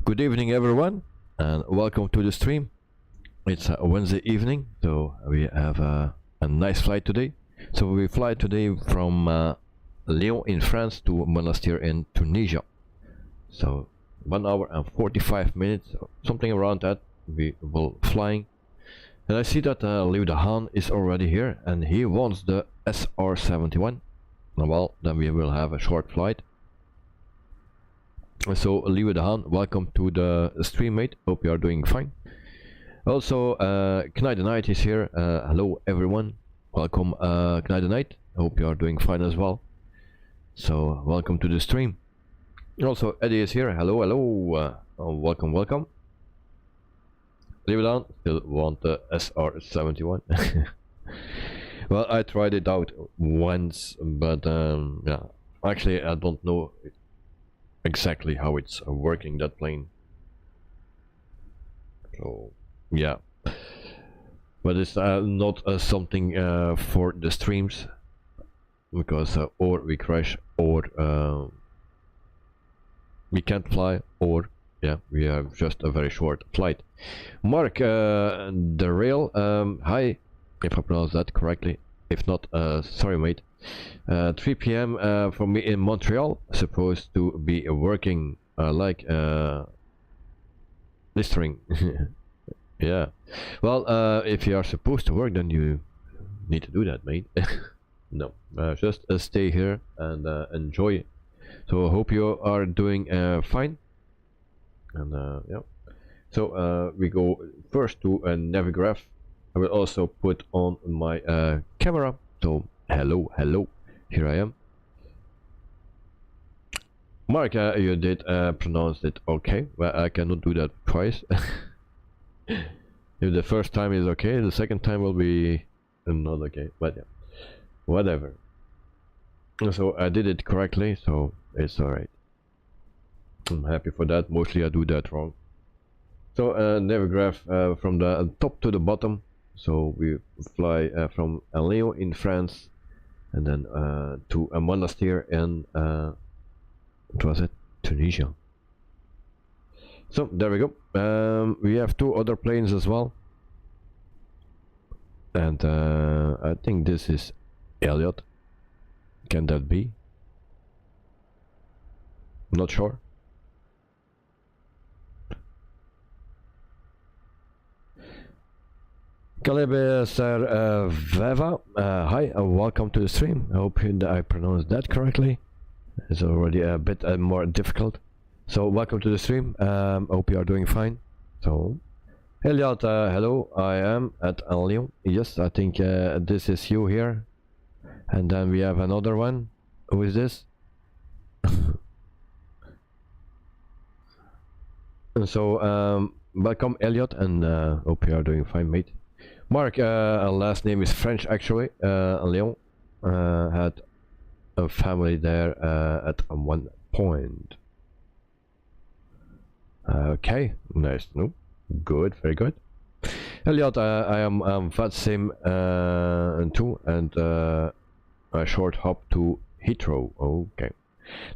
Good evening everyone and welcome to the stream. It's a Wednesday evening, so we have a nice flight today. So we fly today from Lyon in France to Monastir in Tunisia. So 1 hour and 45 minutes, something around that, we will flying. And I see that Lyon is already here and he wants the SR71. Well, then we will have a short flight. So Lyon, welcome to the stream, mate. Hope you are doing fine. Also Knight is here. Hello everyone, welcome Knight. Hope you are doing fine as well. So welcome to the stream. Also Eddie is here. Hello. Welcome. Lyon still want the SR71. Well, I tried it out once, but yeah, actually I don't know exactly how it's working, that plane. So yeah, but it's not something for the streams, because or we crash, or we can't fly, or yeah, we have just a very short flight. Mark the rail, hi, if I pronounce that correctly. If not, sorry mate. 3 p.m. For me in Montreal, supposed to be working like blistering. Yeah, well, if you are supposed to work, then you need to do that, mate. No, just stay here and enjoy. So I hope you are doing fine. And yeah, so we go first to a Navigraph. I will also put on my camera. So hello, here I am. Mark, you did pronounce it okay. Well, I cannot do that twice. If the first time is okay, the second time will be not okay. But yeah, whatever. So I did it correctly, so it's alright. I'm happy for that. Mostly I do that wrong. So Navigraph from the top to the bottom. So we fly from Lyon in France, and then to a Monastir in what was it, Tunisia. So there we go. We have two other planes as well, and I think this is Elliot. Can that be? Not sure. Calebe Sir Veva, hi, welcome to the stream. I hope I pronounced that correctly. It's already a bit more difficult. So welcome to the stream. Hope you are doing fine. So Elliot, hello, I am at Lyon. Yes, I think this is you here. And then we have another one. Who is this? So welcome Elliot, and hope you are doing fine, mate. Mark, last name is French actually. Lyon had a family there at one point. Okay, nice. No, good, very good. Elliot, I am Vatsim too, and a short hop to Heathrow. Okay.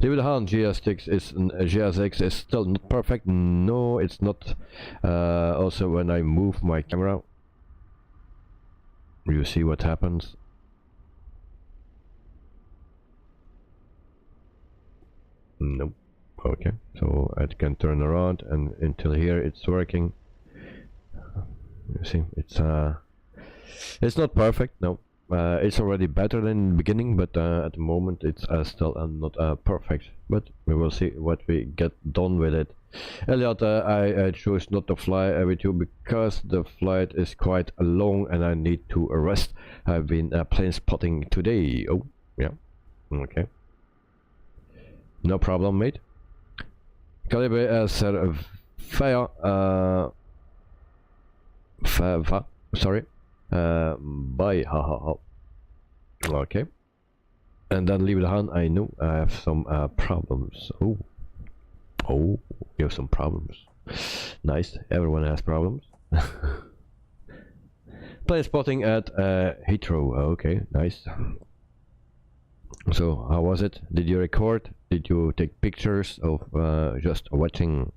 Lyon GSX is still not perfect. No, it's not. Also, when I move my camera, you see what happens. Nope. Okay, so I can turn around, and until here it's working. You see, it's not perfect. No, it's already better than in the beginning, but at the moment it's still not perfect. But we will see what we get done with it. Elliot, I chose not to fly with you because the flight is quite long and I need to rest. I've been plane spotting today. Oh, yeah. Okay. No problem, mate. Calibre Sir Fire. Sorry. Bye. Ha. Okay. And then Lyon, I know I have some problems. Oh, you have some problems. Nice, everyone has problems. Plane spotting at Heathrow. Okay, nice. So how was it? Did you record? Did you take pictures of just watching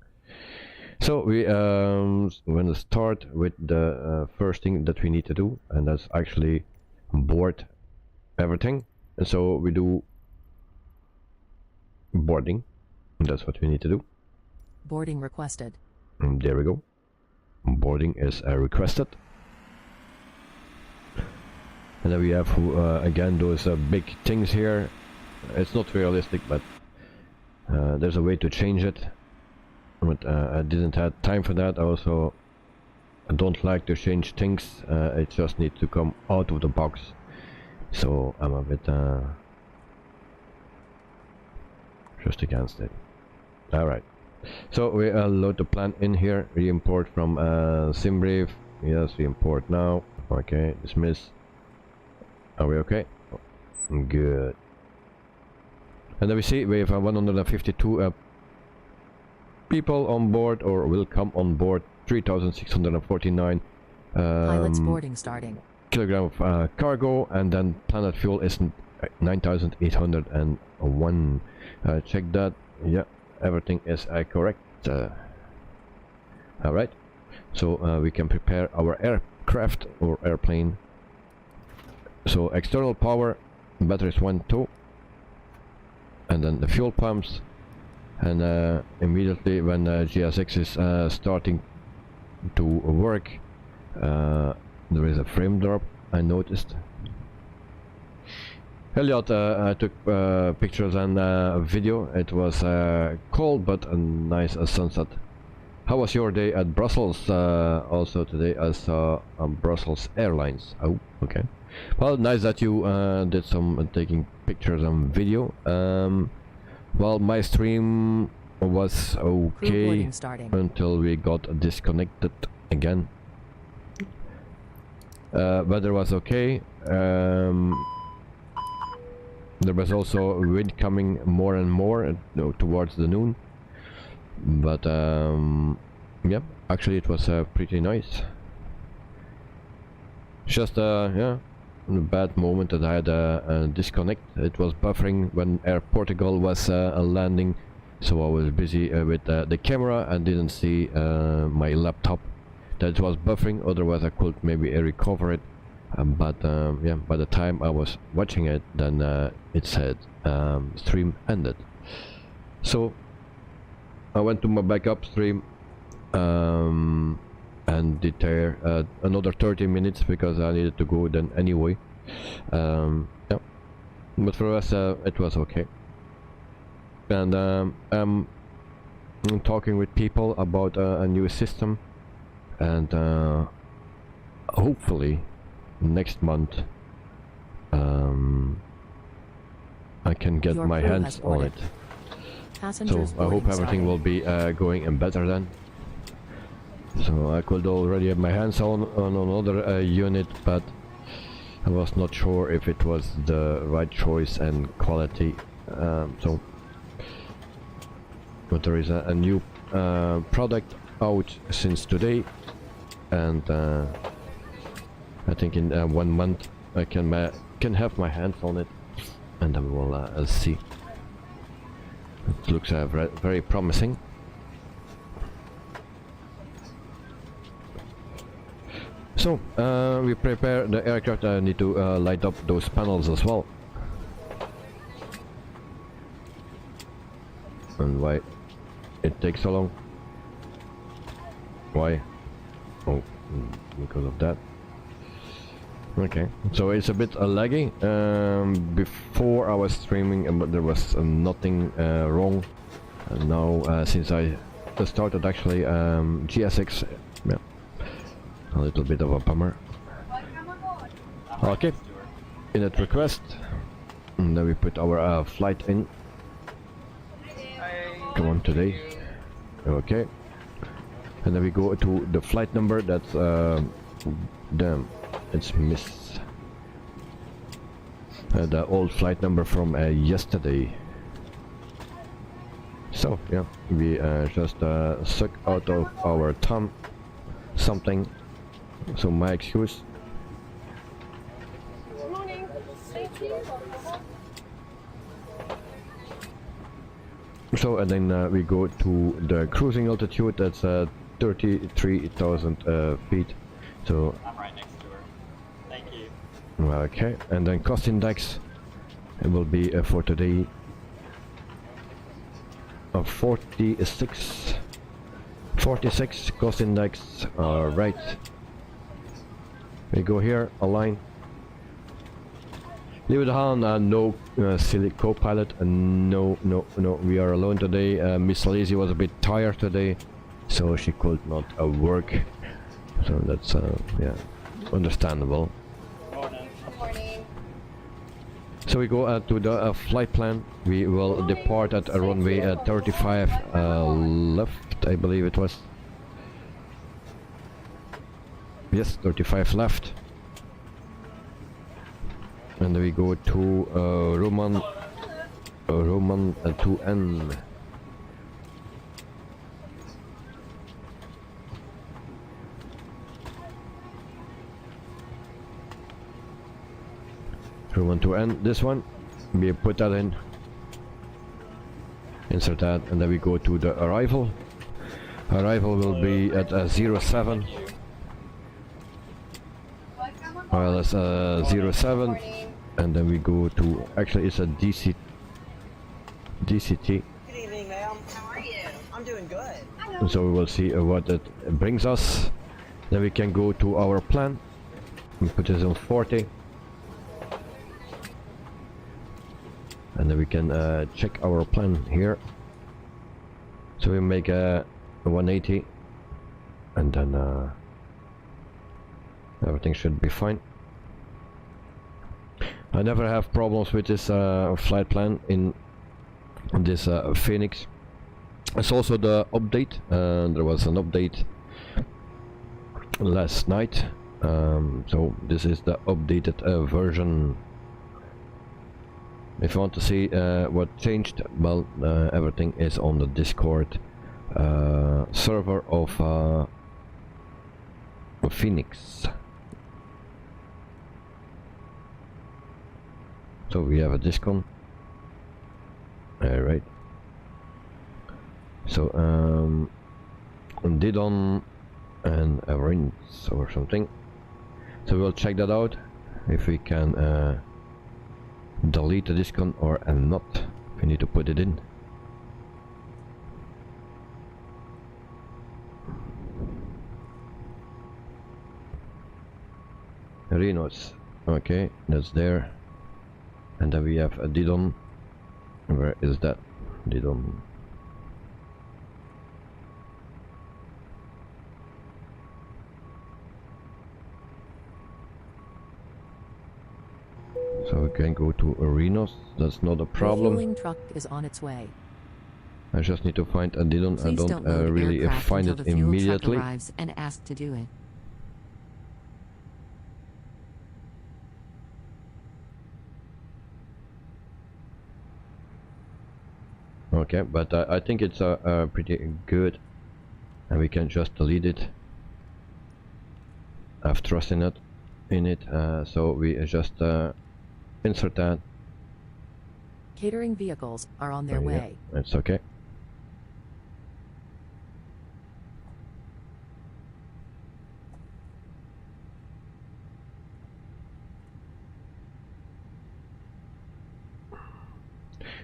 So we going to start with the first thing that we need to do, and that's actually board everything. And so we do boarding. That's what we need to do. Boarding requested. And there we go. Boarding is requested. And then we have again those big things here. It's not realistic, but there's a way to change it. But I didn't have time for that. Also, I don't like to change things. It just needs to come out of the box. So I'm a bit just against it. Alright. So we load the plan in here. We import from SimBrief. Yes, we import now. Okay, dismiss. Are we okay? Good. And then we see we have 152 people on board, or will come on board. 3,649 Pilot's boarding starting. kilogram of cargo, and then planet fuel is 9,801. Check that. Yeah, everything is correct. Alright, so we can prepare our aircraft or airplane. So external power, batteries 1, 2, and then the fuel pumps. And immediately when GSX is starting to work, there is a frame drop, I noticed. Elliot took pictures and video. It was cold but a nice sunset. How was your day at Brussels? Also today I saw Brussels Airlines. Oh, okay. Well, nice that you did some taking pictures and video. Well, my stream was okay until we got disconnected again. Weather was okay. There was also wind coming more and more towards the noon. But yeah, actually it was pretty nice. Just yeah, a bad moment that I had a disconnect. It was buffering when Air Portugal was landing, so I was busy with the camera and didn't see my laptop that it was buffering. Otherwise I could maybe recover it, but yeah, by the time I was watching it, then it said stream ended. So I went to my backup stream and did there another 30 minutes because I needed to go then anyway. Yeah, but for us it was okay. And I'm talking with people about a new system, and hopefully next month I can get my hands on it. So I hope everything will be going in better then. So I could already have my hands on another unit, but I was not sure if it was the right choice and quality. So, but there is a new product out since today, and I think in 1 month I can have my hands on it, and then we'll see. It looks very promising. So we prepare the aircraft. I need to light up those panels as well. And why it takes so long? Why? Oh, because of that. Okay, so it's a bit laggy. Before I was streaming, but there was nothing wrong. And now, since I started actually GSX, yeah, a little bit of a bummer. Okay, init request, and then we put our flight in. Come on today. Okay, and then we go to the flight number. That's damn. It's missed the old flight number from yesterday. So yeah, we just suck out of our thumb something. So my excuse. Good morning. Thank you. So and then we go to the cruising altitude. That's 33,000 feet. So I'm right next to her. Thank you. okay, and then cost index, it will be for today of 46 cost index. Right, we go here, align, leave it on. No silly co-pilot, no, we are alone today. Miss Lazy was a bit tired today, so she could not work, so that's yeah, understandable. Morning. Good morning. So we go to the flight plan. We will depart at runway 35 left, I believe it was. Yes, 35 left. And we go to Roman 2N. Roman 2N, this one, we put that in, insert that, and then we go to the arrival. Arrival will be at 07. Well, that's 07, and then we go to, actually it's a DCT. Good evening, ma'am. How are you? I'm doing good. So we will see what it brings us. Then we can go to our plan and put this on 40. And then we can check our plan here. So we make a 180, and then everything should be fine. I never have problems with this flight plan in this FENIX. It's also the update. There was an update last night, so this is the updated version. If you want to see what changed, well, everything is on the Discord server of FENIX. So we have a discount. Alright. So did on and a rinse or something. So we'll check that out if we can delete the discount or not. We need to put it in. Renos, okay, that's there. And then we have a Didon. Where is that? Didon. So we can go to Arenas, that's not a problem. The fueling truck is on its way. I just need to find a Didon. I Please don't load really aircraft find until it the fuel truck immediately. arrives and ask to do it. Okay, but I think it's pretty good, and we can just delete it. I have trust in it, so we just insert that. Catering vehicles are on their Yeah, way. it's okay.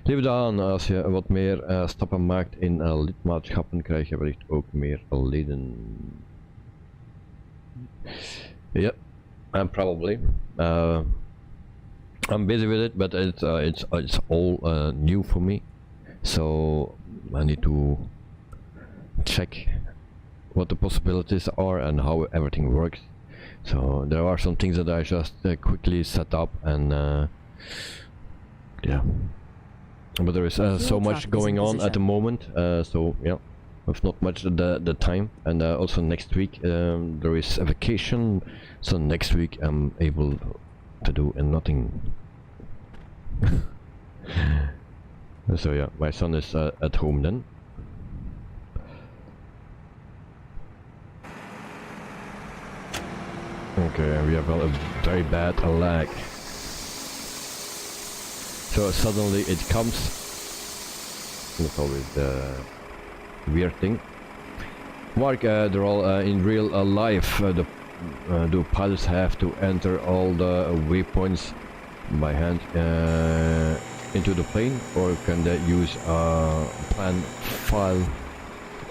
Lieve aan, als je wat meer stappen maakt in lidmaatschappen, krijg je wellicht ook meer leden. Yeah, and probably. I'm busy with it, but it's all new for me, so I need to check what the possibilities are and how everything works. So there are some things that I just quickly set up, and yeah. But there is so much going on at the moment, so yeah, with not much the time. And also next week there is a vacation, so next week I'm able to do nothing. So yeah, my son is at home then. Okay, we have a very bad lag. So suddenly it comes, That's always the weird thing. Mark, they're all in real life. The pilots have to enter all the waypoints by hand into the plane, or can they use a plan file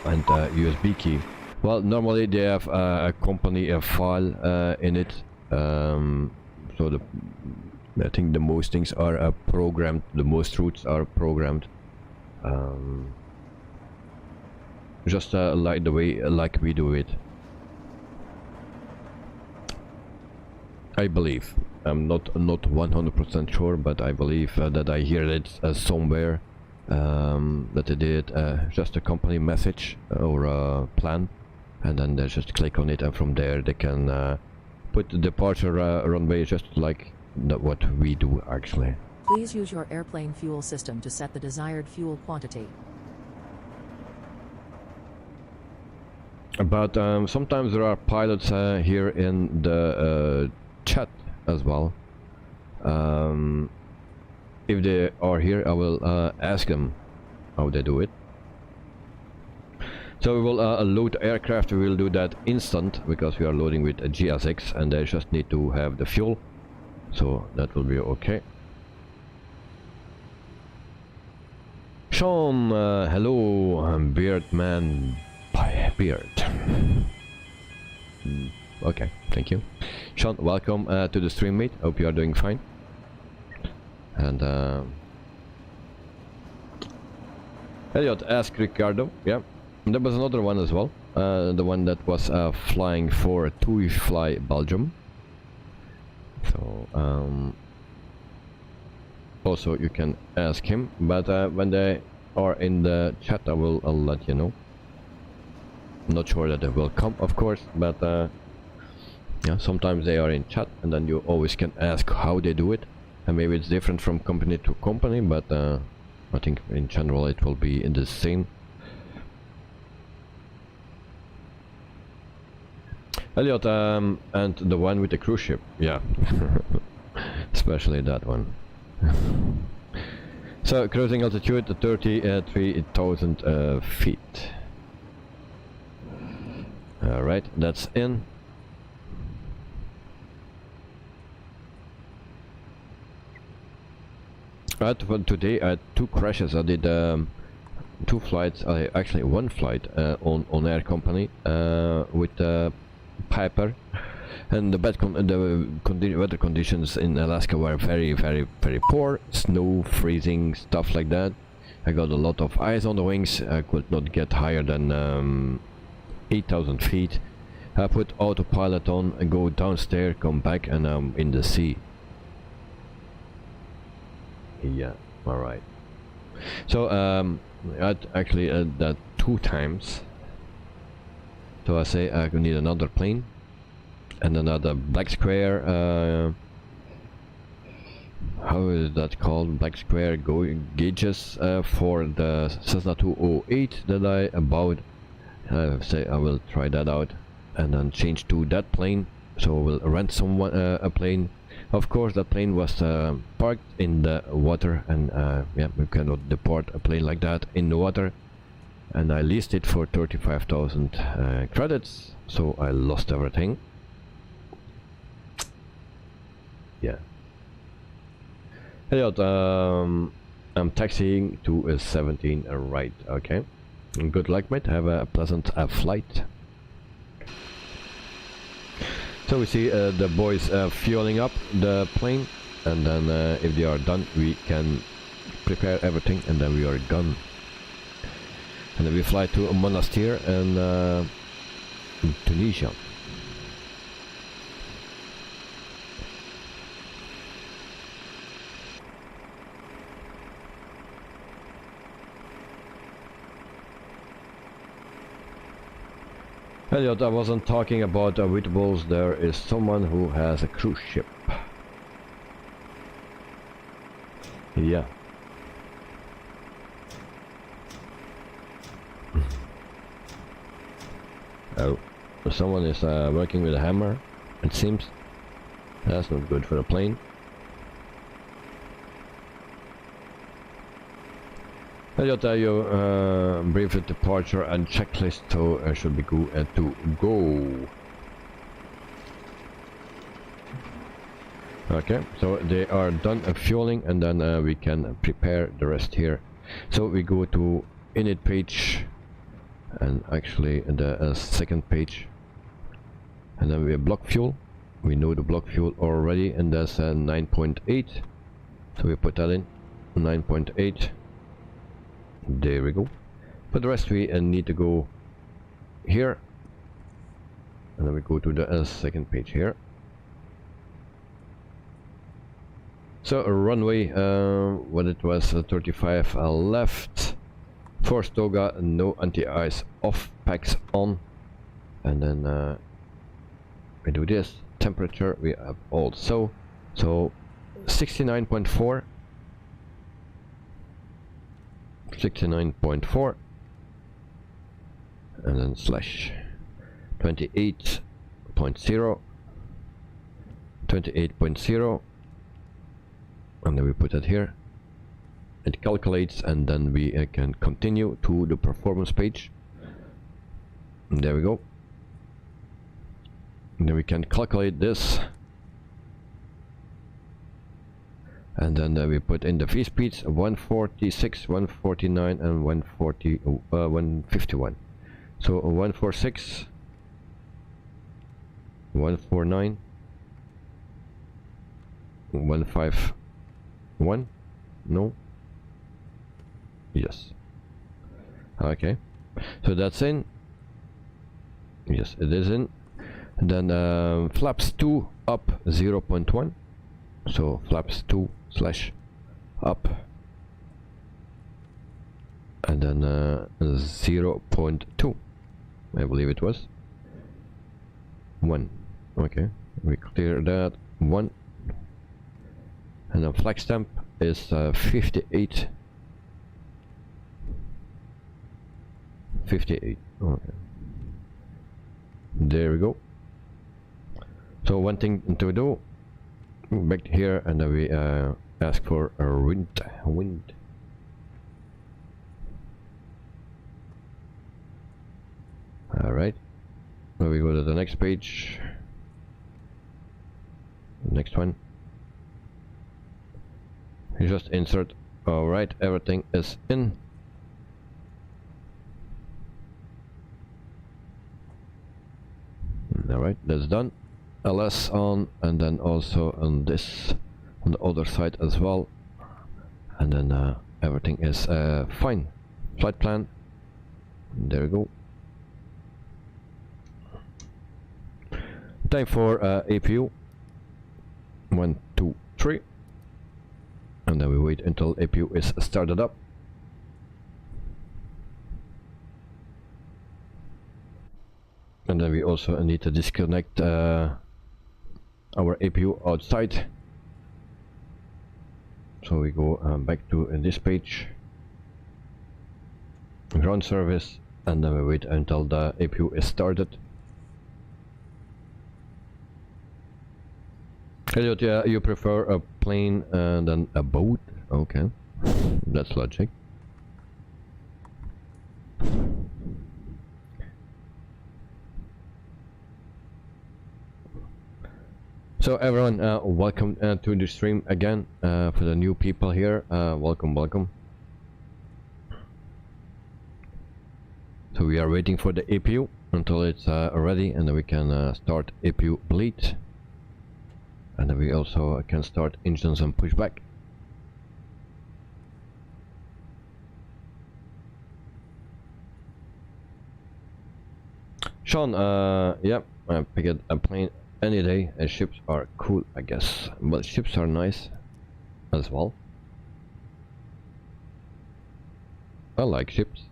and USB key? Well, normally they have a company file in it, so I think the most things are programmed, the most routes are programmed, just like the way like we do it. I believe. I'm not 100% sure, but I believe that I hear it somewhere that they did just a company message or a plan, and then they just click on it, and from there they can put the departure runway just like what we do actually. Please use your airplane fuel system to set the desired fuel quantity. But sometimes there are pilots here in the chat as well. If they are here, I will ask them how they do it. So we will load aircraft. We will do that instant because we are loading with a GSX, and they just need to have the fuel, so that will be okay. Sean, hello, I'm Beardman by Beard. Okay, thank you. Sean, welcome to the stream, mate. Hope you are doing fine. And Elliot, ask Ricardo. Yeah, there was another one as well. The one that was flying for TUI Fly Belgium. So also you can ask him, but when they are in the chat, I'll let you know. Not sure that they will come, of course, but yeah, sometimes they are in chat, and then you always can ask how they do it, and maybe it's different from company to company, but I think in general it will be in the same. Elliot, and the one with the cruise ship, yeah, especially that one. So cruising altitude 33,000 feet. Alright, that's in. For today I had 2 crashes. I did 2 flights, actually 1 flight on Air Company with Piper, and the weather conditions in Alaska were very poor. Snow, freezing, stuff like that. I got a lot of ice on the wings. I could not get higher than 8,000 feet. I put autopilot on and go downstairs, come back, and I'm in the sea. Yeah, alright. So I actually that 2 times. So I say I need another plane and another black square. How is that called? Black square gauges for the Cessna 208 that I bought. Say I will try that out and then change to that plane. So we'll rent someone a plane. Of course, that plane was parked in the water, and yeah, we cannot depart a plane like that in the water. And I leased it for 35,000 credits, so I lost everything. Yeah. Elliot, I'm taxiing to a 17 right, okay. Good luck, mate. Have a pleasant flight. So we see the boys fueling up the plane, and then if they are done, we can prepare everything, and then we are gone. And then we fly to Monastir and Tunisia. Elliot, I wasn't talking about Witballs. There is someone who has a cruise ship. Yeah. Oh, someone is working with a hammer, it seems. That's not good for a plane. I'll tell you brief departure and checklist, so should be good to go. Okay, so they are done fueling, and then we can prepare the rest here. So we go to init page, and actually the second page, and then we have block fuel. We know the block fuel already, and that's 9.8, so we put that in 9.8. There we go. For the rest we need to go here, and then we go to the second page here. So a runway, what it was, 35 left, force toga, no anti-ice off, packs on, and then we do this. Temperature we have also, so 69.4, 69.4, and then slash 28.0, 28.0, and then we put it here. It calculates, and then we can continue to the performance page. And there we go. And then we can calculate this, and then we put in the V speeds 146, 149, and 151. So 146, 149, 151. No. Yes. Okay. So that's in. Yes, it is in. And then flaps 2 up 0.1. So flaps 2 slash up. And then 0.2. I believe it was 1. Okay. We clear that 1. And then flag stamp is 58. 58. Okay. There we go. So one thing to do, back here, and then we ask for a wind. All right. Now we go to the next page. Next one. You just insert. All right, everything is in. All right, that's done. LS on, and then also on this, on the other side as well, and then everything is fine. Flight plan. There we go. Time for APU. 1, 2, 3, and then we wait until APU is started up. And then we also need to disconnect our APU outside. So we go back to this page, ground service, and then we wait until the APU is started. Elliot, yeah, you prefer a plane than a boat? Okay, that's logic. So everyone, welcome to the stream again. For the new people here, welcome. So we are waiting for the APU until it's ready, and then we can start APU bleed, and then we also can start engines and pushback. Sean, yeah, I picked a plane any day. Ships are cool, I guess, but ships are nice as well. I like ships.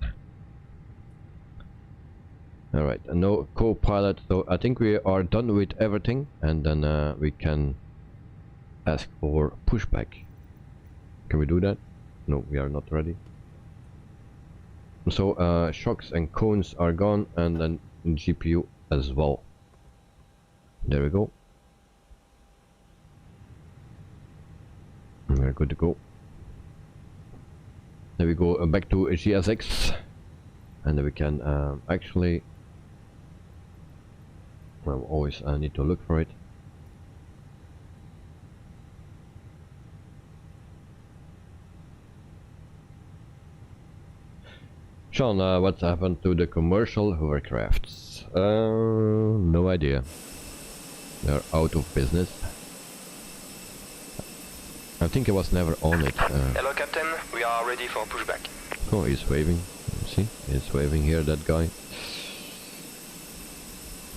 Alright, no co-pilot, so I think we are done with everything, and then we can ask for pushback. Can we do that? No, we are not ready. So shocks and cones are gone, and then GPU as well. There we go. We're good to go. Then we go back to GSX, and then we can actually, well, always need to look for it. Sean, what's happened to the commercial hovercrafts? No idea. They're out of business. I think I was never on it. Hello, Captain. We are ready for pushback. Oh, he's waving. See? He's waving here, that guy.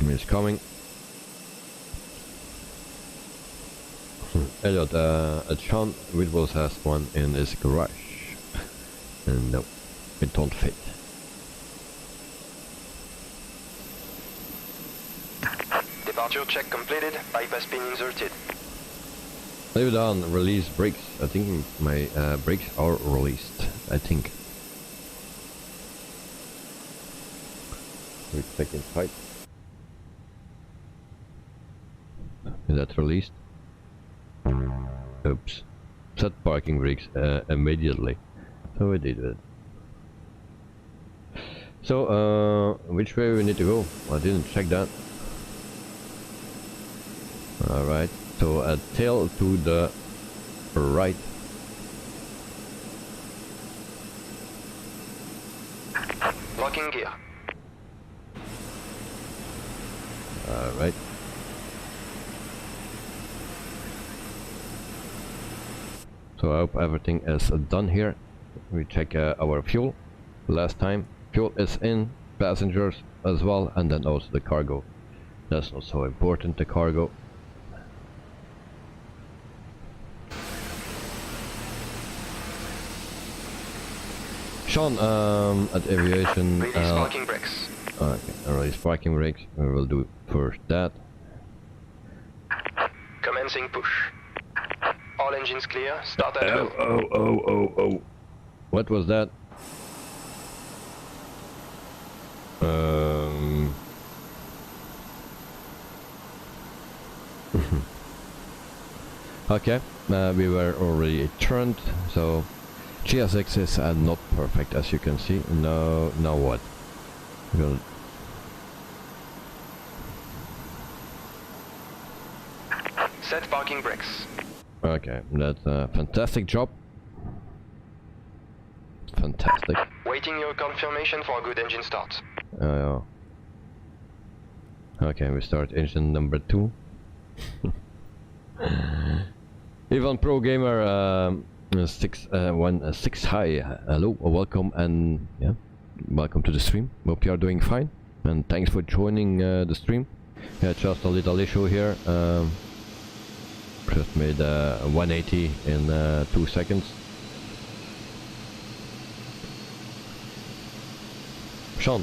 He's coming. Elliot, Sean Whitwells has one in his garage. And no, it don't fit. Departure check completed. Bypass pin inserted. Leave it on, release brakes. I think my brakes are released. I think. We check inside. Is that released? Oops. Set parking brakes immediately. So we did it. So, which way we need to go? I didn't check that. Alright, so a tail to the right. Locking gear. Alright. So I hope everything is done here. We check our fuel. Last time, fuel is in, passengers as well, and then also the cargo. That's not so important, the cargo. Sean, at aviation. Release parking brakes. Okay, release parking brakes. We will do first that. Commencing push. All engines clear. Start at Oh, go. What was that? Okay, we were already turned, so GSX is not perfect, as you can see. Now what? We'll Set parking brakes. okay, that's a fantastic job. Fantastic. Waiting your confirmation for a good engine start. Okay, we start engine number 2. Ivan Pro Gamer 616 hi, hello, welcome, and yeah, welcome to the stream. Hope you are doing fine, and thanks for joining the stream. Yeah, just a little issue here. Just made 180 in 2 seconds. Sean,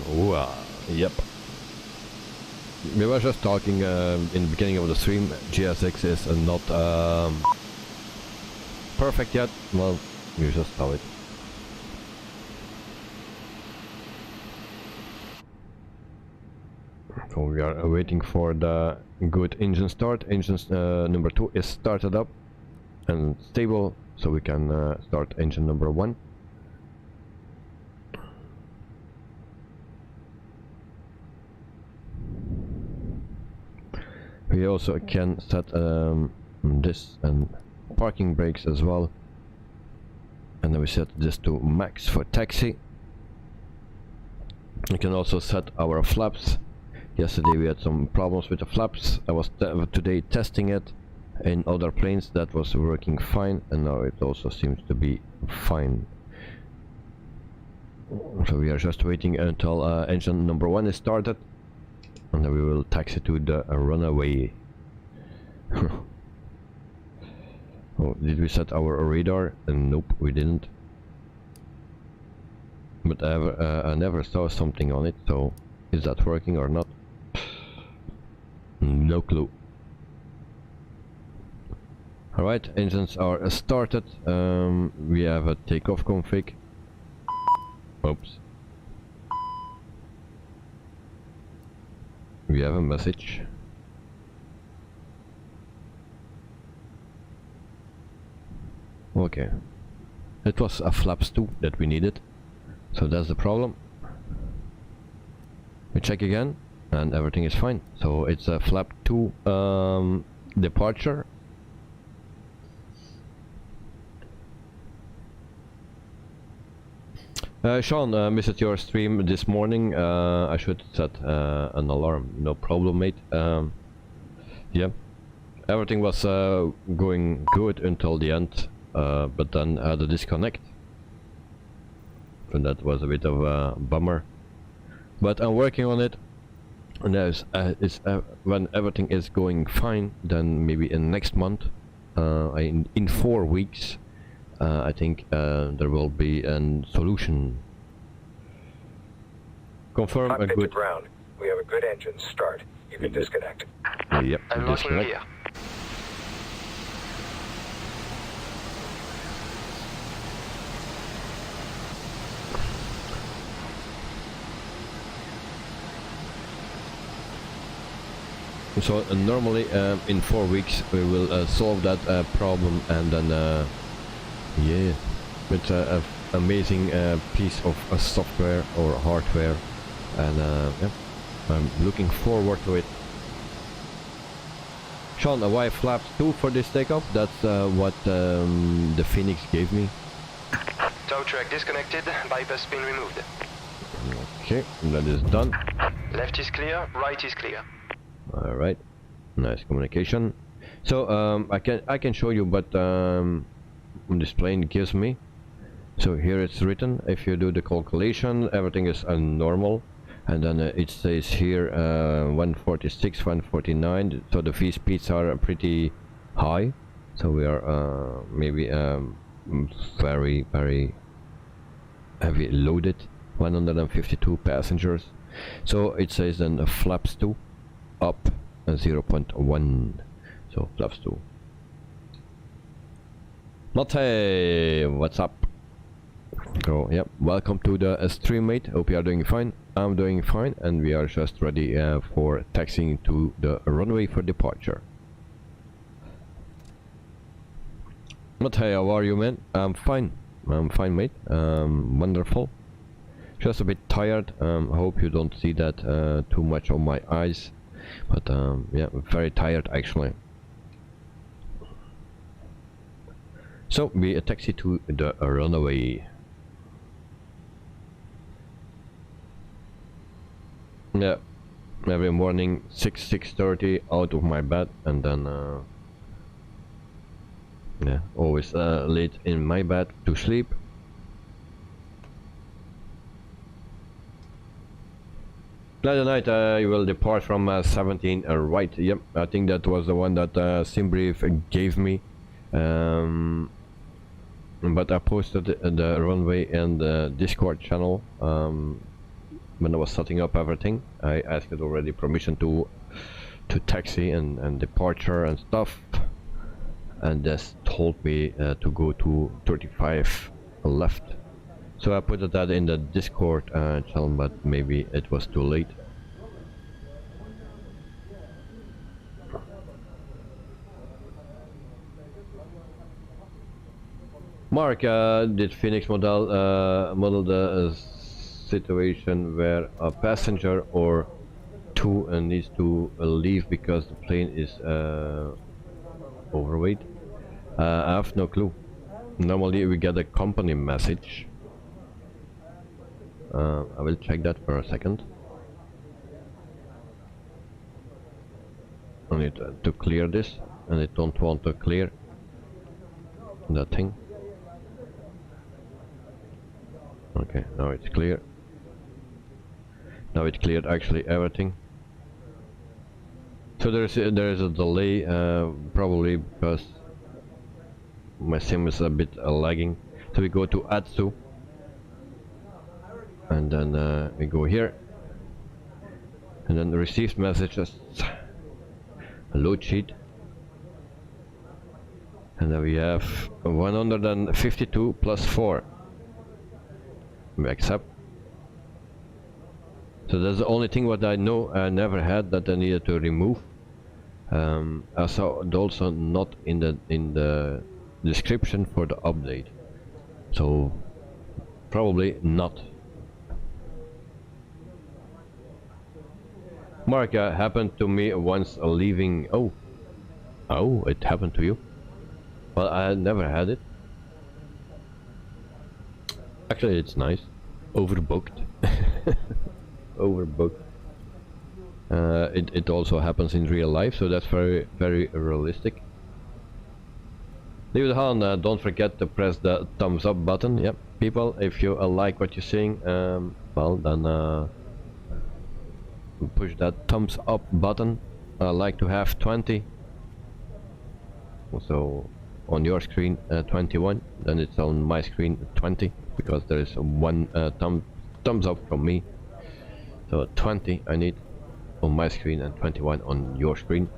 yep. We were just talking in the beginning of the stream. GSX is not perfect yet. Well, you just saw it. So we are waiting for the good engine start. Engine number 2 is started up and stable, so we can start engine number 1. We also can set this and parking brakes as well, and then we set this to max for taxi. We can also set our flaps. Yesterday we had some problems with the flaps. I was today testing it in other planes. That was working fine, and now it also seems to be fine. So we are just waiting until engine number 1 is started, and then we will taxi to the runaway. Oh, did we set our radar? Nope, we didn't. But I never saw something on it, so is that working or not? No clue. Alright, engines are started. We have a takeoff config. Oops. We have a message. Okay. It was a flaps 2 that we needed, so that's the problem. We check again and everything is fine. So it's a flap 2 departure. Sean, missed your stream this morning. I should set an alarm. No problem, mate. Yeah, everything was going good until the end, but then had a disconnect, and that was a bit of a bummer. But I'm working on it, and when everything is going fine, then maybe in next month, in 4 weeks, I think there will be a solution. Confirm a Cockpit to good. ground. We have a good engine start. You can disconnect. Yep. I'm locking disconnect. gear. So normally in 4 weeks we will solve that problem, and then yeah, it's an amazing piece of software or hardware, and yeah, I'm looking forward to it. Sean, why flaps 2 for this takeoff? That's what the FENIX gave me. Tow track disconnected, bypass pin removed. Okay, that is done. Left is clear, right is clear. All right, nice communication. So I can show you, but this plane gives me. So here it's written. If you do the calculation, everything is normal, and then it says here 146, 149. So the V speeds are pretty high. So we are maybe very heavy loaded. 152 passengers. So it says then flaps 2. Up 0.1, so flaps 2. Mate, what's up? So yeah, welcome to the stream, mate. Hope you are doing fine. I'm doing fine, and we are just ready for taxiing to the runway for departure. Mate, how are you, man? I'm fine, mate. Wonderful. Just a bit tired. I hope you don't see that too much on my eyes. But yeah, very tired actually. So we taxi to the runway. Yeah, every morning 6:30 out of my bed, and then yeah, always late in my bed to sleep. The night you will depart from 17 right. Yep, I think that was the one that Simbrief gave me, but I posted the runway in the Discord channel when I was setting up everything. I asked it already permission to taxi and departure and stuff, and this told me to go to 35 left. So I put that in the Discord channel, but maybe it was too late. Mark, did FENIX model the situation where a passenger or two needs to leave because the plane is overweight? I have no clue. Normally we get a company message. I will check that for a second. I need to clear this, and I don't want to clear that thing. Okay, now it's clear. Now it cleared actually everything. So there is a delay, probably because my sim is a bit lagging. So we go to add to, and then we go here, and then received messages, a load sheet, and then we have 152 plus 4. We accept. So that's the only thing what I know I never had that I needed to remove. I saw also not in the description for the update. So probably not. Mark, happened to me once leaving. Oh, it happened to you? Well, I had never had it. Actually, it's nice. Overbooked. Overbooked. It also happens in real life, so that's very, very realistic. Leave it on. Don't forget to press the thumbs up button. Yep, people, if you like what you're seeing, well then push that thumbs up button. I like to have 20. So on your screen 21, then it's on my screen 20, because there is one thumbs up from me. So 20 I need on my screen and 21 on your screen.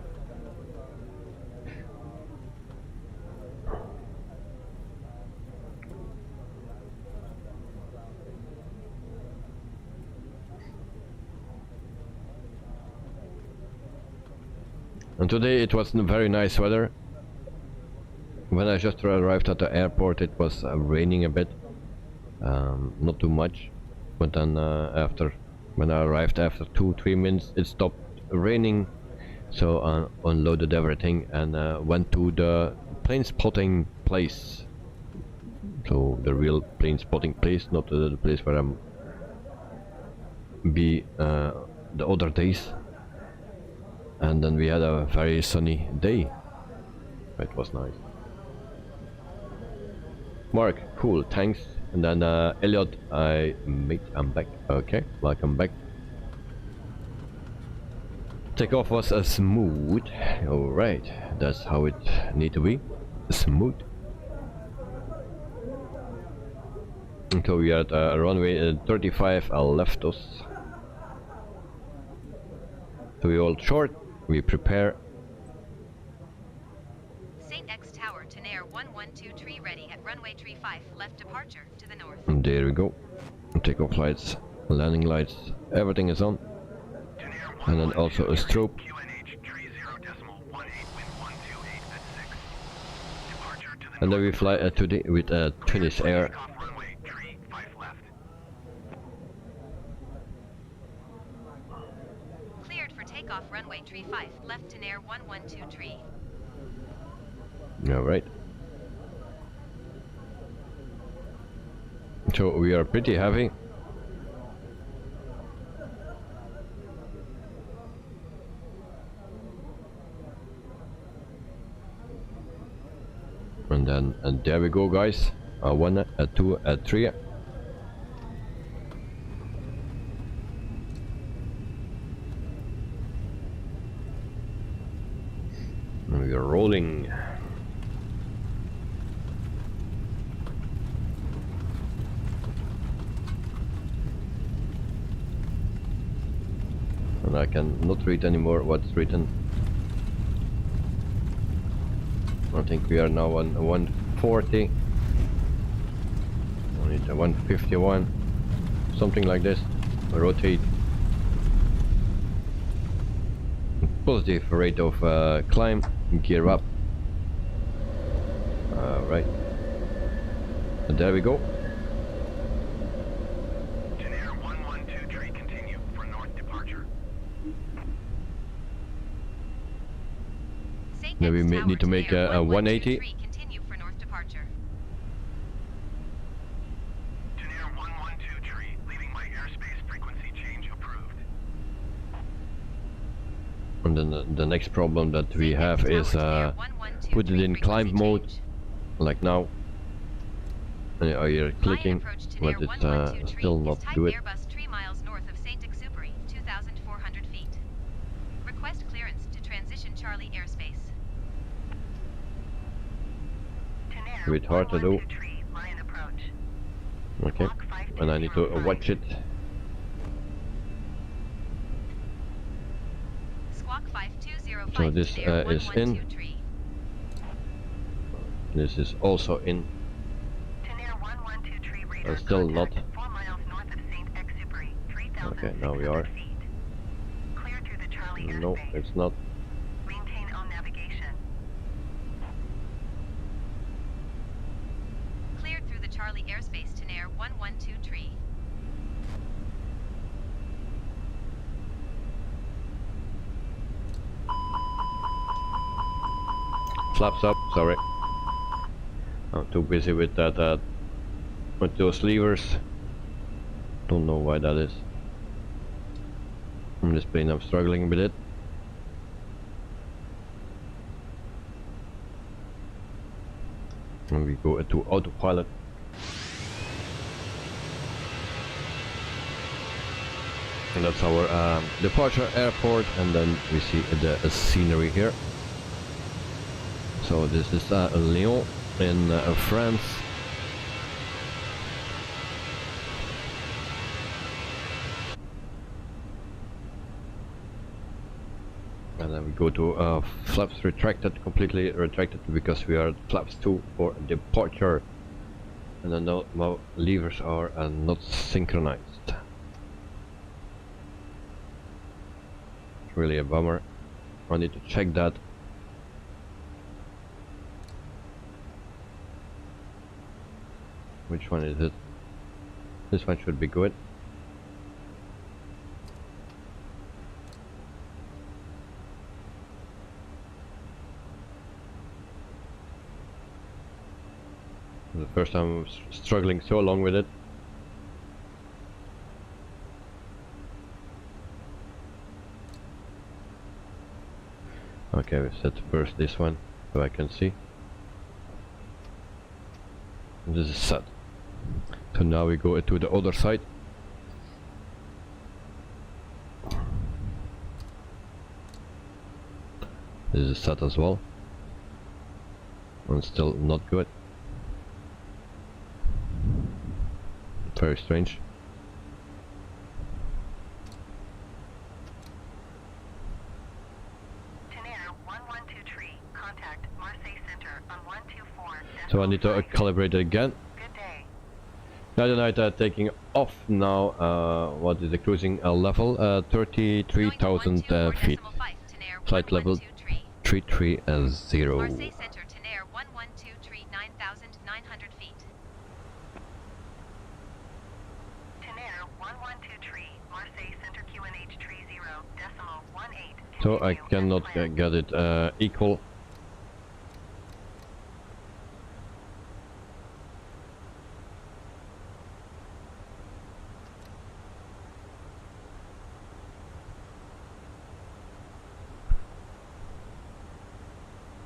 And today it was very nice weather. When I just arrived at the airport, it was raining a bit, not too much, but then when I arrived after 2-3 minutes, it stopped raining. So unloaded everything and went to the plane spotting place. So the real plane spotting place, not the place where I'm the other days. And then we had a very sunny day. It was nice. Mark, cool, thanks. And then Elliot, I'm back. Okay, welcome back. Takeoff was smooth. Alright, that's how it need to be. Smooth. So we are at runway 35 left us. So we hold short, we prepare. St. X Tower to Nair 1123 ready at runway 35 left departure to the north. And there we go. Takeoff lights, landing lights, everything is on. And then also a strobe. And then we fly today with Tunisia Air. Cleared for takeoff runway 35 left to Nair 1123. Alright. So we are pretty heavy. And there we go, guys. 1, 2, 3. And we are rolling. And I can not read anymore what's written. I think we are now on 140. We need a 151, something like this. Rotate. Positive rate of climb. Gear up. Right. And there we go. Nair 1123, continue for north departure. Now we need to make a 180. Continue for north departure. To Nair 1123, leaving my airspace frequency change approved. And then the next problem that we have is put it in climb mode, like now. And you're clicking, but it's still not good. Airbus 3 miles north of St. Exupery, 2,400 feet. Request clearance to transition Charlie airspace. A bit hard to do. Okay, and I need to watch it. Squawk 5205 So this to Nair is in. 1123. This is also in. Still not. Okay, now we are. No, it's not. Maintain on navigation. Cleared through the Charlie flaps up, sorry. I'm too busy with that, with those levers. Don't know why that is. On this plane I'm struggling with it. And we go into autopilot. And that's our departure airport, and then we see the scenery here. So this is Lyon in France. And then we go to flaps retracted, completely retracted, because we are at flaps 2 for departure. And then now levers are not synchronized. Really a bummer. I need to check that. Which one is it? This one should be good. The first time I'm struggling so long with it. Okay, we set first this one so I can see. This is set. So now we go to the other side. This is set as well. And still not good. Very strange. So I need to calibrate it again. Now the night taking off now. What is the cruising level? 33,000 feet. Flight level 330. Marseille Center, Tenair 1123, 9,900 feet. Tenair 1123, Marseille Center QNH 30.18. So I cannot get it equal.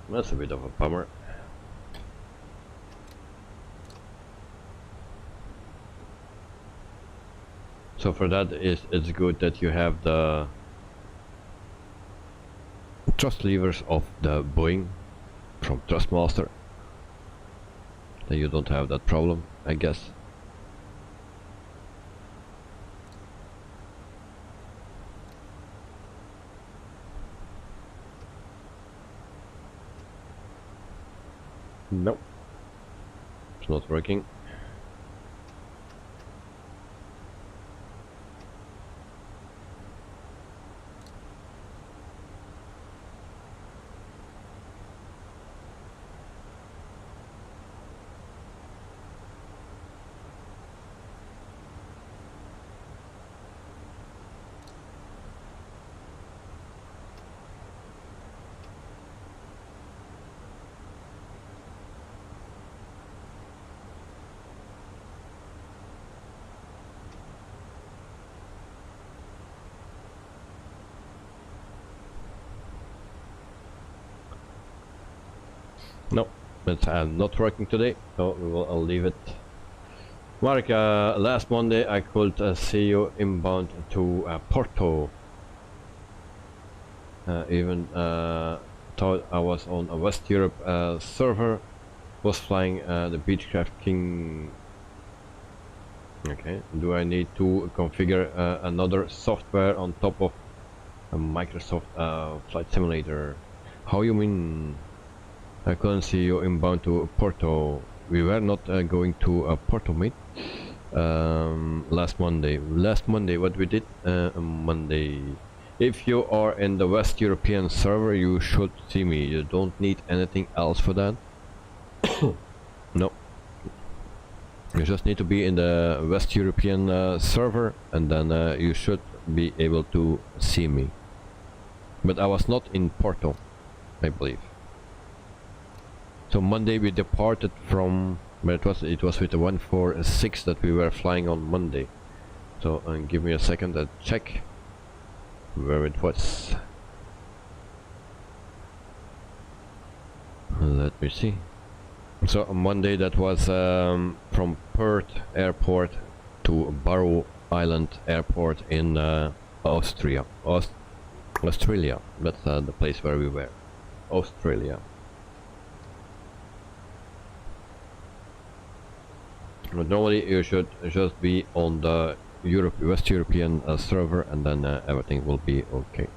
That's a bit of a bummer. So for that it's good that you have the thrust levers of the Boeing from Trustmaster. Then you don't have that problem, I guess. Nope, it's not working. No, it's not working today, so I'll leave it. Mark, last Monday I could see you inbound to Porto. Even thought I was on a West Europe server, was flying the Beechcraft King. Okay, do I need to configure another software on top of a Microsoft Flight Simulator? How you mean? I couldn't see you inbound to Porto. We were not going to Porto, mate. Last Monday. Last Monday, what we did? Monday. If you are in the West European server, you should see me. You don't need anything else for that. No. You just need to be in the West European server, and then you should be able to see me. But I was not in Porto, I believe. So Monday we departed from, but it was with the 146 that we were flying on Monday. So give me a second to check where it was. Let me see. So on Monday that was from Perth Airport to Barrow Island Airport in Australia. Australia. That's the place where we were. Australia. But normally you should just be on the West European server, and then everything will be okay.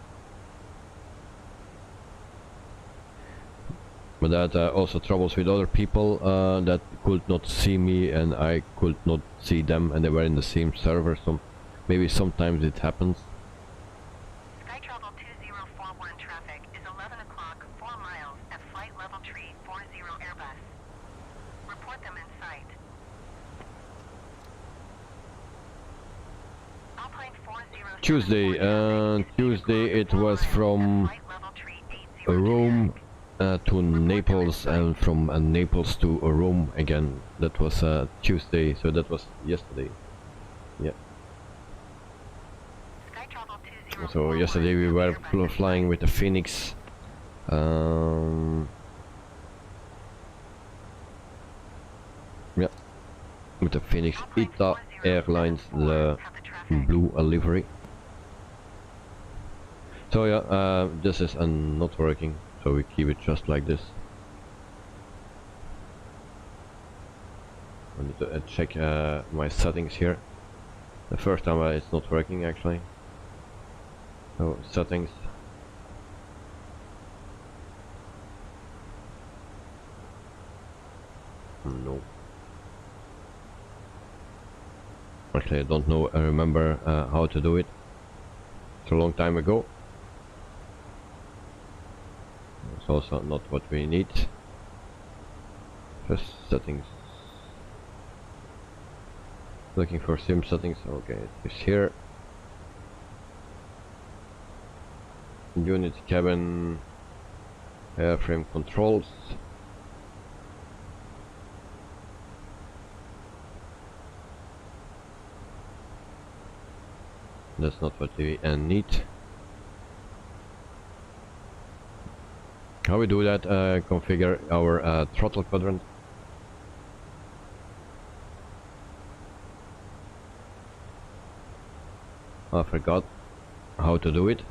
But that also troubles with other people that could not see me and I could not see them, and they were in the same server, so maybe sometimes it happens. SkyTROTTLE 2041 traffic is 11 o'clock, 4 miles at flight level tree 40 Airbus. Report them in sight. Alpine 40 Tuesday it was from Rome to Naples, and from Naples to Rome again. That was Tuesday, so that was yesterday. Yeah. So yesterday we were flying with the FENIX. Yeah, with the FENIX ETA Airlines, the blue livery. So yeah, this is not working. So we keep it just like this. I need to check my settings here. The first time it's not working actually. So settings. No. Actually, I don't know. I remember how to do it. It's a long time ago. It's also not what we need. Just settings. Looking for sim settings. Okay, it's here. Unit cabin airframe controls. That's not what we need. How we do that? Configure our throttle quadrant. I forgot how to do it.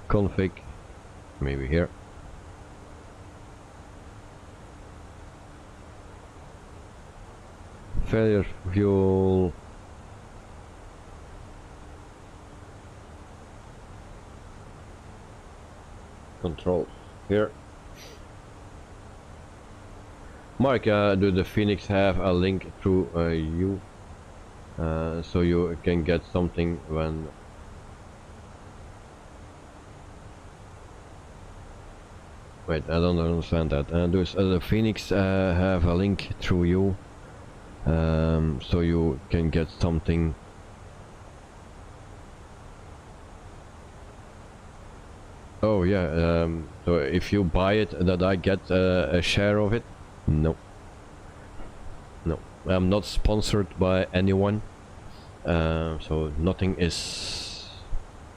Config, maybe here. Failure fuel. Controls here. Mark, do the FENIX have a link through you, so you can get something when wait, I don't understand that. Does the FENIX have a link through you, so you can get something? Oh yeah, so if you buy it, that I get a share of it? No. No, I'm not sponsored by anyone, so nothing is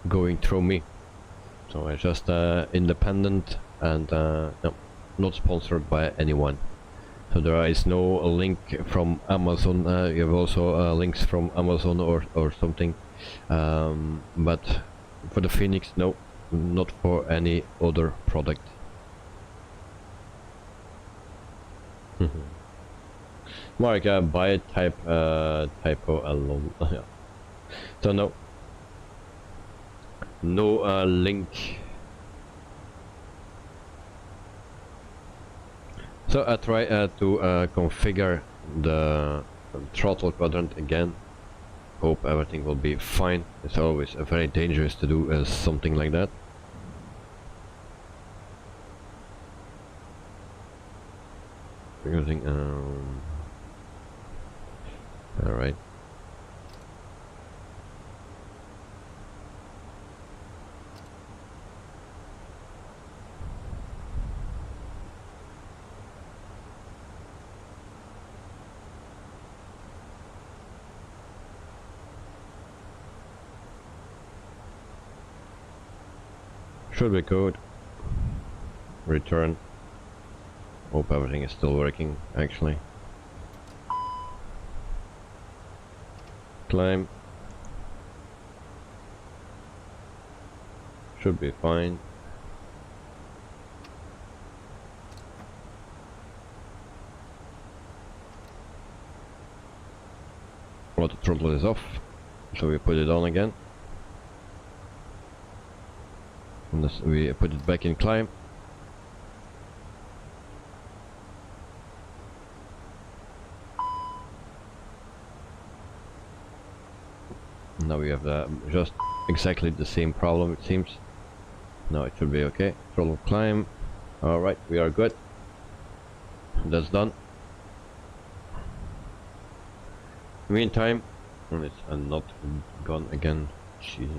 going through me. So I'm just independent and no, not sponsored by anyone. So there is no link from Amazon. You have also links from Amazon or something, but for the FENIX, no. Not for any other product. Mark, buy it typo alone. Yeah. So no. No link. So I try to configure the throttle quadrant again. Hope everything will be fine. It's always very dangerous to do something like that. Using alright. Should be good. Return. Hope everything is still working actually. Climb. Should be fine. Auto throttle is off, so we put it on again. And this, we put it back in climb. Now we have just exactly the same problem, it seems. Now it should be okay. Throttle climb. Alright, we are good. That's done. Meantime, and it's not gone again. Jesus.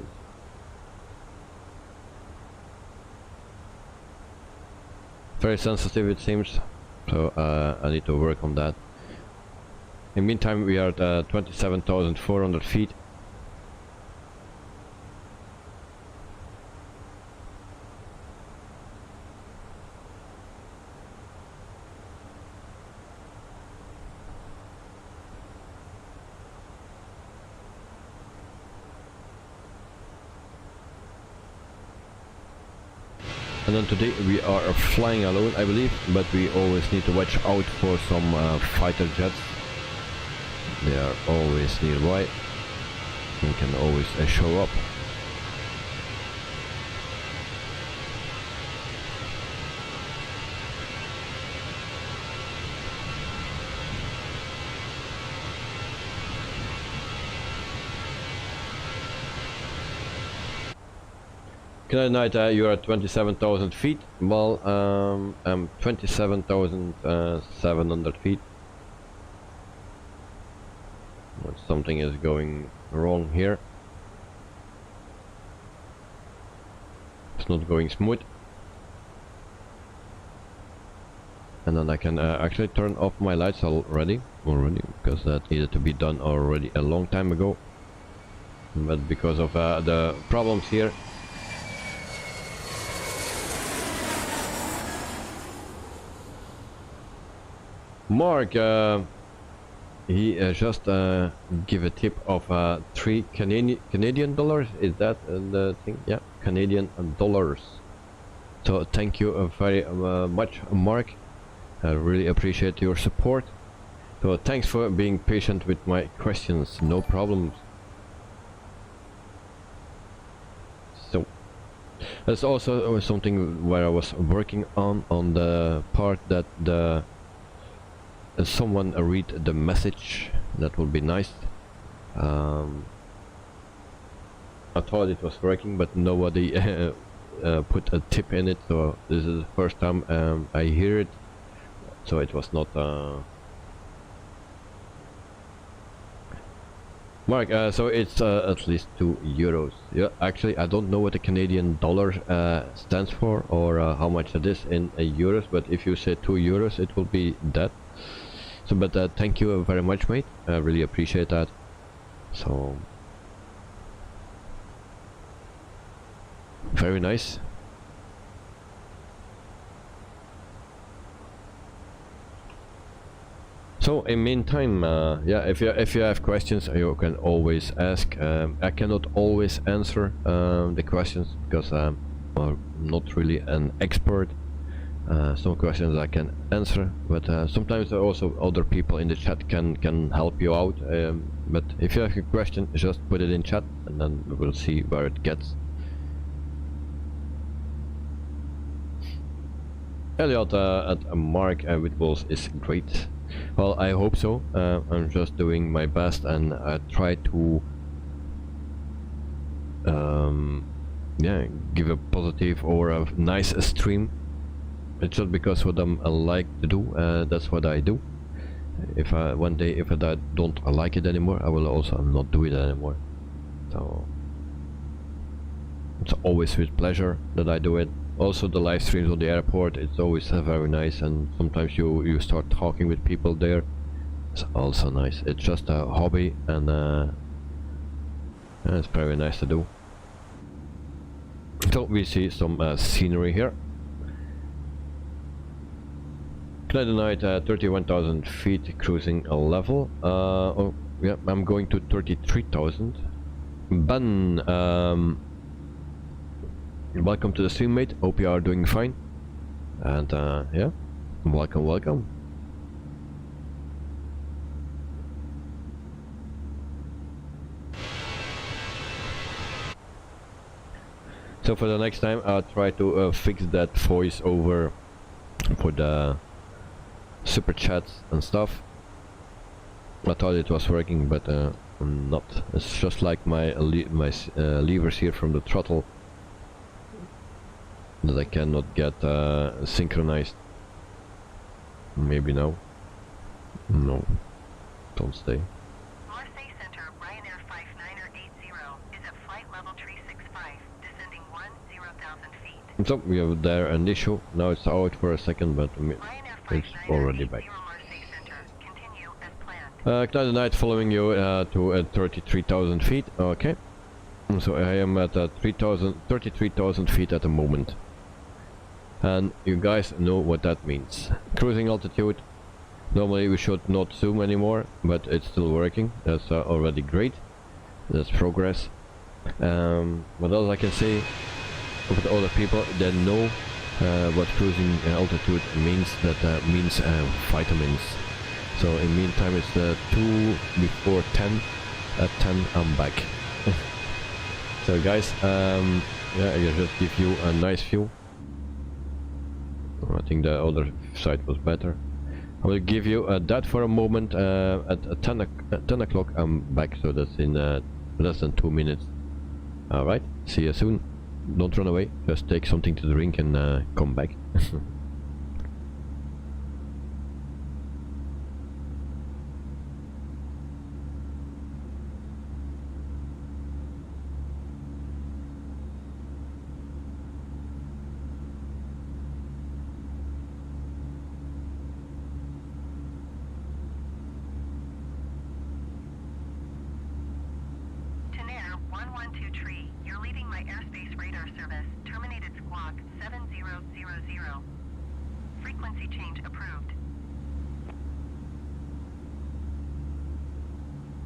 Very sensitive it seems, so I need to work on that. In the meantime, we are at 27,400 feet. And then today we are flying alone, I believe, but we always need to watch out for some fighter jets. They are always nearby and can always show up. Good night, you're at 27,000 feet. Well, I'm 27,700 feet. But something is going wrong here. It's not going smooth. And then I can actually turn off my lights already, because that needed to be done already a long time ago. But because of the problems here, Mark, he just give a tip of $3 Canadian dollars. Is that the thing? Yeah, Canadian dollars. So thank you very much, Mark. I really appreciate your support. So thanks for being patient with my questions. No problems. So that's also something where I was working on the part that the someone read the message. That would be nice. I thought it was working, but nobody put a tip in it, so this is the first time I hear it, so it was not Mark, so it's at least €2. Yeah, actually I don't know what the Canadian dollar stands for, or how much it is in euros, but if you say €2 it will be that. So, but thank you very much, mate. I really appreciate that. So, very nice. So, in meantime, yeah, if you have questions, you can always ask. I cannot always answer the questions because I'm not really an expert. Some questions I can answer, but sometimes also other people in the chat can help you out. But if you have a question, just put it in chat and then we'll see where it gets. Elliot at Mark with balls is great. Well, I hope so. I'm just doing my best and I try to yeah, give a positive or a nice stream. It's just because what I like to do, that's what I do. If one day if I don't like it anymore, I will also not do it anymore. So it's always with pleasure that I do it. Also the live streams on the airport, it's always very nice, and sometimes you start talking with people there. It's also nice. It's just a hobby, and it's very nice to do. So we see some scenery here. Tonight 31,000 feet cruising level. Oh yeah, I'm going to 33,000. Ben, welcome to the stream, mate. Hope you are doing fine. And yeah, welcome. So for the next time, I'll try to fix that voice over for the super chats and stuff. I thought it was working, but not. It's just like my levers here from the throttle that I cannot get synchronized. Maybe now. No, don't stay. Marseille Center, Ryanair 5980 is at flight level 365, descending 10,000 feet. So we have there an issue. Now it's out for a second, but it's already back. Cloud Night following you to 33,000 feet. Okay. So I am at 33,000 feet at the moment. And you guys know what that means. Cruising altitude. Normally we should not zoom anymore, but it's still working. That's already great. That's progress. What else I can say? For the other people that know what cruising altitude means, that means vitamins. So in meantime it's 2 before 10. At 10 I'm back. So guys, yeah, I just give you a nice view. I think the other side was better. I will give you that for a moment. At 10 o'clock I'm back, so that's in less than 2 minutes. Alright, see you soon. Don't run away, just take something to drink and come back.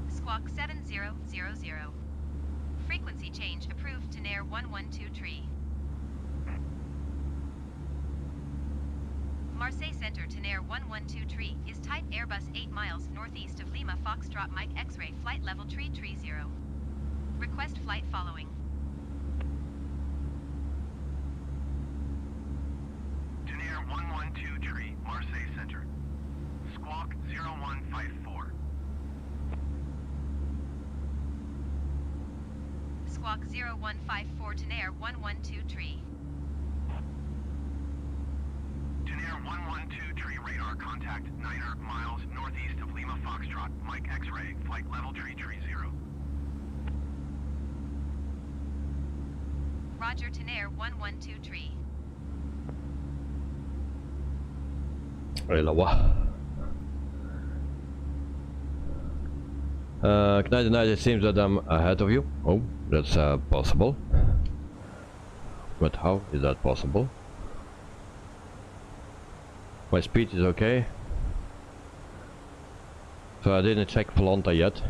Squawk 7000. Frequency change approved to Nair 112 tree. Marseille Center to Nair 112 tree is type Airbus 8 miles northeast of Lima Foxtrot Mike X-ray flight level tree 0. Request flight following. To Nair 112 tree, Marseille Center. Squawk 0154. Squawk 0154 to Nair 112 tree. To Nair 112 tree radar contact 9 miles northeast of Lima Foxtrot, Mike X-ray, flight level tree 0. Roger to Nair 112 tree. Tonight it seems that I'm ahead of you. Oh, that's possible. But how is that possible? My speed is okay. So I didn't check Volanta yet.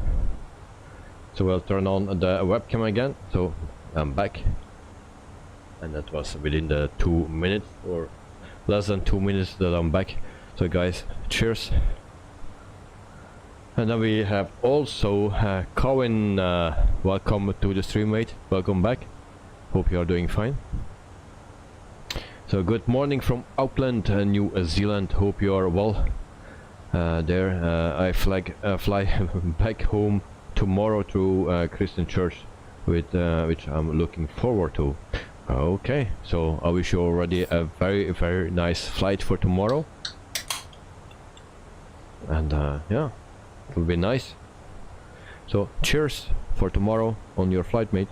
So we'll turn on the webcam again. So I'm back. And that was within the 2 minutes or less than 2 minutes that I'm back. So guys, cheers. And then we have also Cohen. Welcome to the stream, mate. Welcome back. Hope you are doing fine. So good morning from Auckland, New Zealand. Hope you are well there. I fly back home tomorrow to Christian Church, with which I'm looking forward to. Okay, so I wish you already a very nice flight for tomorrow. And yeah, it will be nice. So cheers for tomorrow on your flight, mate.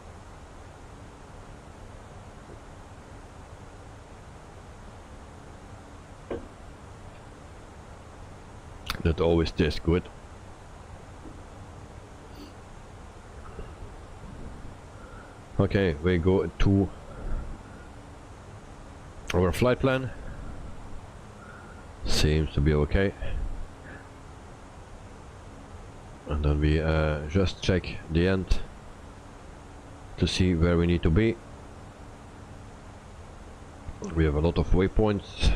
That always tastes good. Okay, we go to Our flight plan seems to be okay. And then we just check the end to see where we need to be. We have a lot of waypoints.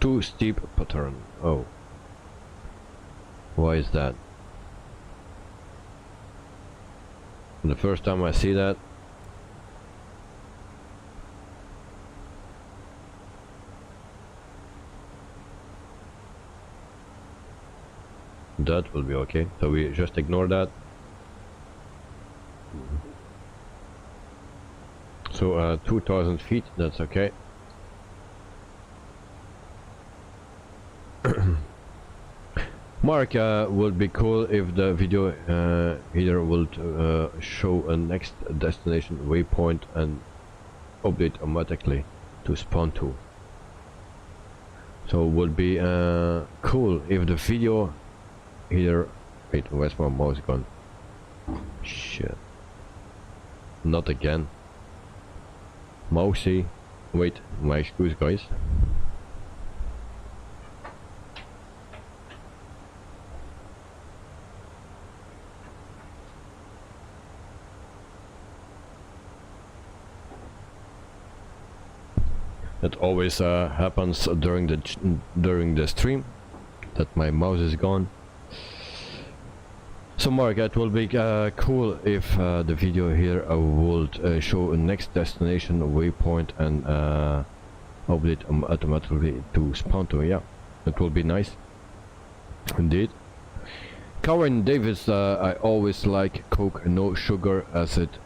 Too steep pattern. Oh. Why is that? The first time I see that. That will be okay, so we just ignore that. So 2000 feet, that's okay. Mark, would be cool if the video here would show a next destination waypoint and update automatically to spawn to. So would be cool if the video here. Wait, where's my mouse gone? Shit. Not again. Mousey. Wait, my excuse, guys. That always happens during the stream, that my mouse is gone. So Mark, it will be cool if the video here would show a next destination waypoint and update automatically to spawn to. Yeah, it will be nice indeed. Karen Davis, I always like Coke no sugar as it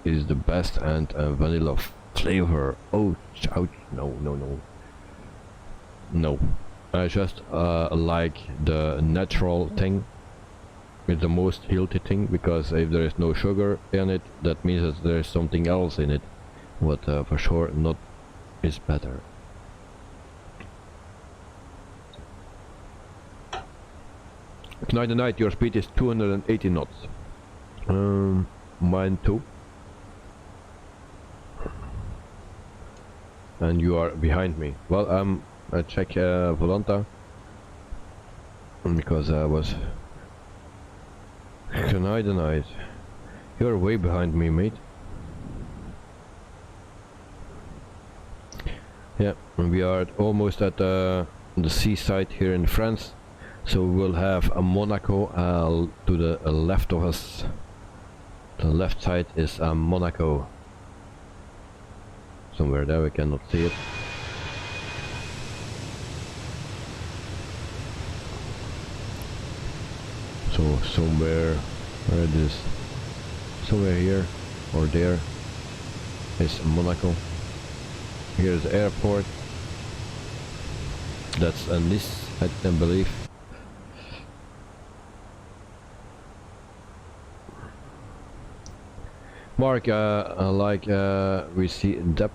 is the best, and vanilla flavor. Oh, ouch, no. I just like the natural thing. It's the most healthy thing, because if there is no sugar in it, that means that there is something else in it, what for sure not is better. Tonight your speed is 280 knots. Mine too. And you are behind me. Well, I check Volanta, because I was denied. You're way behind me, mate. Yeah, we are almost at the seaside here in France, so we'll have a Monaco to the left of us. The left side is Monaco. Somewhere there, we cannot see it. So somewhere, where it is, somewhere here or there is Monaco. Here's the airport. That's Nice, I believe. Mark, like we see depth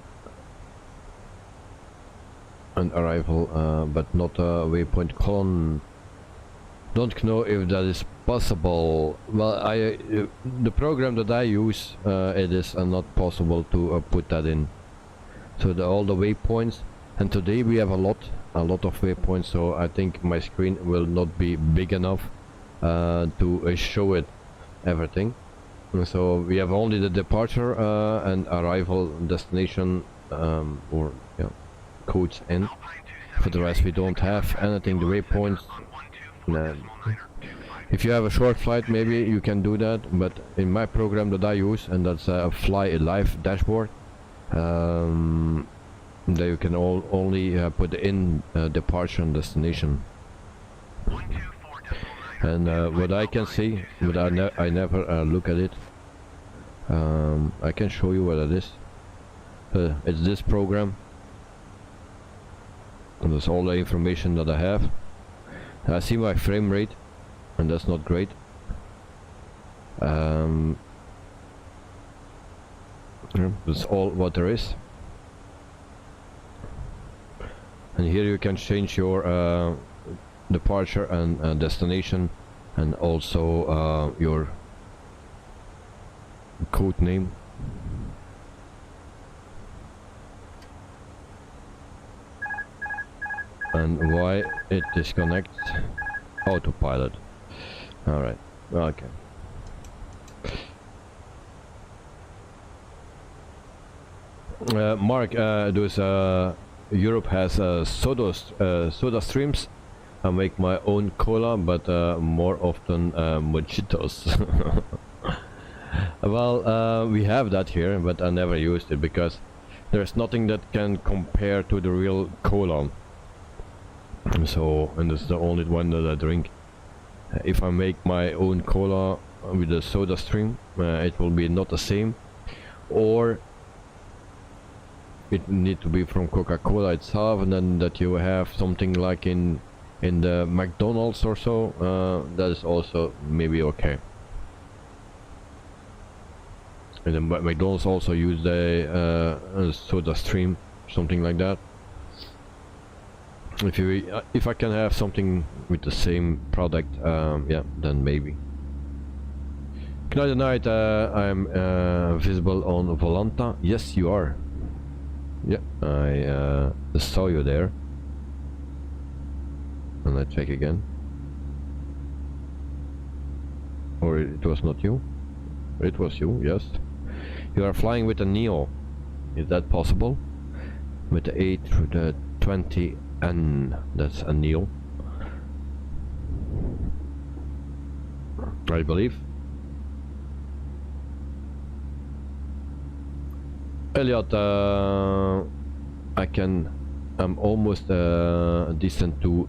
and arrival, but not a waypoint column. Don't know if that is possible. Well, the program that I use, it is not possible to put that in. So all the waypoints, and today we have a lot of waypoints, so I think my screen will not be big enough to show it everything. So we have only the departure and arrival, destination, or yeah, codes in. For the rest we don't have anything, the waypoints. If you have a short flight, maybe you can do that, but in my program that I use, and that's a Fly Live dashboard, there you can only put in departure and destination. And what I can see, but I never look at it. I can show you what it is. It's this program, and that's all the information that I have. I see my frame rate, and that's not great. That's all what there is. And here you can change your departure and destination, and also your code name. And why it disconnects? Autopilot. Alright, okay. Mark, Europe has soda streams. I make my own cola, but more often mojitos. Well, we have that here, but I never used it because there's nothing that can compare to the real cola. So, and it's the only one that I drink. If I make my own cola with a soda stream, it will be not the same, or it need to be from Coca-Cola itself, and then that you have something like in the McDonald's or so. That is also maybe okay. And then McDonald's also use a soda stream, something like that. If I can have something with the same product, yeah, then maybe. Good night. I'm visible on Volanta. Yes, you are. Yeah, I saw you there. And I check again. Or it was not you? It was you, yes. You are flying with a Neo. Is that possible? With the A320-200, that's a Neo, I believe. Elliot, I'm almost decent to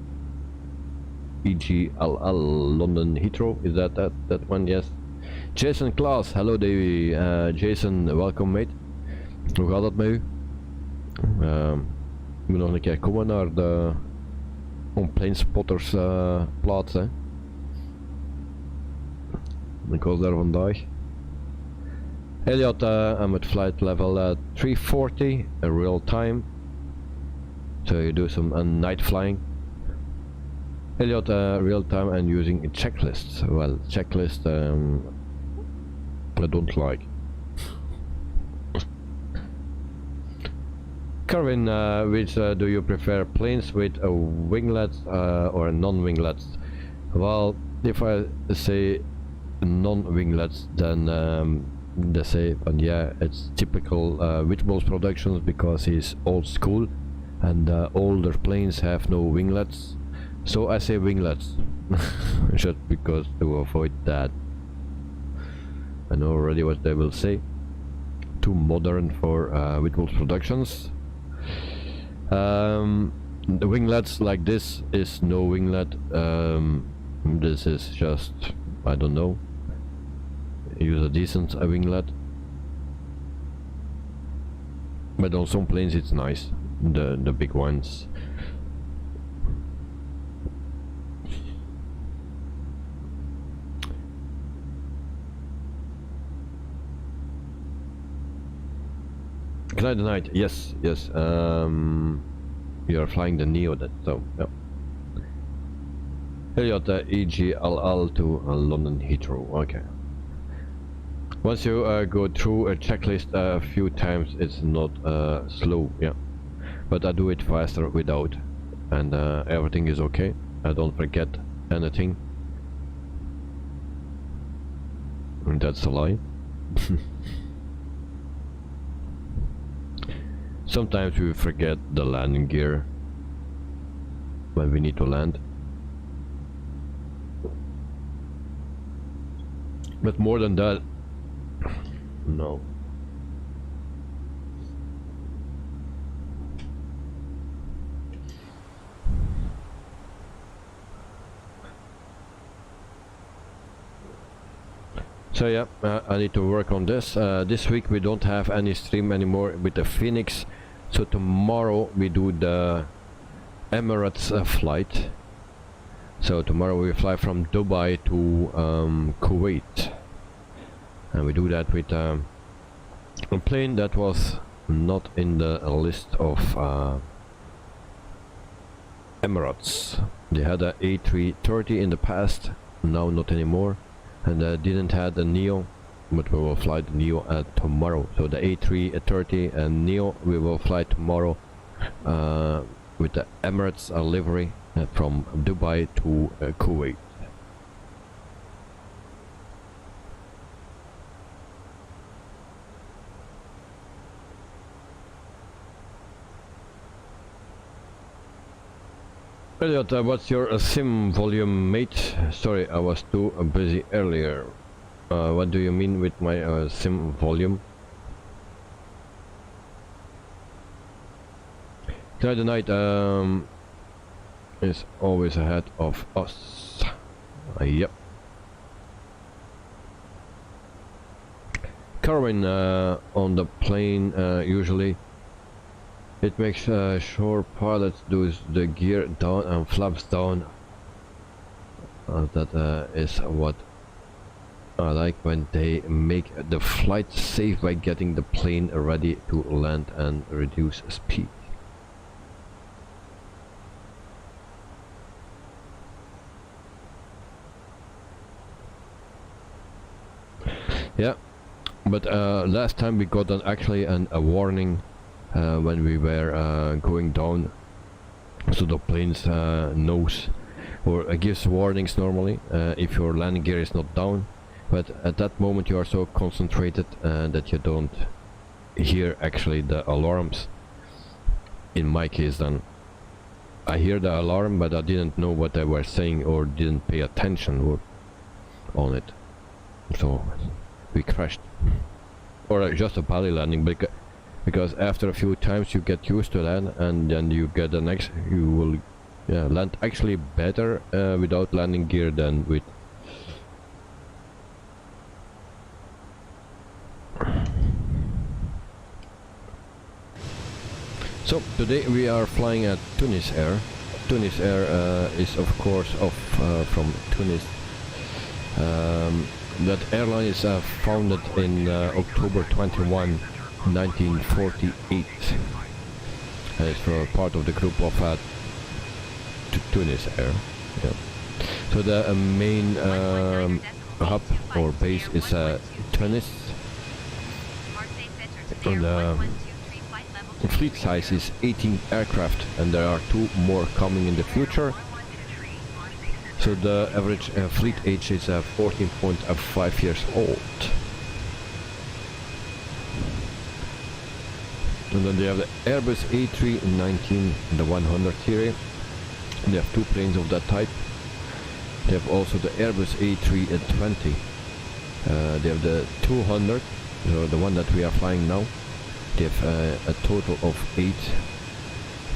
EGLL London Heathrow. Is that one? Yes. Jason Klaas, hallo Davy. Jason, welkom mate. Hoe gaat het met u? Ik moet nog een keer komen naar de On-Plane Spotters plaats, hè. Ik was daar vandaag. Elliot, I'm at flight level 340, real time. So you do some night flying. Elliot, real time and using checklists. Well, checklist I don't like. Carvin, which do you prefer, planes with winglets or non-winglets? Well, if I say non-winglets, then they say, and yeah, it's typical Witbol's Productions because he's old school, and older planes have no winglets. So I say winglets, just because to avoid that. I know already what they will say. Too modern for Witbol's Productions. The winglets like this is no winglet. This is just, I don't know, use a decent winglet. But on some planes it's nice, the big ones. Good night. Yes. You are flying the Neo, that so yeah. Elliot, EGLL to London Heathrow. Okay. Once you go through a checklist a few times, it's not slow, yeah. But I do it faster without, and everything is okay. I don't forget anything. And that's a lie. Sometimes we forget the landing gear when we need to land. But more than that, no. So yeah, I need to work on this. This week we don't have any stream anymore with the FENIX. So tomorrow we do the Emirates flight. So tomorrow we fly from Dubai to Kuwait. And we do that with a plane that was not in the list of Emirates. They had a A330 in the past, now not anymore. And didn't have the Neo, but we will fly the Neo tomorrow. So the A330 and Neo we will fly tomorrow with the Emirates livery from Dubai to Kuwait. Elliot, what's your sim volume, mate? Sorry, I was too busy earlier. What do you mean with my sim volume? Tonight the night is always ahead of us. Yep. Carwin on the plane usually. It makes sure pilots do the gear down and flaps down. That is what I like, when they make the flight safe by getting the plane ready to land and reduce speed. Yeah, but last time we got actually a warning when we were going down, so the plane's knows or gives warnings normally if your landing gear is not down, but at that moment you are so concentrated that you don't hear actually the alarms. In my case then, I hear the alarm but I didn't know what they were saying or didn't pay attention on it, so we crashed, or just a belly landing, because after a few times you get used to that, and then you get the next, you will land actually better without landing gear than with. So today we are flying at Tunis Air. Tunis Air is of course from Tunis. That airline is founded in October 21, 1948. It's part of the group of Tunis Air. Yeah. So the main hub or base is Tunis. And the fleet size is 18 aircraft, and there are 2 more coming in the future. So the average fleet age is 14.5 years old. And then they have the Airbus A320 and the 100 series. They have 2 planes of that type. They have also the Airbus A320. They have the 200, so the one that we are flying now. They have a total of 8.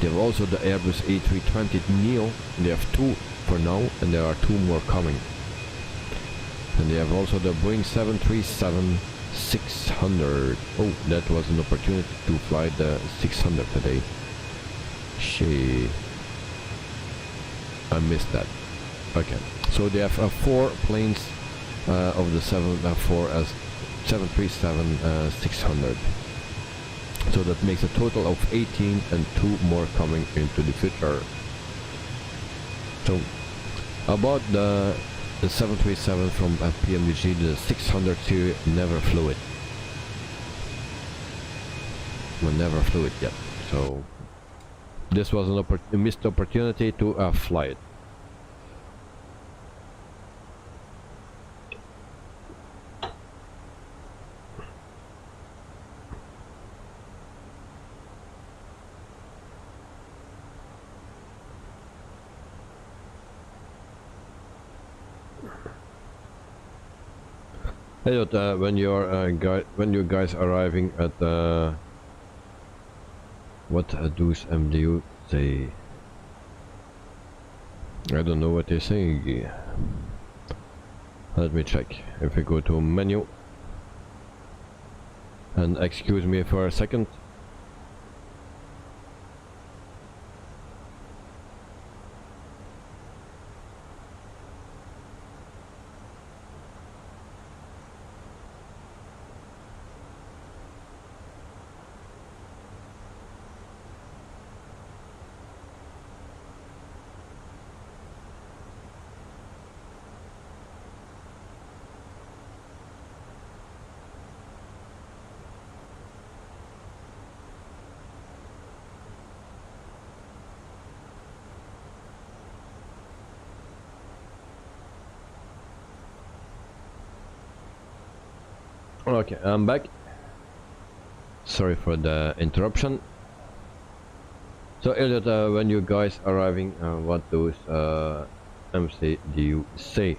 They have also the Airbus A320neo. They have 2 for now, and there are 2 more coming. And they have also the Boeing 737-600. Oh, that was an opportunity to fly the 600 today. Shit, I missed that. Okay, so they have 4 planes of the 737-600. So that makes a total of 18, and 2 more coming into the future. So about the 737 from PMDG, the 600 series never flew it. We never flew it yet. So this was a missed opportunity to fly it. Elliot, when you guys arriving at what does MDU say? I don't know what they're saying. Let me check. If we go to menu, and excuse me for a second. Okay, I'm back. Sorry for the interruption. So Elliot, when you guys arriving, what does MCDU say?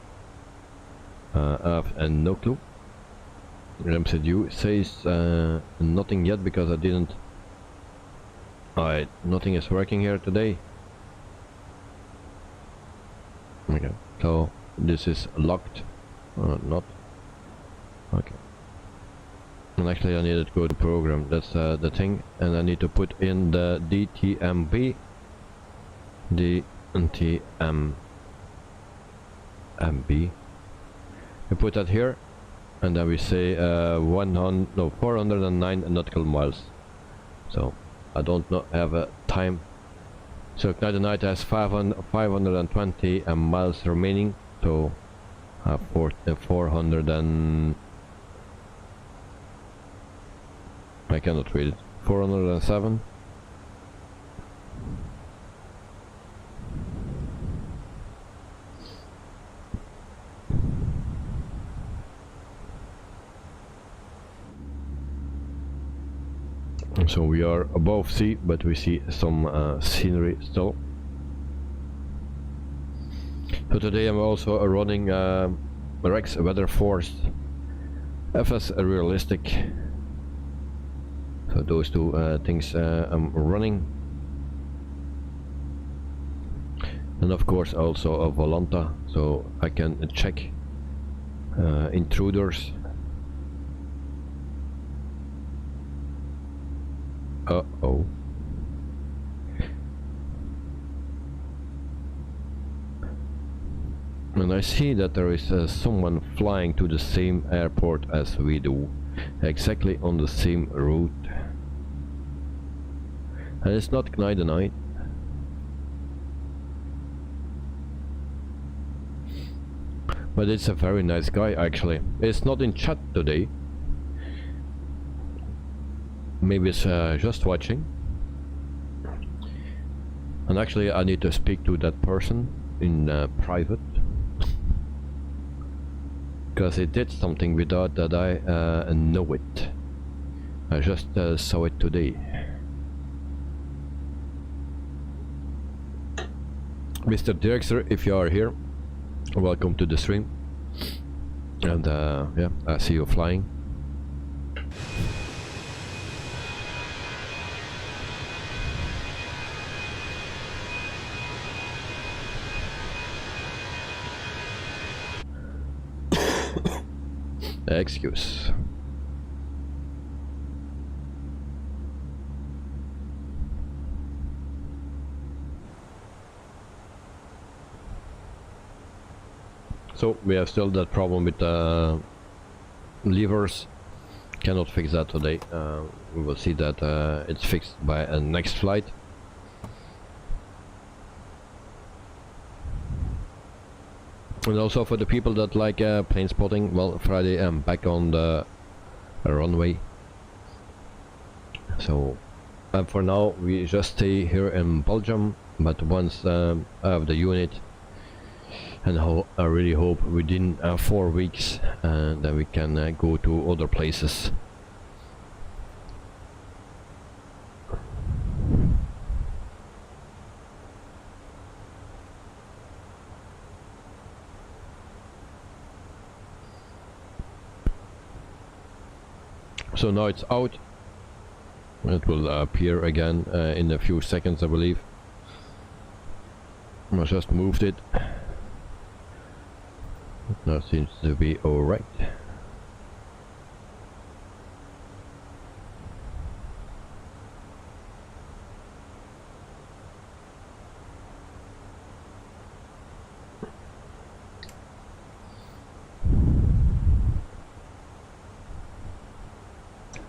I have no clue. MCDU says nothing yet because I didn't. Alright, nothing is working here today. Okay, so this is locked. Not. Okay. And actually I needed to go to program, that's the thing, and I need to put in the DTMB, DTMB. We put that here, and then we say 409 nautical miles. So I don't know, have a time. So Ignite the Night has 520 miles remaining, so 400 and I cannot read it. 407. So we are above sea, but we see some scenery still. So today I'm also running Rex Weather Force FS Realistic. So those two things I'm running, and of course also a Volanta, so I can check intruders. Uh-oh. And I see that there is someone flying to the same airport as we do, exactly on the same route. And it's not Ignite the Night. But it's a very nice guy actually. It's not in chat today. Maybe it's just watching. And actually I need to speak to that person in private. Because he did something without that I know it. I just saw it today. Mr. Director, if you are here, welcome to the stream. And yeah, I see you flying. Excuse. So we have still that problem with levers. Cannot fix that today. We will see that it's fixed by a next flight. And also for the people that like plane spotting, well, Friday I'm back on the runway. So for now we just stay here in Belgium, but once I have the unit, and I really hope within 4 weeks that we can go to other places. So now it's out. It will appear again in a few seconds, I believe. I just moved it. Now seems to be alright.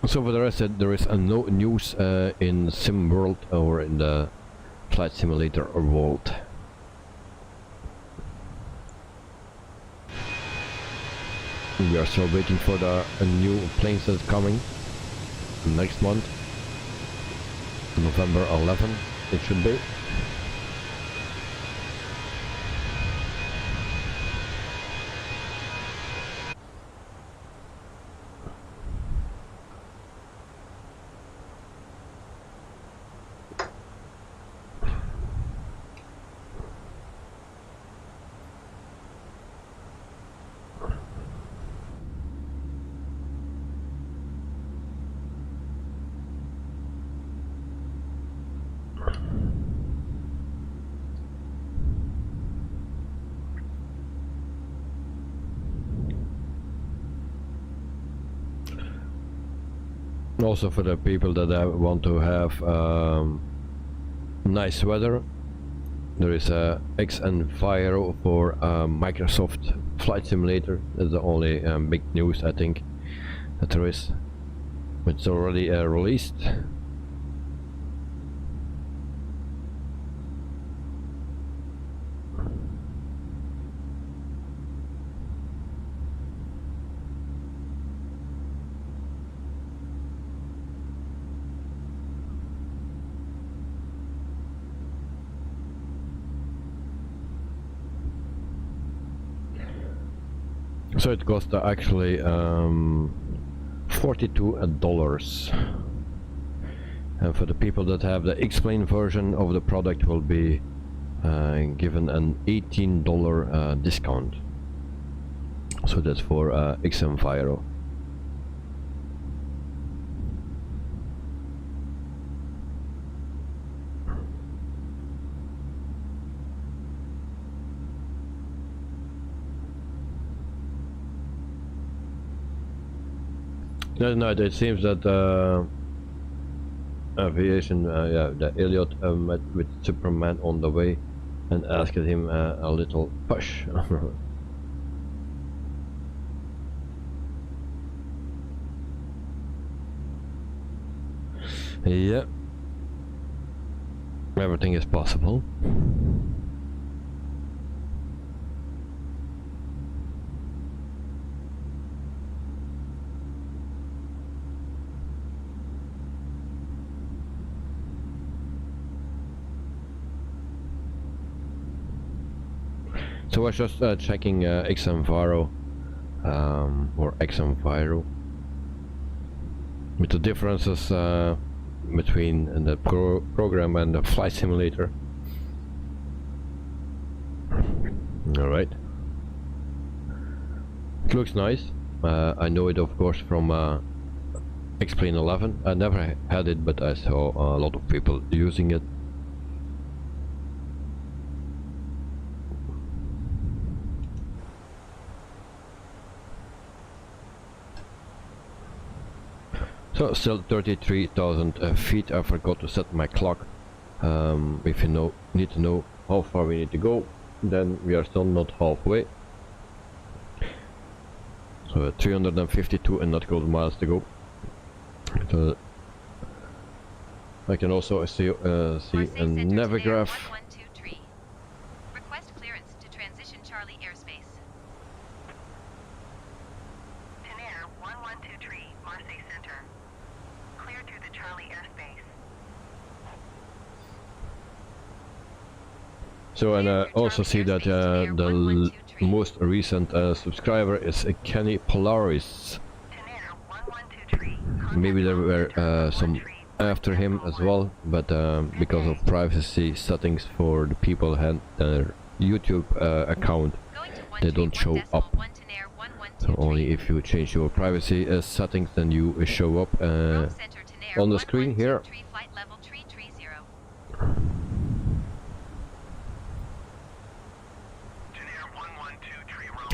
So for the rest, there is no news in Sim World or in the Flight Simulator world. We are still waiting for the new planes that's coming next month, November 11 it should be. Also for the people that want to have nice weather, there is a XEnviro for Microsoft Flight Simulator. That's the only big news I think that there is. It's already released. So it cost actually $42, and for the people that have the X-Plane version of the product will be given an $18 discount. So that's for XEnviro. No, it seems that aviation, yeah, the Elliot met with Superman on the way and asked him a little push. Yeah, everything is possible. So I was just checking XEnviro or XEnviro with the differences between the program and the flight simulator. Alright, it looks nice. I know it of course from X-Plane 11. I never had it, but I saw a lot of people using it. So still 33,000 feet. I forgot to set my clock. If you need to know how far we need to go, then we are still not halfway. So 352 and not nautical miles to go. So I can also see a Navigraph. Request clearance to transition Charlie airspace. Tenair 1123, Marseille Center. Clear through the Charlie airspace. So and I also see that the most recent subscriber is Kenny Polaris. Tenair 1123. Maybe there were some after him as well, but because of privacy settings for the people who had their YouTube account, they don't show up. So only if you change your privacy settings, then you show up on the screen here.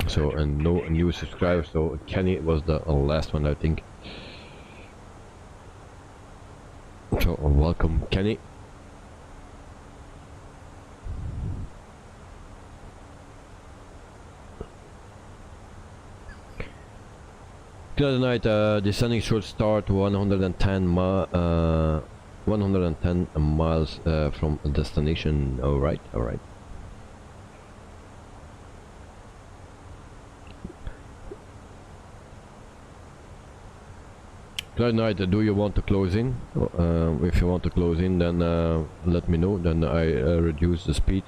So and no new subscribers. So Kenny was the last one, I think. So welcome, Kenny. Good night. Descending should start 110 miles from destination. All right. Good night. Do you want to close in? If you want to close in, then let me know. Then I reduce the speed.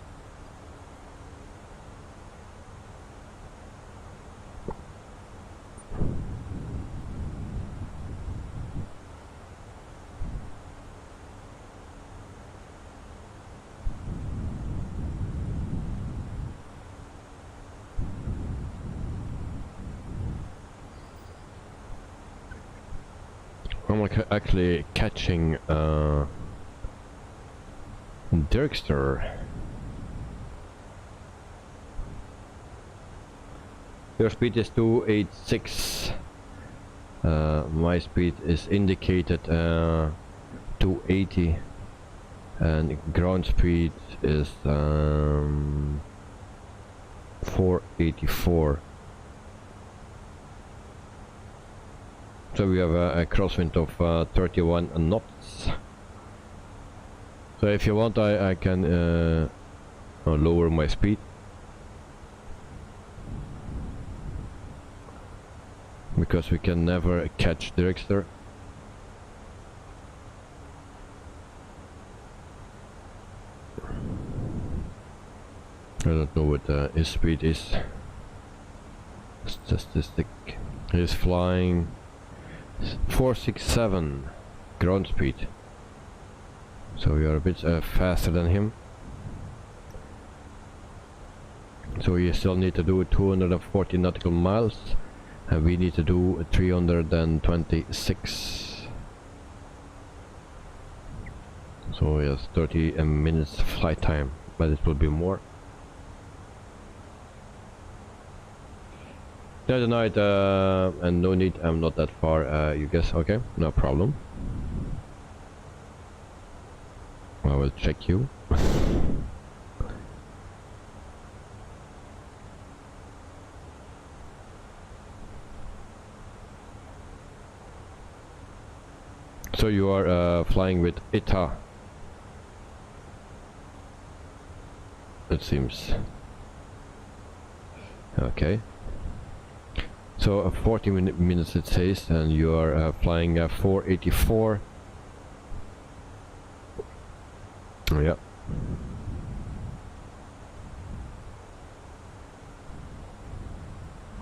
I'm actually catching Dirkster. Your speed is 286. My speed is indicated 280 and ground speed is 484. So we have a crosswind of 31 knots. So if you want, I can lower my speed. Because we can never catch Dragster. I don't know what his speed is. Statistic. He's flying 467 ground speed. So we are a bit faster than him. So you still need to do 240 nautical miles. And we need to do 326. So yes, 30 minutes flight time, but it will be more. The night and no need, I'm not that far, you guess. Okay, no problem. I will check you. So you are flying with ETA, it seems. Okay. So 40 minutes it says, and you are flying 484. Oh, yeah.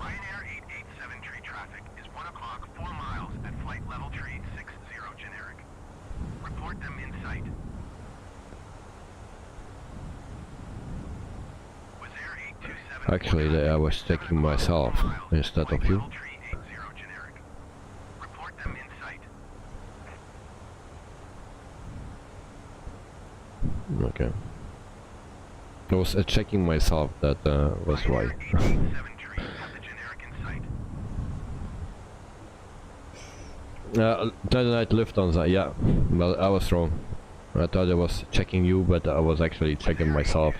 Ryanair 887 traffic is 1 o'clock, 4 miles at flight level tree 60 generic. Report them in sight. Was Air 827 Actually, I was checking myself instead of you. Report them in sight. Okay. I was checking myself, that was why. Ryanair 887 have the generic in sight. Tonight Lufthansa, yeah. Well, I was wrong. I thought I was checking you, but I was actually checking myself.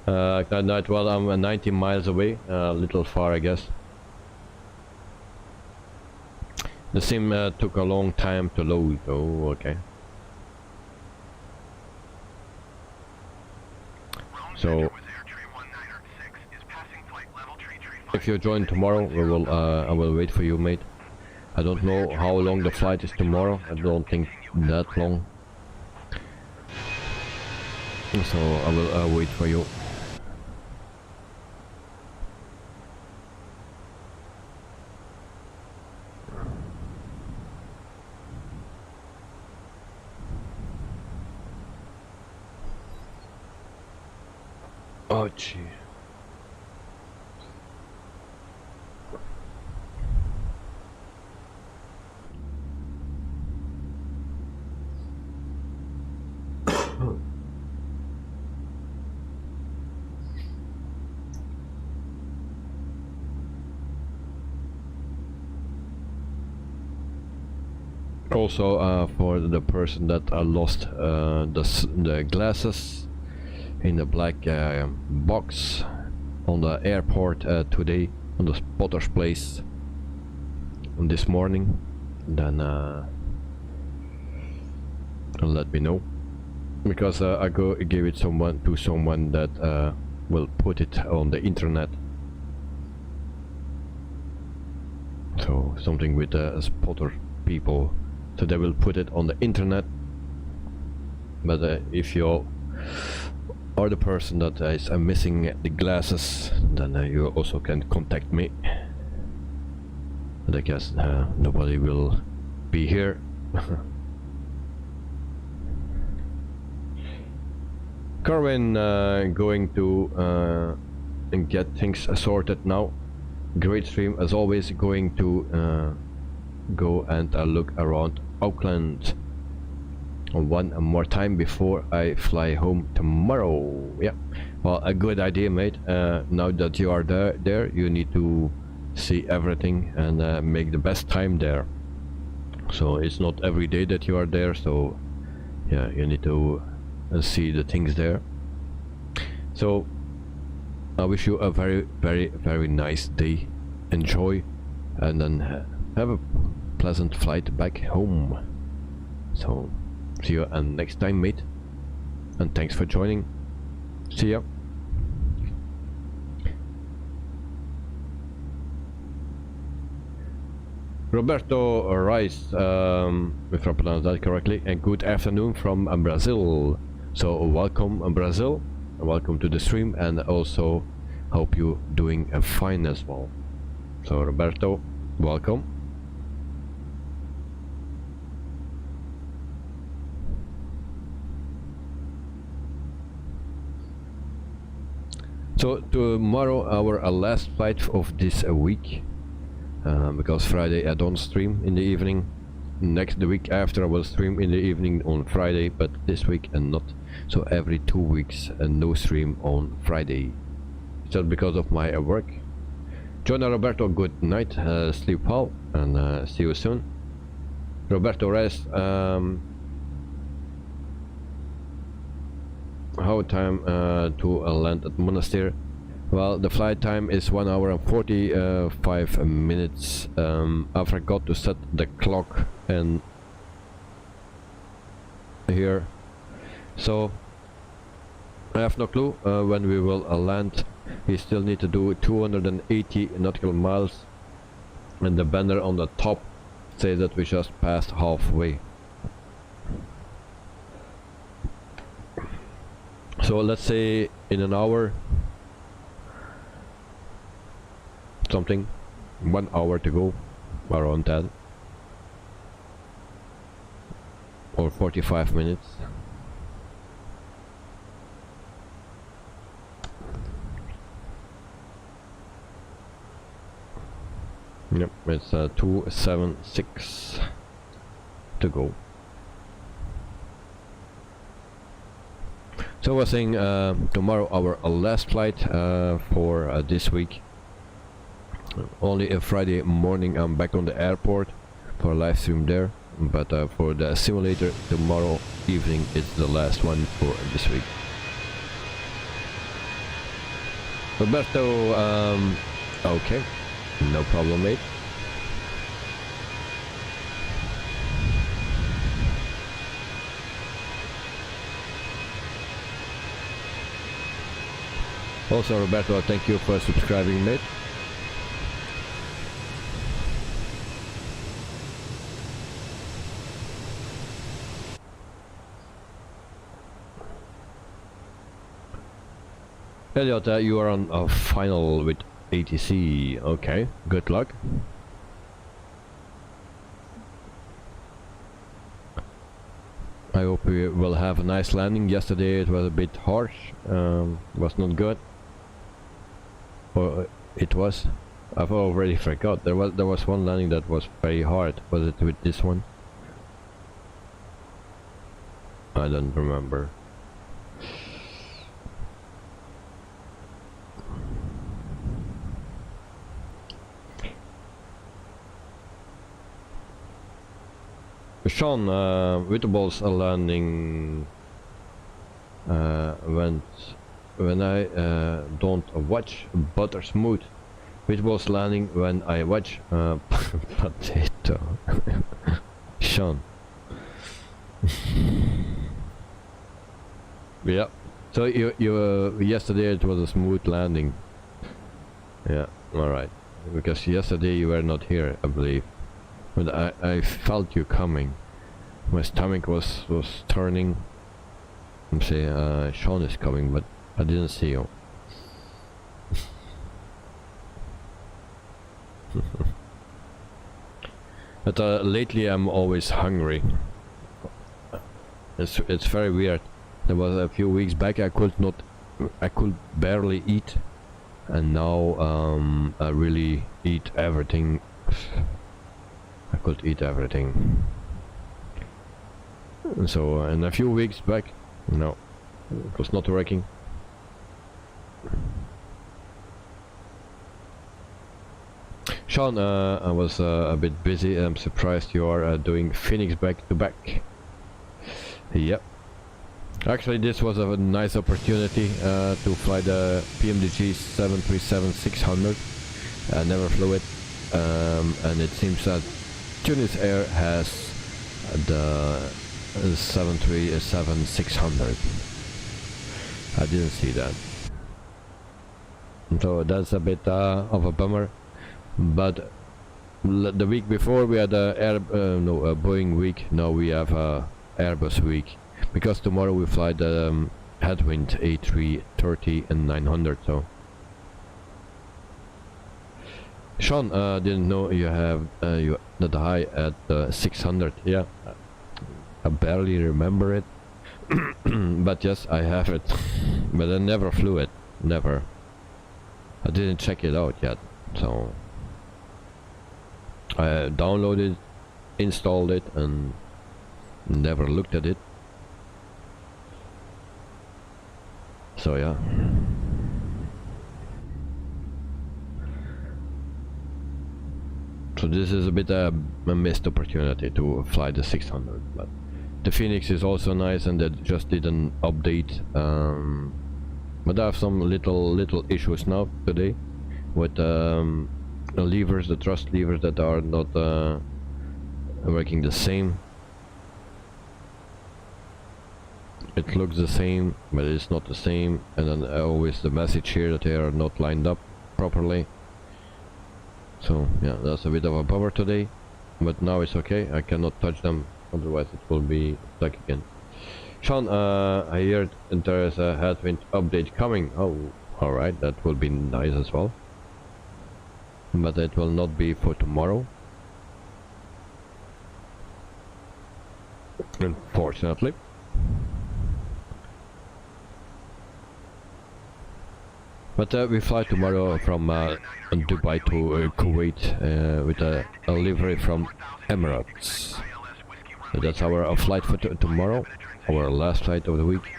Tonight, well, I'm 90 miles away, a little far, I guess. The sim took a long time to load. Oh, okay. So, if you join tomorrow, I will wait for you, mate. I don't know how long the flight is tomorrow. I don't think that long. So I will wait for you. Oh gee. Also, for the person that lost the glasses in the black box on the airport today, on the spotter's place this morning, then let me know, because I give it to someone that will put it on the internet. So something with spotter people, so they will put it on the internet. But if you are the person that is missing the glasses, then you also can contact me. But I guess nobody will be here. Carwin going to get things sorted now. Great stream as always. Going to go and look around Auckland one more time before I fly home tomorrow. Yeah, well, a good idea, mate. Now that you are there, you need to see everything and make the best time there. So it's not every day that you are there, so yeah, you need to see the things there. So I wish you a very nice day. Enjoy, and then have a pleasant flight back home. So see you next time, mate, and thanks for joining. See ya. Roberto Rice, if I pronounce that correctly, and good afternoon from Brazil. So welcome Brazil, and welcome to the stream, and also hope you doing fine as well. So Roberto, welcome. So tomorrow our last flight of this week. Because Friday I don't stream in the evening. The week after I will stream in the evening on Friday, but this week and not. So every 2 weeks and no stream on Friday. Just because of my work. John and Roberto, good night, sleep well, and see you soon. Roberto, rest. How time to land at Monastir? Well, the flight time is 1 hour and 45 minutes. I forgot to set the clock and here, so I have no clue when we will land. We still need to do 280 nautical miles, and the banner on the top says that we just passed halfway. So let's say in an hour something, 1 hour to go, around that, or 45 minutes. Yep, it's 276 to go. So I was saying tomorrow our last flight for this week. Only a Friday morning I'm back on the airport for a live stream there, but for the simulator tomorrow evening is the last one for this week. Roberto, okay, no problem, mate. Also Roberto, thank you for subscribing, mate. Elliot, you are on a final with ATC. Okay, good luck. I hope we will have a nice landing. Yesterday it was a bit harsh, was not good. Or it was. I've already forgot. There was one landing that was very hard. Was it with this one? I don't remember. Sean, Wittable's landing when I don't watch butter smooth. Wittable's landing when I watch potato. Sean. Yeah. So you yesterday it was a smooth landing. Yeah. All right. Because yesterday you were not here, I believe. But I felt you coming. My stomach was turning. I'm saying Sean is coming, but I didn't see you. But lately I'm always hungry. It's very weird. There was a few weeks back I could barely eat, and now I really eat everything. I could eat everything. So in a few weeks back, no, it was not working. Sean, I was a bit busy. I'm surprised you are doing FENIX back to back. Yep. Actually, this was a nice opportunity to fly the PMDG 737-600. I never flew it, and it seems that Tunis Air has the 737-600. I didn't see that, so that's a bit of a bummer. But the week before we had a Boeing week. Now we have a Airbus week, because tomorrow we fly the Headwind A320 and 900. So Sean, didn't know you have you that high at 600. Yeah, I barely remember it. But yes, I have it, but I never flew it. Never. I didn't check it out yet, so I downloaded, installed it, and never looked at it. So yeah. So this is a bit a missed opportunity to fly the 600, but the FENIX is also nice, and they just did an update. But I have some little issues now today with the levers, the thrust levers that are not working the same. It looks the same, but it's not the same, and then always the message here that they are not lined up properly. So yeah, that's a bit of a bummer today, but now it's okay. I cannot touch them, otherwise it will be stuck again. Sean, I heard there is a headwind update coming. Oh, alright, that will be nice as well. But it will not be for tomorrow, unfortunately. But we fly tomorrow from Dubai to Kuwait with a livery from Emirates. So that's our flight for tomorrow, our last flight of the week.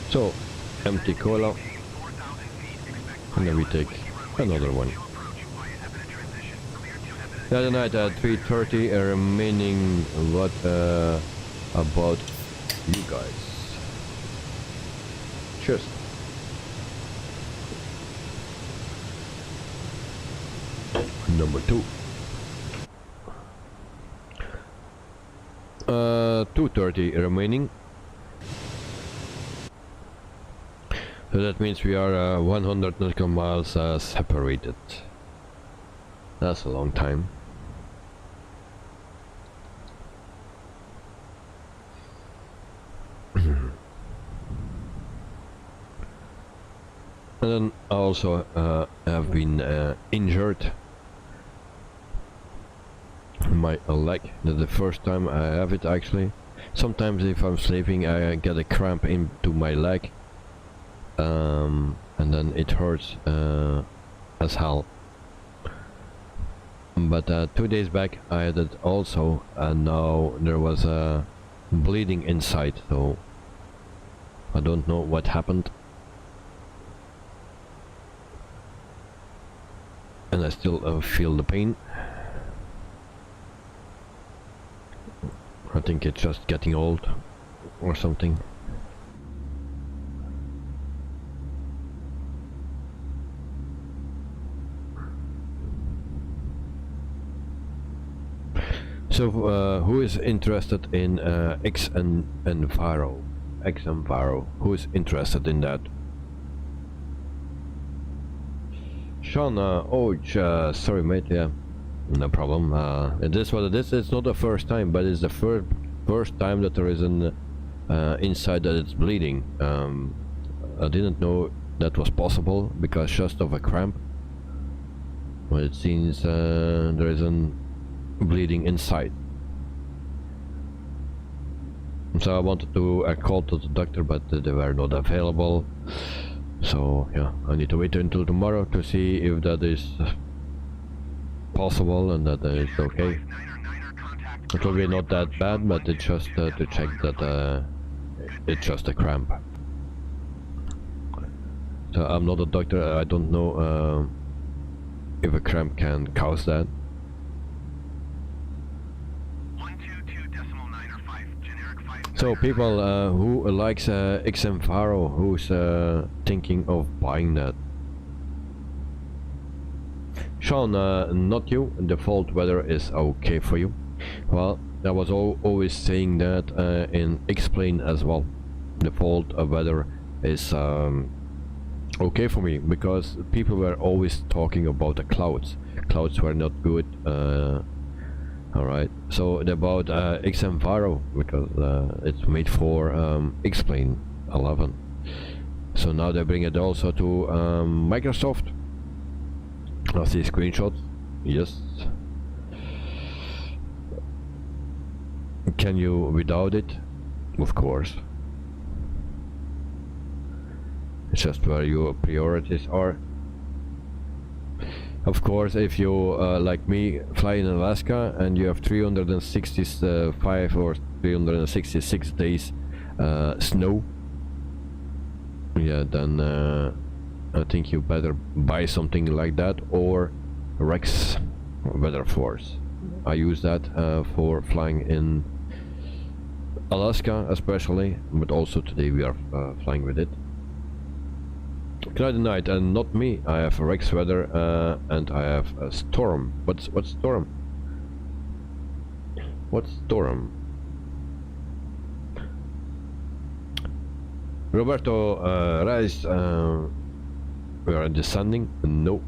So, empty cola, and then we take another one. The other night at 3:30, remaining. What about you guys? Cheers. Number 2. 2:30 remaining. So that means we are 100 nautical miles separated. That's a long time. And then I also have been injured. My leg. That's the first time I have it actually. Sometimes if I'm sleeping I get a cramp into my leg. And then it hurts as hell. But 2 days back I had it also, and now there was a bleeding inside, so I don't know what happened. And I still feel the pain. I think it's just getting old or something. So who is interested in X-Enviro? X-Enviro, who is interested in that? Sean, sorry mate, yeah, no problem. It is what it is. It's not the first time, but it's the first time that there is an inside that it's bleeding. I didn't know that was possible because just of a cramp. But it seems there is an bleeding inside. So I wanted to call to the doctor, but they were not available. So yeah, I need to wait until tomorrow to see if that is possible and that is okay. Niner, contact. It will be not that bad, but it's just to check that it's just a cramp. So I'm not a doctor, I don't know if a cramp can cause that. 122.9 generic 5. So people who likes XM-Faro, who's thinking of buying that? Sean, not you, default weather is okay for you. Well, I was always saying that in Explain as well. Default weather is okay for me, because people were always talking about the clouds. Clouds were not good. Alright, so about XM-Faro, because it's made for Explain 11. So now they bring it also to Microsoft. I see screenshots. Yes. Can you without it? Of course. It's just where your priorities are. Of course, if you like me fly in Alaska and you have 365 or 366 days snow, yeah, then I think you better buy something like that, or Rex Weather Force. I use that for flying in Alaska especially, but also today we are flying with it. Cloudy night, and not me. I have Rex Weather and I have a Storm. What's Storm? What's Storm? Roberto Reis, we are descending. No.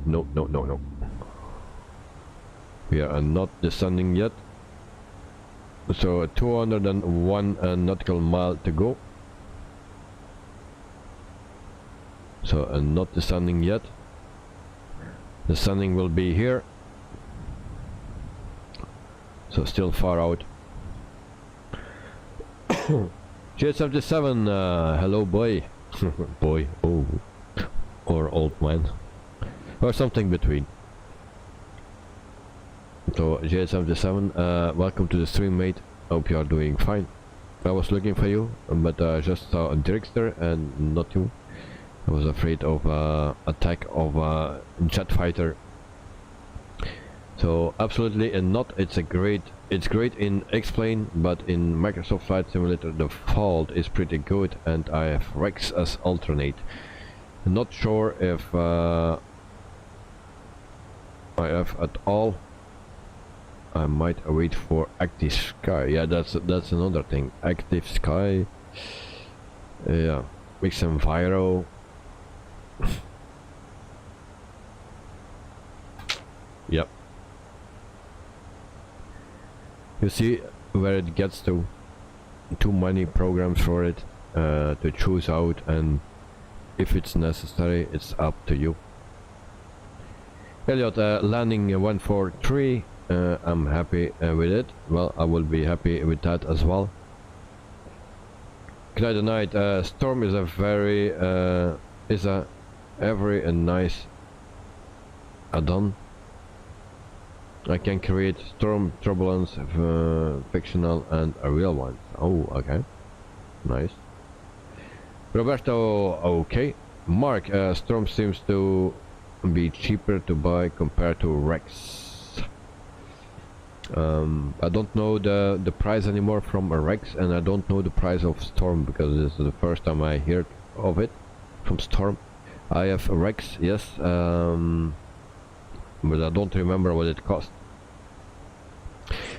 We are not descending yet. So 201 nautical mile to go. So not descending yet. The descending will be here. So still far out. J77, hello boy. Boy, oh. Or old man. Or something between. So J77, welcome to the stream, mate. Hope you are doing fine. I was looking for you, but I just saw a Drixter and not you. I was afraid of attack of a jet fighter. So absolutely and not. It's great in Explain, but in Microsoft Flight Simulator the default is pretty good, and I have Rex as alternate. Not sure if I have at all. I might wait for Active Sky. Yeah, that's another thing. Active Sky. Yeah, XM-Faro. Yep. You see where it gets to. Too many programs for it to choose out, and if it's necessary, it's up to you. Elliot, landing 143. I'm happy with it. Well, I will be happy with that as well. Cloudy night. Storm is a very nice add-on. I can create storm turbulence, fictional and a real one. Oh, okay, nice. Roberto, okay. Mark, Storm seems to be cheaper to buy compared to Rex. I don't know the price anymore from a Rex, and I don't know the price of Storm, because this is the first time I heard of it from Storm. I have a Rex, yes, but I don't remember what it cost.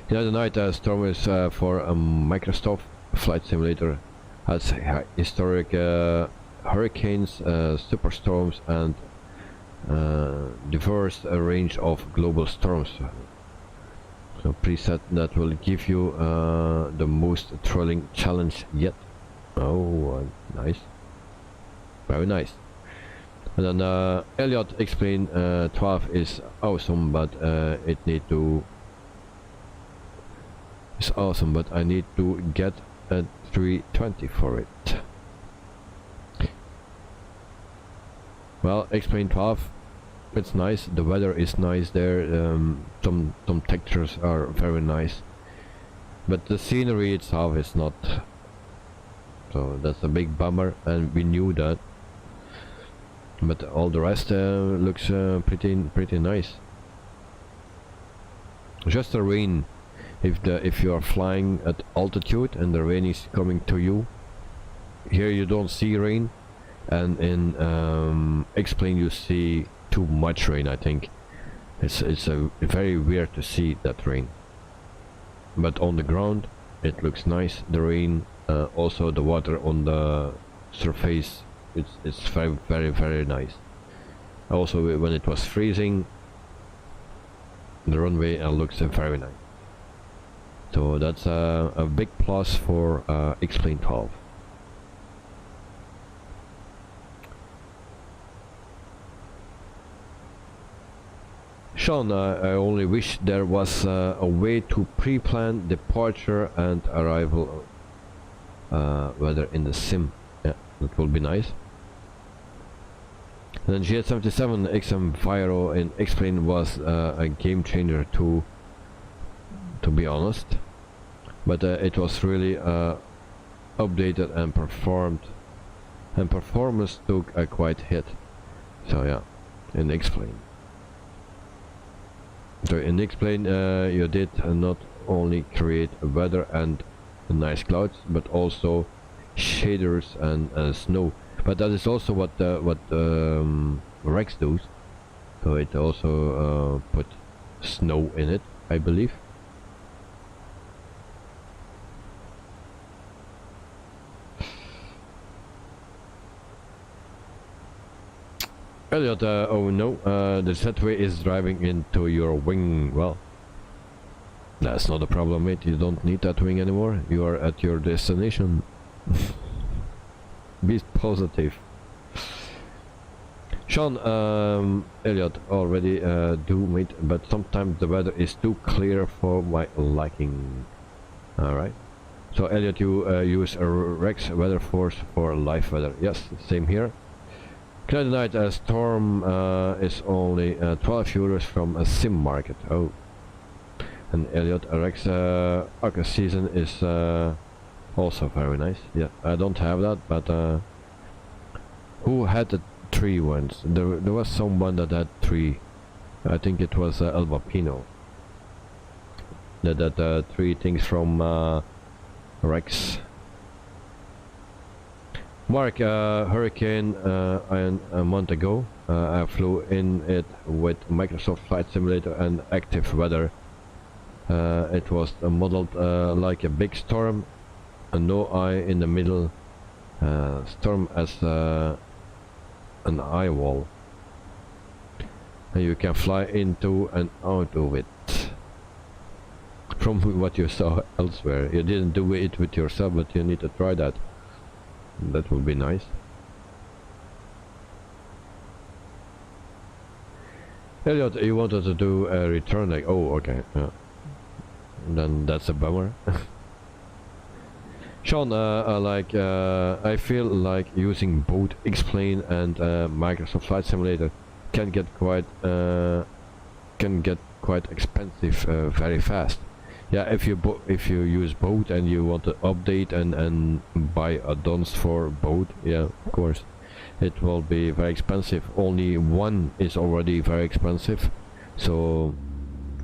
The other night, Storm is for a Microsoft Flight Simulator. Has historic hurricanes, superstorms, and diverse range of global storms. So preset that will give you the most thrilling challenge yet. Oh, nice, very nice. And then Elliot explained 12 is awesome, but it need to. It's awesome, but I need to get a 320 for it. Well, explain 12. It's nice. The weather is nice there. Some textures are very nice. but the scenery itself is not. So that's a big bummer, and we knew that. But all the rest looks pretty nice. Just the rain, if you are flying at altitude and the rain is coming to you. Here you don't see rain, and in X-Plane you see too much rain. I think it's very weird to see that rain. But on the ground it looks nice. The rain, also the water on the surface, it's very nice. Also when it was freezing, the runway looks very nice. So that's a big plus for X-Plane 12. Sean, I only wish there was a way to pre-plan departure and arrival weather in the sim. Yeah, that will be nice. And then GS77 XM Viro in X-Plane was a game changer to be honest, but it was really updated and performed, and performance took a quite hit. So yeah, in X-Plane. So in X-Plane you did not only create weather and nice clouds, but also shaders and snow. But that is also what Rex does. So it also put snow in it, I believe. Elliot, oh no, the Setway is driving into your wing. Well, that's not a problem, mate. You don't need that wing anymore. You are at your destination. Be positive. Sean, Elliot, already do, mate, but sometimes the weather is too clear for my liking. Alright. So Elliot, you use a Rex Weather Force for live weather. Yes, same here. Cloudy night storm is only 12 euros from a sim market. Oh. And Elliot, Rex Aqua season is also very nice. Yeah, I don't have that, but who had the 3 ones? There was someone that had 3. I think it was El Vapino. That 3 things from Rex. Mark, Hurricane, a month ago, I flew in it with Microsoft Flight Simulator and active weather. It was modeled like a big storm, and no eye in the middle, storm as an eye wall. And you can fly into and out of it. From what you saw elsewhere. You didn't do it with yourself, but you need to try that. That would be nice. Elliot, you wanted to do a return leg. Oh, okay. Yeah. Then that's a bummer. Sean, I feel like using both X-Plane and Microsoft Flight Simulator can get quite expensive very fast. Yeah, if you use both and you want to update and buy add-ons for both, yeah, of course, it will be very expensive. Only one is already very expensive, so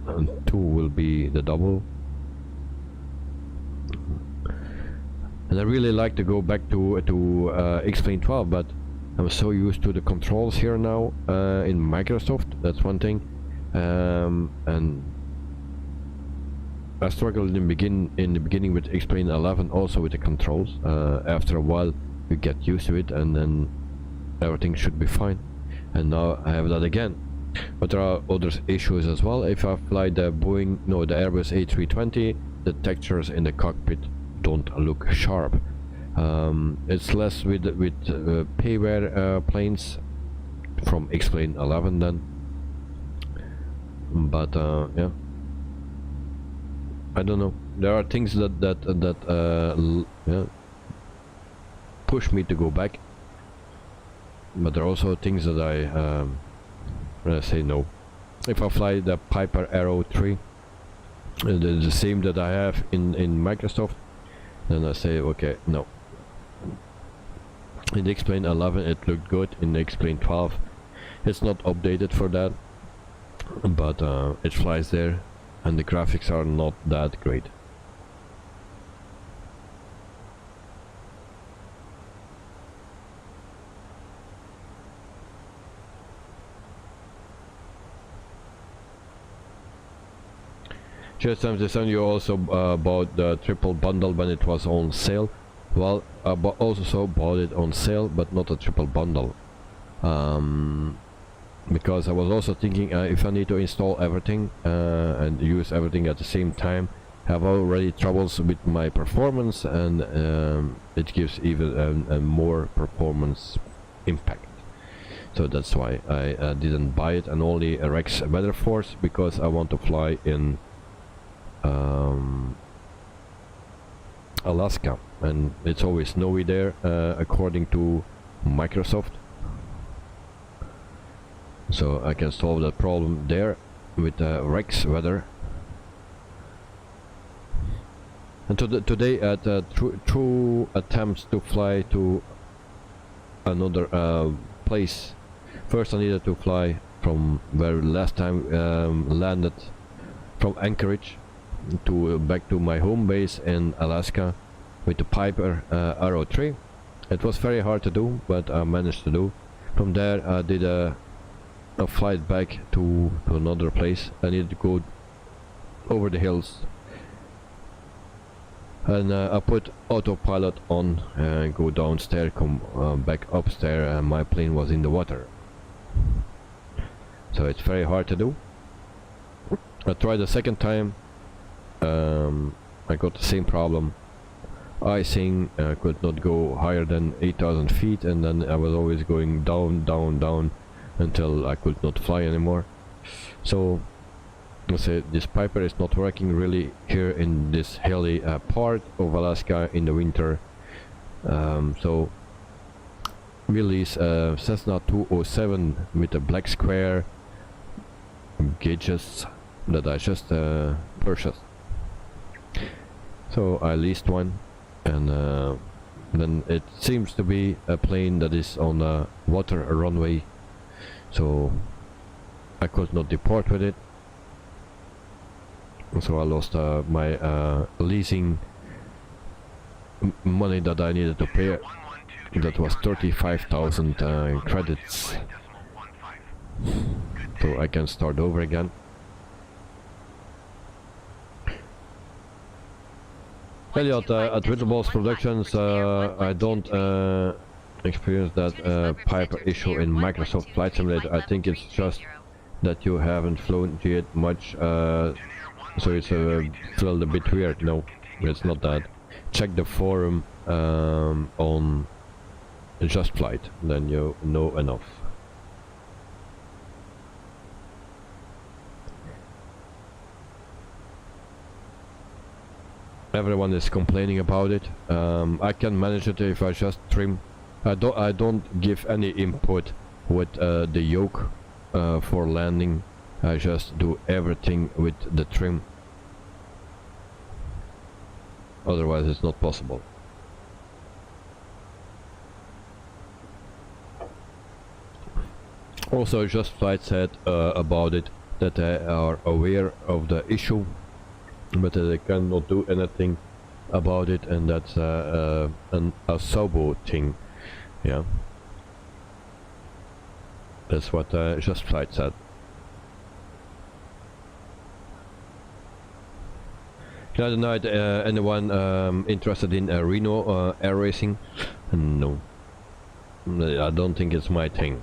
2 will be the double. And I really like to go back to X-Plane 12, but I'm so used to the controls here now in Microsoft. That's one thing, and I struggled in the beginning with X-Plane 11, also with the controls. After a while, you get used to it, and then everything should be fine. And now I have that again. But there are other issues as well. If I fly the Airbus A320, the textures in the cockpit don't look sharp. It's less with payware planes from X-Plane 11 then. But yeah. I don't know. There are things that yeah, push me to go back, but there are also things that I say no. If I fly the Piper Arrow 3, the same that I have in Microsoft, then I say okay, no. In X-Plane 11 it looked good, in X-Plane 12 it's not updated for that, but it flies there and the graphics are not that great. Just understand you also bought the triple bundle when it was on sale. Well, I also bought it on sale, but not a triple bundle. Because I was also thinking if I need to install everything and use everything at the same time, I have already troubles with my performance, and it gives even a more performance impact. So that's why I didn't buy it, and only a Rex Weather Force, because I want to fly in Alaska, and it's always snowy there according to Microsoft, so I can solve that problem there with Rex weather. And today at two attempts to fly to another place. First I needed to fly from where last time landed, from Anchorage to back to my home base in Alaska with the Piper Arrow 3. It was very hard to do, but I managed to do. From there I did a flight back to another place. I needed to go over the hills, and I put autopilot on and go downstairs, come back upstairs, and my plane was in the water. So it's very hard to do. I tried the second time. I got the same problem. Icing, could not go higher than 8,000 feet, and then I was always going down, down, down until I could not fly anymore. So I say this Piper is not working really here in this hilly part of Alaska in the winter. So we lease Cessna 207 with the black square gauges that I just purchased. So I leased one, and then it seems to be a plane that is on a water runway, so I could not depart with it. So I lost my leasing money that I needed to pay. That was 35,000 credits. So I can start over again. Elliot, at Witterballs Productions, I don't experience that Piper issue in Microsoft Flight Simulator. I think it's just that you haven't flown yet much, so it's still a bit weird. No, it's not that. Check the forum on Just Flight, then you know enough. Everyone is complaining about it. I can manage it if I just trim. I don't give any input with the yoke for landing. I just do everything with the trim. Otherwise it's not possible. Also, Just Flight said about it that they are aware of the issue, but they cannot do anything about it, and that's a Sobo thing. Yeah, that's what Just Flight said. The other night, anyone interested in Reno air racing? No, I don't think it's my thing.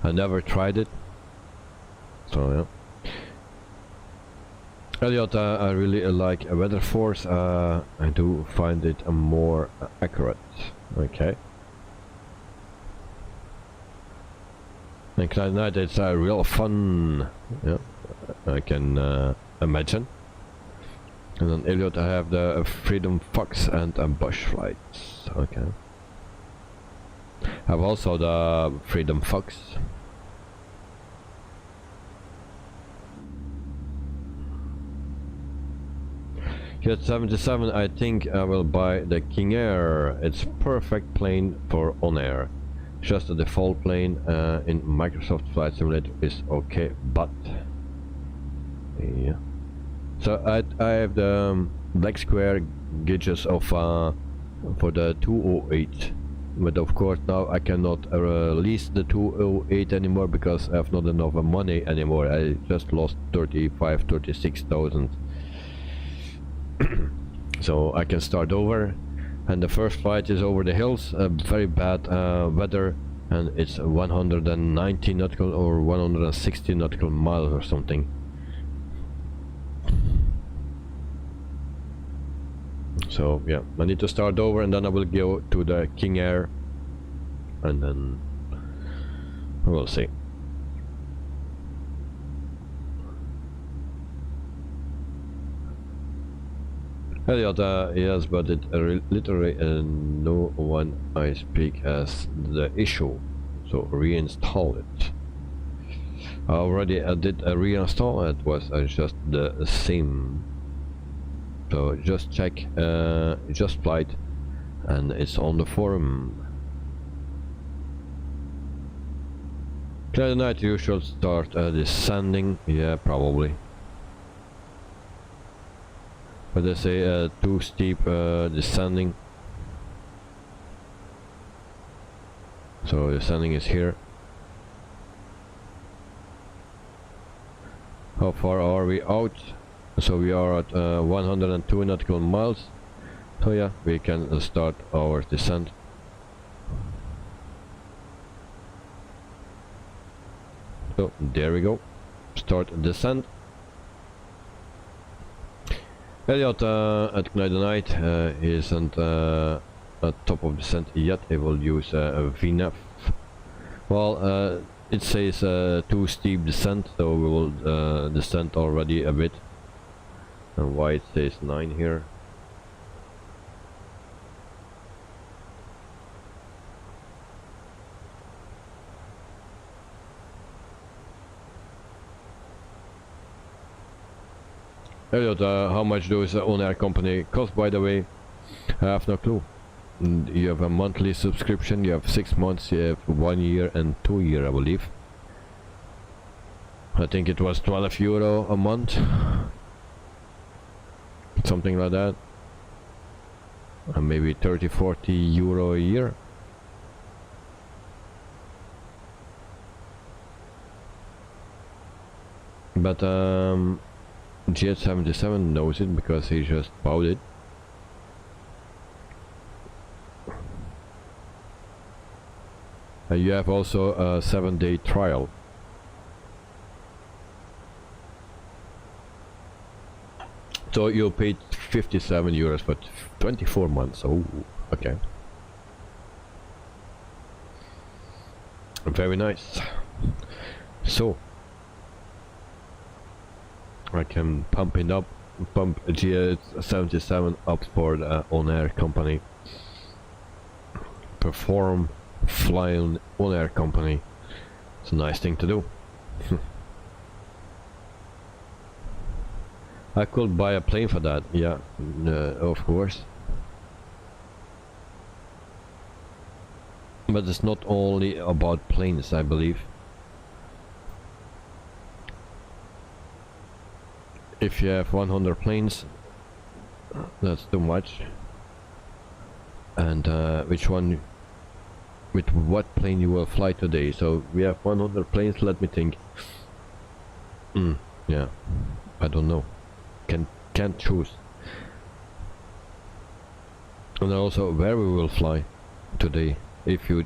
I never tried it, so yeah. Elliot, I really like a Weather Force. I do find it more accurate. Okay. And Cloud Night, it's real fun. Yeah, I can imagine. And then Elliot, I have the Freedom Fox and Bush flights. Okay. I have also the Freedom Fox. Jet 77, I think I will buy the King Air. It's perfect plane for on air. Just a default plane in Microsoft Flight Simulator is okay, but yeah. So I have the black square gauges of for the 208, but of course now I cannot release the 208 anymore because I have not enough money anymore. I just lost 36,000. So I can start over, and the first flight is over the hills, very bad weather, and it's 190 nautical or 160 nautical miles or something. So yeah, I need to start over, and then I will go to the King Air, and then we'll see. Elliot, yes, but it literally no one I speak as the issue, so reinstall it. Already I did a reinstall, it was just the same. So just check, just flight, and it's on the forum. Clear night, you should start descending, yeah, probably. But they say too steep descending. So descending is here. How far are we out? So we are at 102 nautical miles. So yeah, we can start our descent. So there we go. Start descent. Elliot at Night isn't at top of descent yet. It will use a VNAV. Well, it says too steep descent, so we will descend already a bit. And why it says 9 here? Elliot, how much does on-air company cost, by the way? I have no clue. You have a monthly subscription, you have 6 months, you have 1 year and 2 year, I believe. I think it was €12 a month. Something like that. And maybe 30-40 euro a year. But Jet77 knows it because he just bought it. You have also a 7-day trial. So you paid €57 for 24 months. Oh, okay. Very nice. So I can pump Jet77 up for the on-air company. Perform flying on-air company. It's a nice thing to do. I could buy a plane for that, yeah, of course. But it's not only about planes, I believe. If you have 100 planes, that's too much. And which one, with what plane you will fly today? So we have 100 planes, let me think. Yeah, I don't know. Can't choose. And also where we will fly today, if you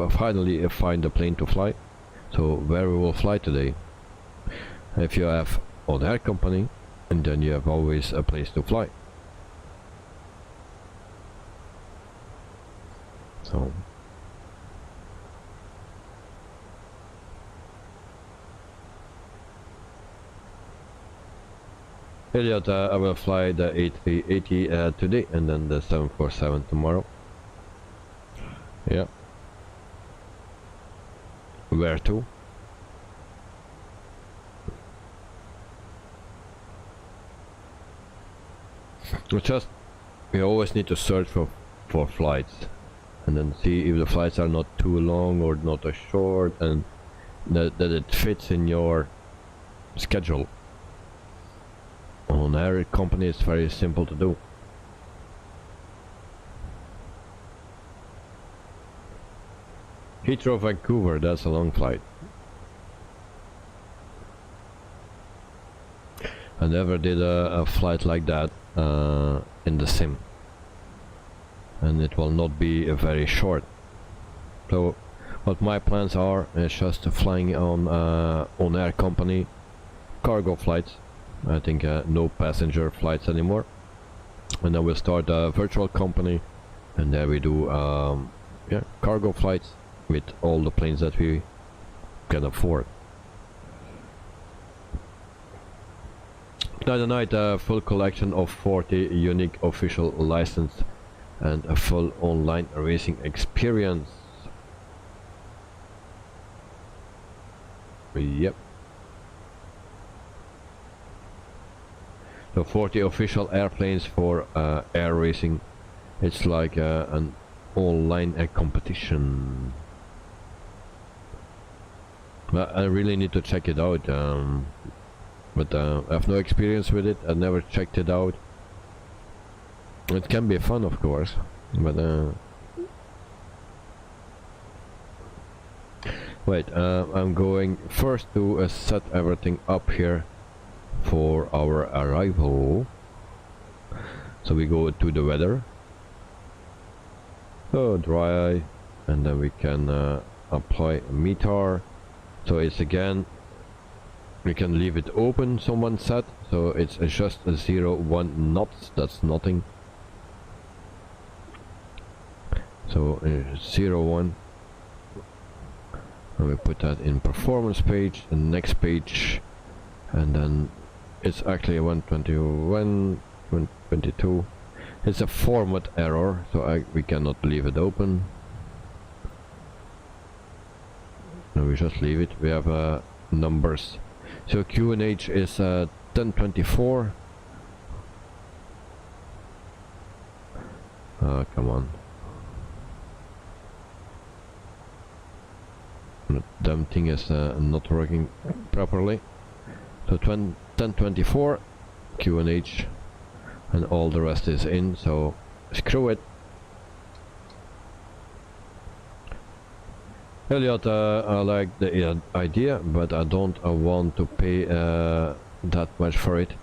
finally find a plane to fly. So where we will fly today. If you have on-air company, and then you have always a place to fly. So Elliot, I will fly the A380 today, and then the 747 tomorrow. Yeah. Where to? It's just we always need to search for flights, and then see if the flights are not too long or not too short, and that it fits in your schedule. On air company it's very simple to do. Heathrow Vancouver, that's a long flight. I never did a flight like that in the sim, and it will not be very short. So what my plans are is just flying on air company cargo flights. I think no passenger flights anymore, and then we'll start a virtual company, and there we do yeah, cargo flights with all the planes that we can afford. Tonight a full collection of 40 unique official license and a full online racing experience. Yep. So 40 official airplanes for air racing. It's like an online competition. I really need to check it out, but I have no experience with it. I never checked it out. It can be fun, of course, but wait, I'm going first to set everything up here for our arrival. So we go to the weather, so dry, and then we can apply METAR. So it's again, we can leave it open, someone said, so it's just a 0-1 knots, that's nothing. So 0-1, and we put that in performance page, the next page, and then it's actually 121, 122. It's a format error, so we cannot leave it open. No, we just leave it. We have numbers. So QNH is 1024. Come on. The damn thing is not working properly. So 1024 QNH, and all the rest is in, so screw it. Elliot, I like the idea, but I don't want to pay that much for it.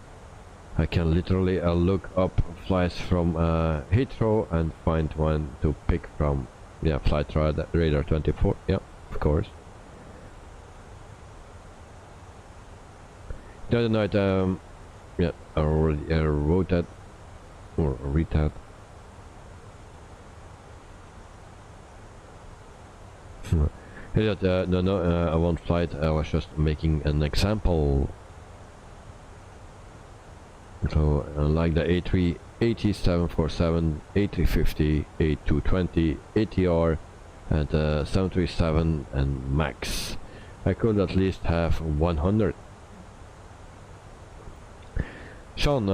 I can literally look up flights from Heathrow and find one to pick from. Yeah, flight radar 24. Yeah, of course. The other night, yeah, I already wrote that or read that. Elliot, no, I won't flight. I was just making an example. So, like the A380, 747, A350, A220, ATR, and 737 and MAX. I could at least have 100. Sean,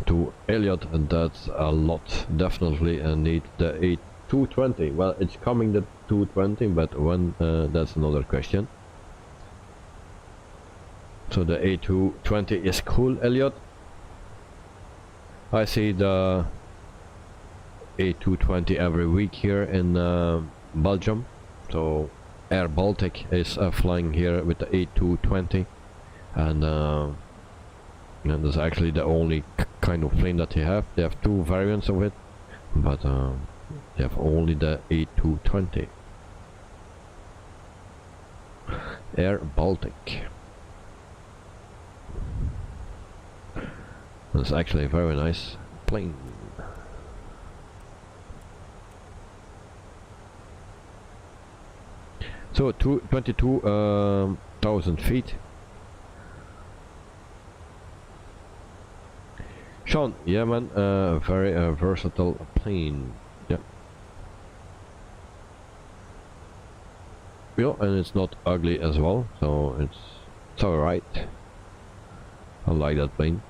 to Elliot, and that's a lot. Definitely need the A220. Well, it's coming the 220, but when, that's another question. So the A220 is cool, Elliot. I see the A220 every week here in Belgium. So Air Baltic is flying here with the A220, and that's actually the only kind of plane that they have. They have two variants of it, but they have only the A220. Air Baltic. It's actually a very nice plane. So 22,000 feet. Sean, yeah man, very versatile plane. Yeah. Yeah, and it's not ugly as well, so it's alright. I like that plane.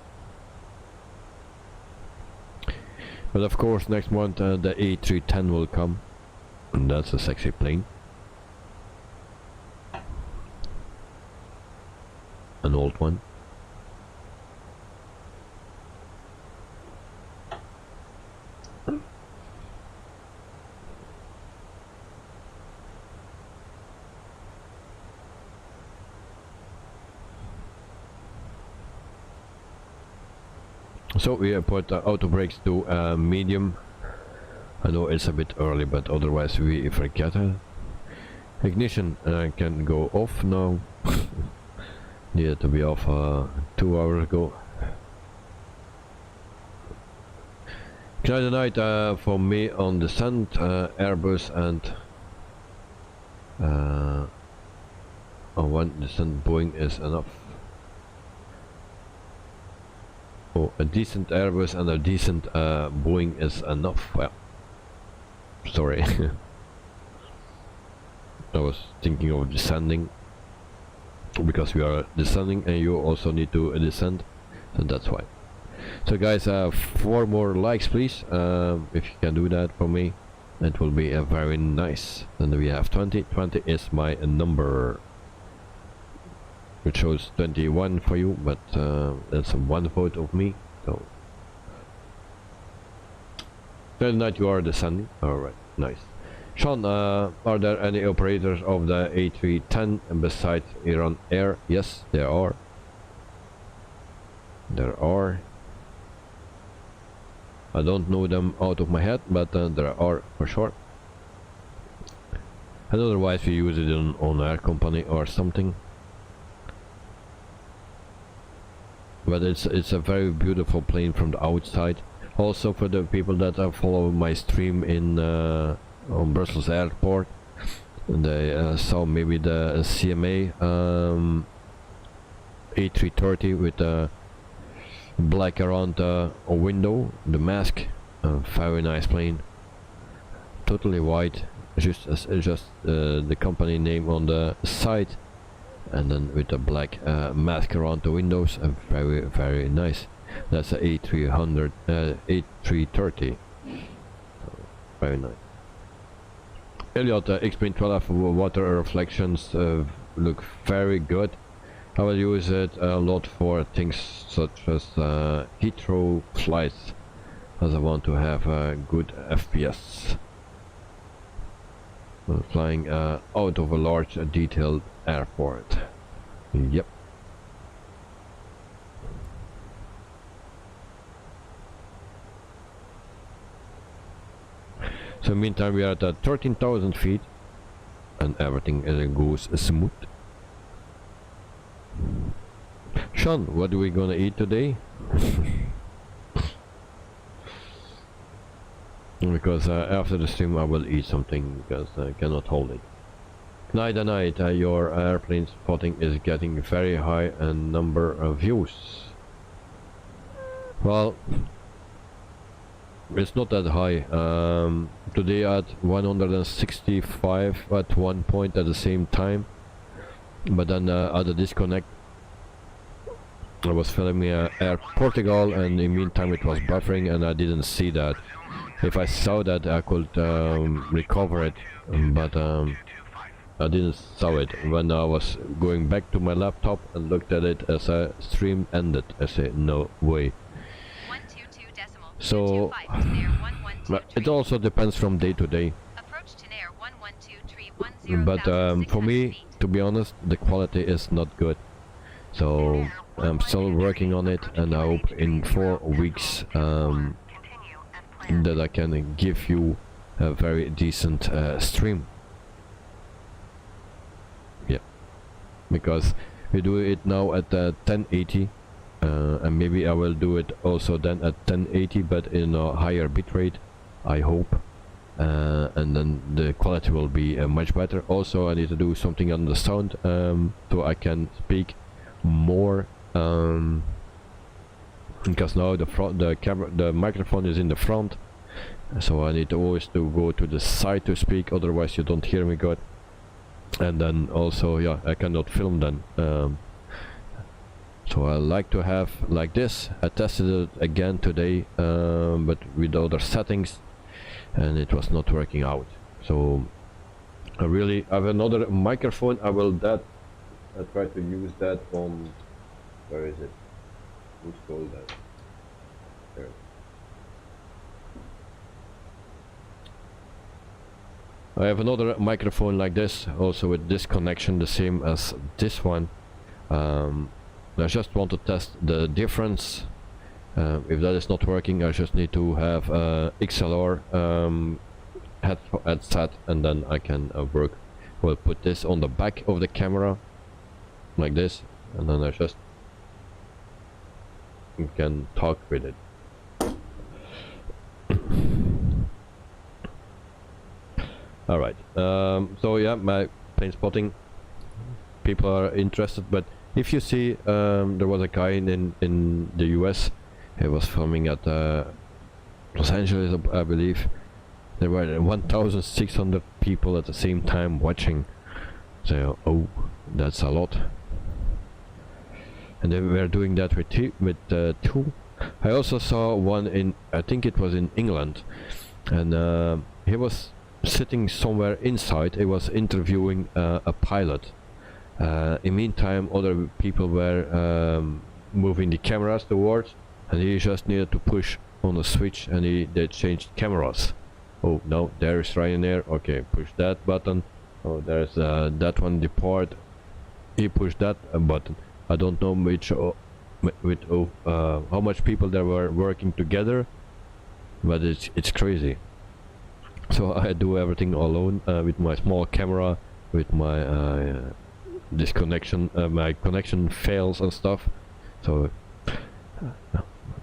But of course next month the A310 will come, and that's a sexy plane. An old one. So we put auto brakes to medium. I know it's a bit early, but otherwise we forget it. Ignition can go off now. Needed to be off 2 hours ago. Tonight night for me on descent, Airbus and one descent Boeing is enough. Oh, a decent Airbus and a decent Boeing is enough. Well, sorry. I was thinking of descending, because we are descending and you also need to descend, so that's why. So guys, 4 more likes please, if you can do that for me, it will be very nice. Then we have 20 is my number. It shows 21 for you, but that's 1 vote of me. So tonight you are descending. Alright, nice. Sean, are there any operators of the A310 besides Iran Air? Yes, there are. There are. I don't know them out of my head, but there are for sure. And otherwise we use it on air company or something. But it's a very beautiful plane from the outside. Also for the people that follow my stream in on Brussels airport, and they saw maybe the CMA A330 with black around a window, the mask, very nice plane, totally white, just the company name on the side, and then with a black mask around the windows, and very nice. That's a A300 A330, very nice. Elliot, X.12 water reflections look very good. I will use it a lot for things such as Heathrow flights, as I want to have a good FPS. Flying out of a large detailed airport. Yep. So meantime we are at 13,000 feet and everything goes smooth. Sean, what are we gonna eat today? Because after the stream I will eat something, because I cannot hold it. Night and night, your airplane spotting is getting very high and number of views. Well, it's not that high. Today at 165 at one point at the same time, but then at the disconnect I was filming Air Portugal, and in the meantime it was buffering and I didn't see that. If I saw that I could recover it, but I didn't saw it. When I was going back to my laptop and looked at it as a stream ended, I said no way. So it also depends from day to day. But for me, to be honest, the quality is not good. So I'm still working on it, and I hope in 4 weeks that I can give you a very decent stream. Yeah, because we do it now at 1080, and maybe I will do it also then at 1080, but in a higher bitrate, I hope, and then the quality will be much better. Also, I need to do something on the sound, so I can speak more, because now the microphone is in the front, so I need always to go to the side to speak, otherwise you don't hear me good. And then also, yeah, I cannot film then. So I like to have like this. I tested it again today, but with other settings, and it was not working out. So I really have another microphone. I try to use that on, where is it? Who's called that? There. I have another microphone like this, also with this connection, the same as this one. I just want to test the difference. If that is not working, I just need to have XLR headset, and then I can work. We'll put this on the back of the camera like this, and then I just can talk with it. Alright, so yeah, my plane spotting, people are interested, but if you see, there was a guy in the US, he was filming at Los Angeles, I believe. There were 1,600 people at the same time watching. So, oh, that's a lot. And they were doing that with two. I also saw one in, I think it was in England, and he was sitting somewhere inside. He was interviewing a pilot. In the meantime, other people were moving the cameras towards, and he just needed to push on the switch, and they changed cameras. Oh no, there is Ryanair. Okay, push that button. Oh, there's that one depart. He pushed that button. I don't know how much people there were working together, but it's crazy. So I do everything alone with my small camera, with my disconnection, my connection fails and stuff. So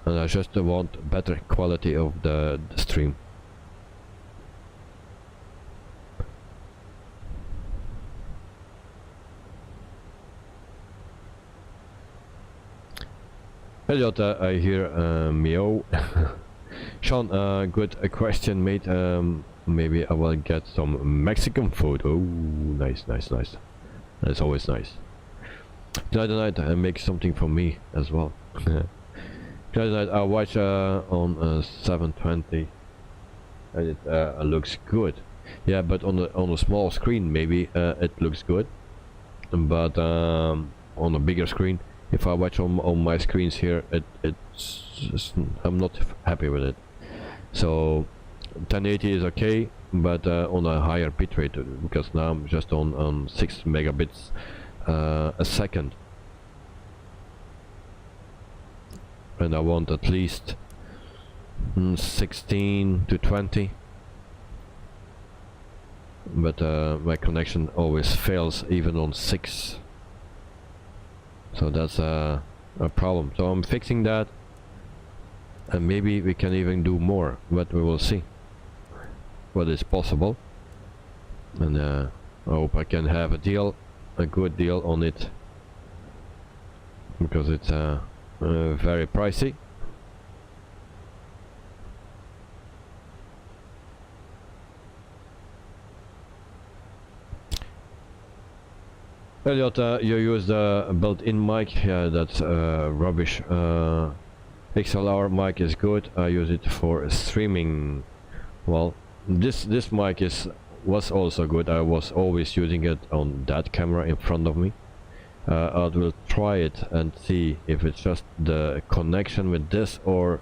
and I just want better quality of the stream. Elliot, I hear meow. Sean, good question, mate. Maybe I will get some Mexican food. Oh, nice. That's always nice. Tonight I make something for me as well. Tonight I watch on 720, and it looks good. Yeah, but on a small screen maybe it looks good, but on a bigger screen, if I watch on my screens here, I'm not happy with it. So 1080 is okay, but on a higher bitrate, because now I'm just on 6 megabits a second, and I want at least 16 to 20. But my connection always fails even on 6. So that's a problem. So I'm fixing that, and maybe we can even do more, but we will see what is possible. And I hope I can have a good deal on it, because it's very pricey. Elliot, you use the built-in mic. Yeah, that's rubbish. XLR mic is good. I use it for streaming. Well, this mic was also good. I was always using it on that camera in front of me. I will try it and see if it's just the connection with this or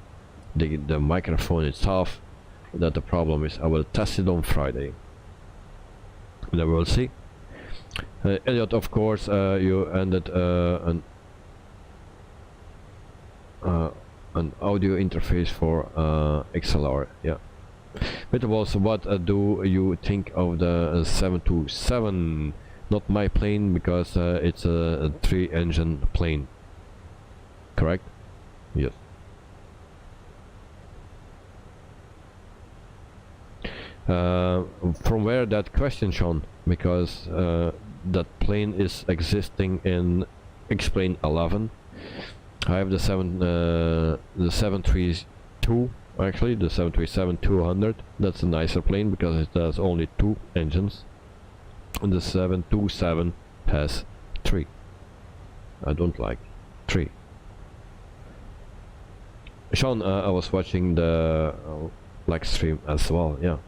the microphone itself that the problem is. I will test it on Friday, and then we'll see. Elliot, of course, you ended an audio interface for XLR, yeah. But also, what do you think of the 727? Not my plane, because it's a 3-engine plane. Correct? Yes. From where that question, Sean? Because that plane is existing in X-Plane 11. I have the 732, actually, the 737-200. That's a nicer plane because it has only 2 engines, and the 727 has 3. I don't like 3. Sean, I was watching the live stream as well, yeah.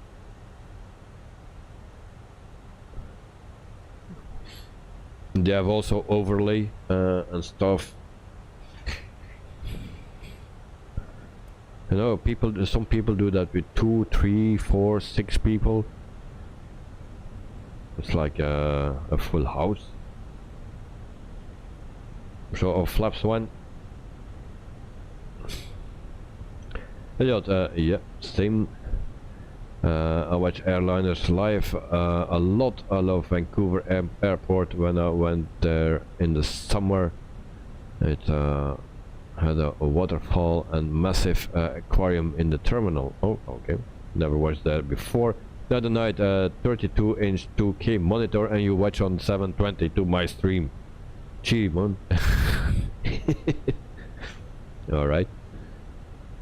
They have also overlay and stuff. You know, some people do that with 2, 3, 4, 6 people. It's like a full house. So our flaps one. Elliot, yeah, same. I watch airliners live a lot. I love Vancouver airport. When I went there in the summer, it had a waterfall and massive aquarium in the terminal. Oh, okay. Never watched that before. The other night, 32-inch 2K monitor, and you watch on 720 to my stream. Gee, man. Alright.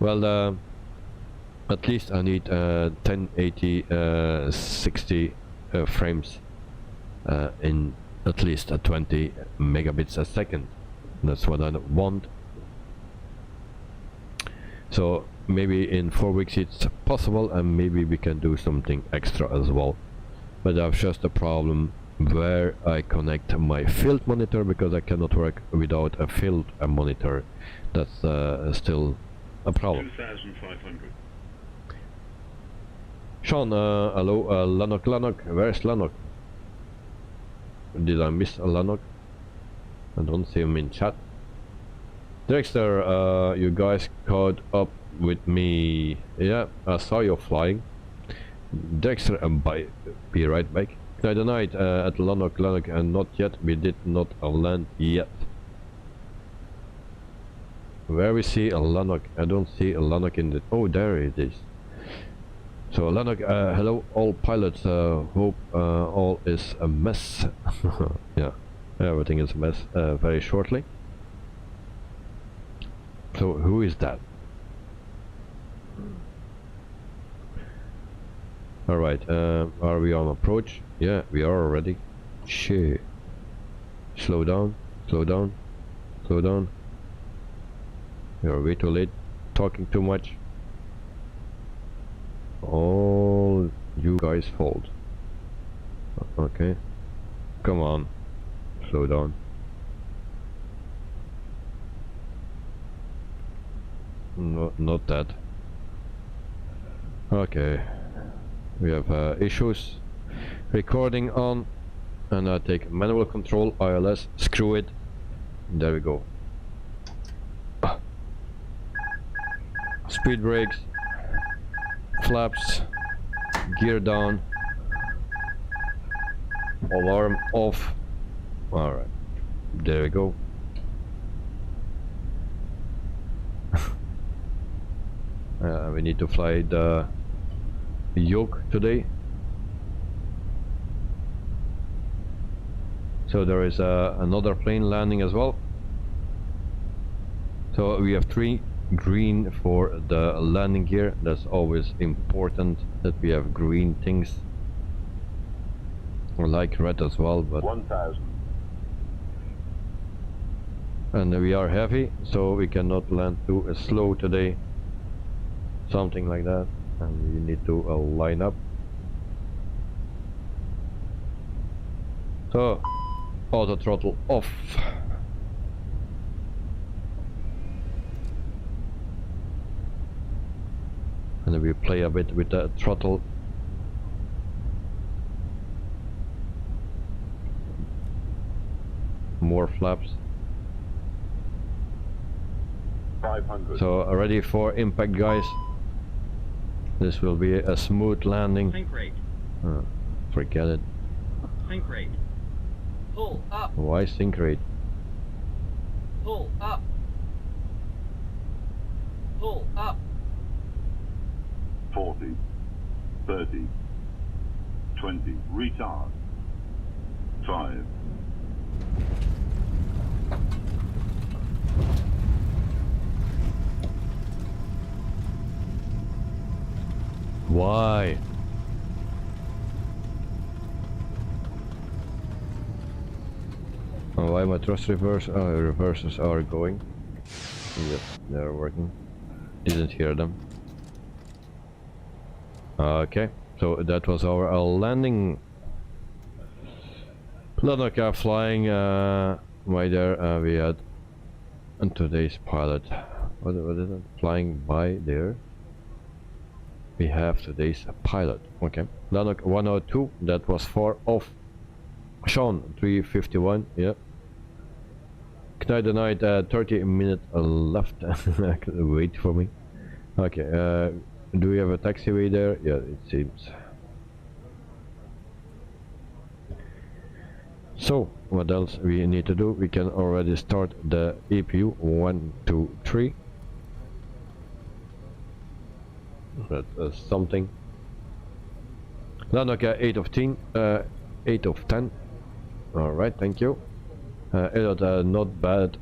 Well, at least I need 1080 60 frames in at least 20 megabits a second. That's what I want. So maybe in 4 weeks it's possible, and maybe we can do something extra as well. But I've just a problem where I connect my field monitor, because I cannot work without a field monitor. That's still a problem. 2,500. Sean, hello, Lanok, where's Lanok? Did I miss Lanok? I don't see him in chat. Dexter, you guys caught up with me. Yeah, I saw you flying. Dexter, be right back. The night at Lanok, and not yet, we did not land yet. Where we see a Lanok? I don't see a Lanok in the... Oh, there it is. So Lanok, hello all pilots, hope all is a mess. Yeah, everything is a mess very shortly. So who is that? Alright, are we on approach? Yeah, we are already. Shit. Slow down, slow down, slow down. You're way too late, talking too much. All you guys' fault. Okay. Come on. Slow down. No, not that. Okay. We have issues. Recording on. And I take manual control, ILS, screw it. There we go. Speed brakes. Flaps, gear down, alarm off. Alright, there we go. We need to fly the yoke today. So there is another plane landing as well. So we have 3 green for the landing gear. That's always important that we have green things. I like red as well, but 1,000. and we are heavy, so we cannot land too slow today. Something like that, and we need to line up. So auto throttle off. And we play a bit with the throttle. More flaps. 500. So ready for impact, guys. This will be a smooth landing. Sink rate. Forget it. Sink rate. Pull up. Why sink rate? Pull up. Pull up. 40, 30, 20, retard. 5. Why? Oh, why my thrust reversers are going? Yep, they're working. Didn't hear them. Okay, so that was our landing. Lanoka flying right there. We had and today's pilot. What is it? Flying by there. We have today's pilot. Okay, Lanok 102. That was 4 off. Sean 351. Yeah. Knight the night. 30 minutes left. Wait for me. Okay. Do we have a taxiway there? Yeah, it seems. So, what else we need to do? We can already start the EPU 1, 2, 3. That's something. Lanoka 8 of 10. 8 of 10. Alright, thank you. Elliot, not bad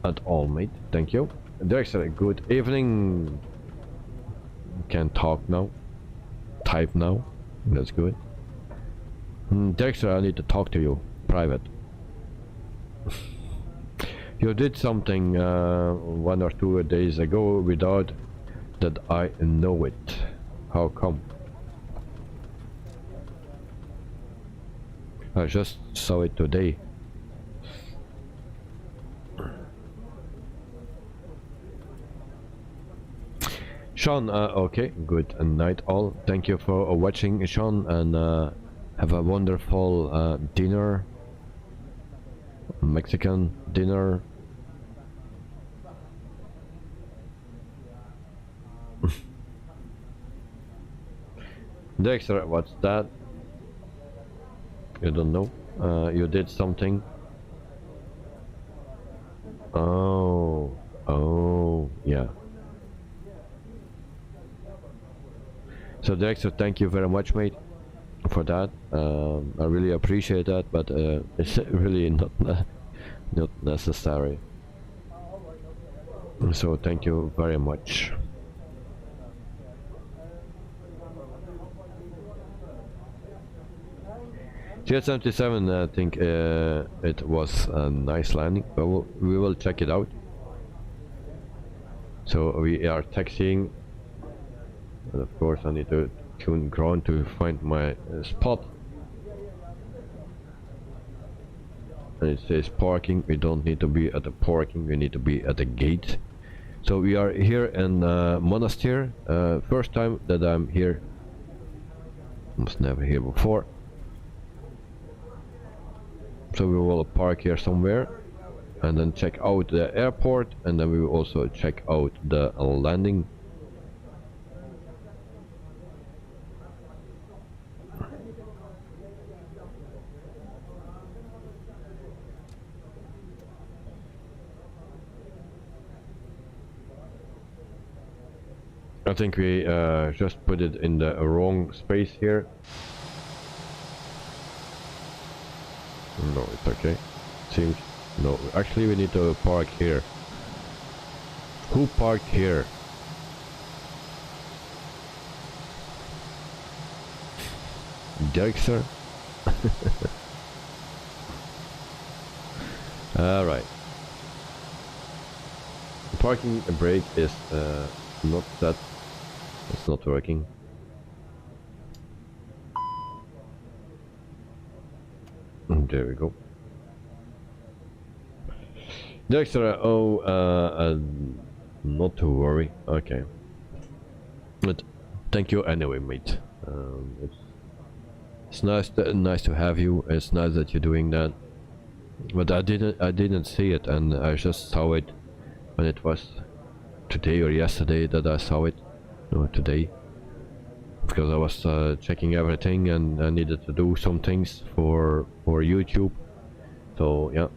at all, mate. Thank you. Dexter, good evening. Can talk now. Type now. That's good. Dexter, I need to talk to you. Private. You did something 1 or 2 days ago without that I know it. How come? I just saw it today. Sean, okay, good night all. Thank you for watching, Sean, and have a wonderful dinner. Mexican dinner. Dexter, what's that? You don't know? You did something? Oh, yeah. So Dexter, thank you very much, mate, for that. I really appreciate that, but it's really not necessary. So thank you very much. Jet77, I think it was a nice landing, but we will check it out. So we are taxiing, and of course I need to tune ground to find my spot. And it says parking. We don't need to be at the parking, we need to be at the gate. So we are here in Monastir. First time that I'm here. I was never here before. So we will park here somewhere and then check out the airport, and then we will also check out the landing. I think we just put it in the wrong space here. No, it's okay. Seems no. Actually, we need to park here. Who parked here? Dexter. All right. The parking brake is not that. It's not working. There we go. Dexter, not to worry. Okay. But thank you anyway, mate. It's nice to have you. It's nice that you're doing that. But I didn't see it, and I just saw it when it was today or yesterday that I saw it. No, today. Because I was checking everything and I needed to do some things for YouTube. So yeah,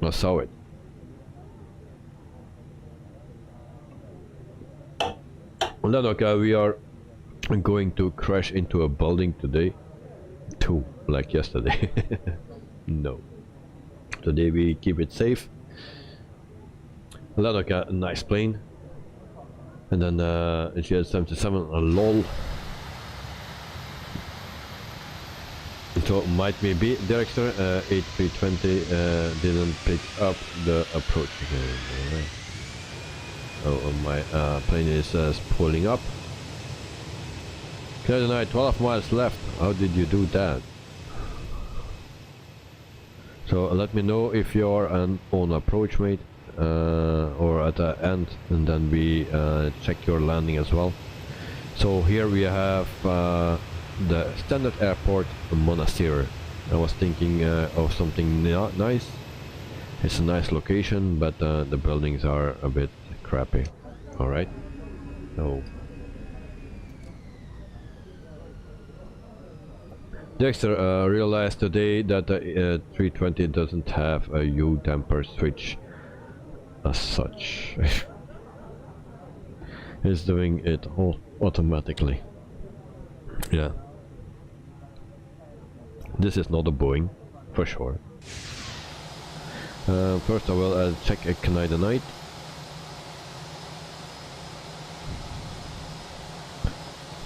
I saw it. Well, then, okay, we are going to crash into a building today. Too, like yesterday. No. Today we keep it safe. Well, then, okay, a nice plane. And then Jet77, a lol. So might maybe Dexter 8320 didn't pick up the approach again. Alright. Oh, my plane is pulling up. Canadian Night, 12 miles left. How did you do that? So let me know if you're on approach, mate, or at the end, and then we check your landing as well. So here we have the standard airport, Monastir. I was thinking of something nice. It's a nice location, but the buildings are a bit crappy. Alright, so Dexter realized today that the 320 doesn't have a U-damper switch as such. It's doing it all automatically. Yeah. This is not a Boeing, for sure. First I will check a Canadian Night.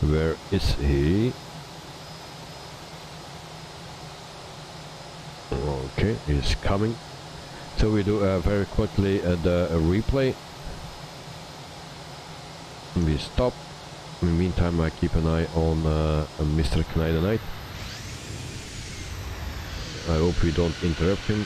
Where is he? Okay, he's coming. So we do very quickly the replay. We stop. In the meantime, I keep an eye on Mr. Canadian Night. I hope we don't interrupt him.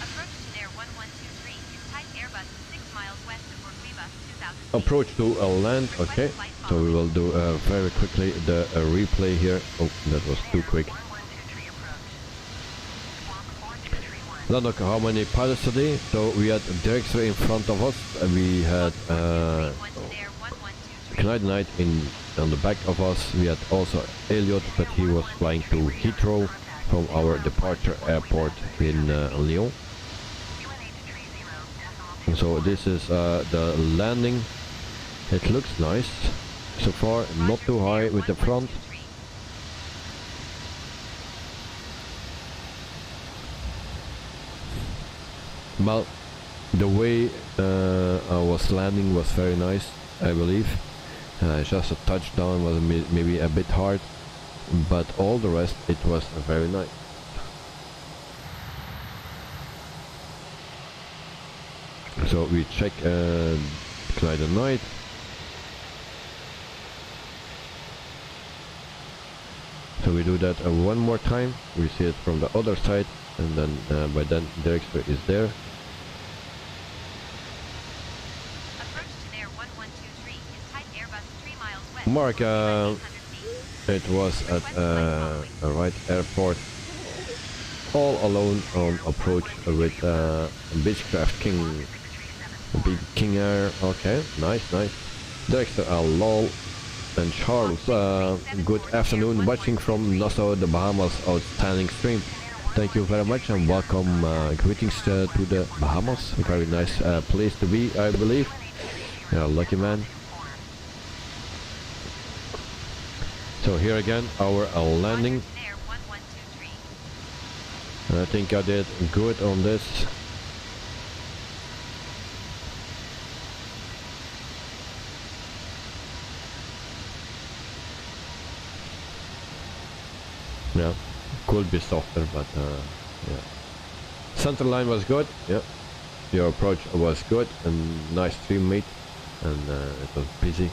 Approach to Nair 1123 is type Airbus 6 miles west of Fort Lima, 2000 feet. Approach to a land. Okay, so we will do very quickly the replay here. Oh, that was too quick. 1123 approach. Squawk 4231. Now look how many pilots today. So we had Dexter in front of us, and we had Canadian Night on the back of us. We had also Elliot, but he was flying to Heathrow from our departure airport in Lyon. And so this is the landing. It looks nice so far, not too high with the front. Well, the way I was landing was very nice, I believe. Just a touchdown was maybe a bit hard, but all the rest it was very nice. So we check Canadian Night. So we do that one more time. We see it from the other side, and then by then Dexter is there. Approach to Nair 1123 is type Airbus 3 miles west. Mark, of Fort Lima, 800 feet. it was at a right airport, all alone on approach with Beechcraft King, Big King Air. Okay, nice. Dexter, lol. And Charles, good afternoon, watching from Nassau, the Bahamas. Outstanding stream. Thank you very much and welcome. Greetings to the Bahamas. A very nice place to be, I believe. Lucky man. So here again, our landing. Nair 1123. I think I did good on this. Yeah, could be softer, but yeah. Center line was good. Yeah, your approach was good and nice stream, mate. And it was busy.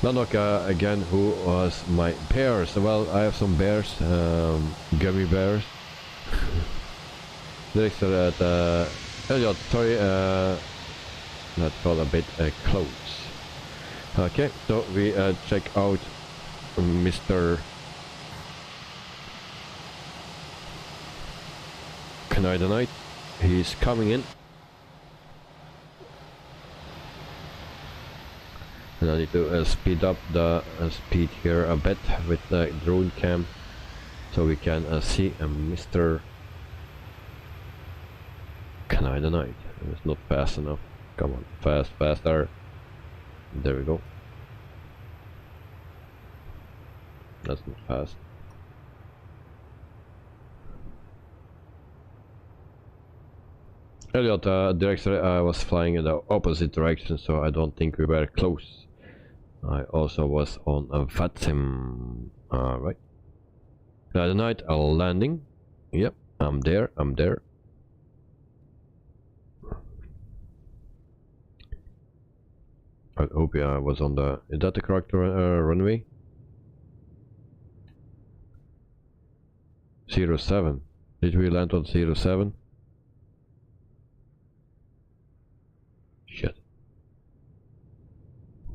Lanok again, who was my bears? Well, I have some bears, gummy bears. Dexter at Elliot, sorry, that got a bit close. Okay, so we check out Mr. Canadian Night. He's coming in. And I need to speed up the speed here a bit with the drone cam, so we can see Mr. Canadian Night. It's not fast enough. Come on, faster. There we go. That's not fast. Elliot, director, I was flying in the opposite direction, so I don't think we were close. I also was on a VATSIM. Alright. Canadian Night, landing. Yep, I'm there. I hope I was on the... Is that the correct runway? 07. Did we land on 07? Shit.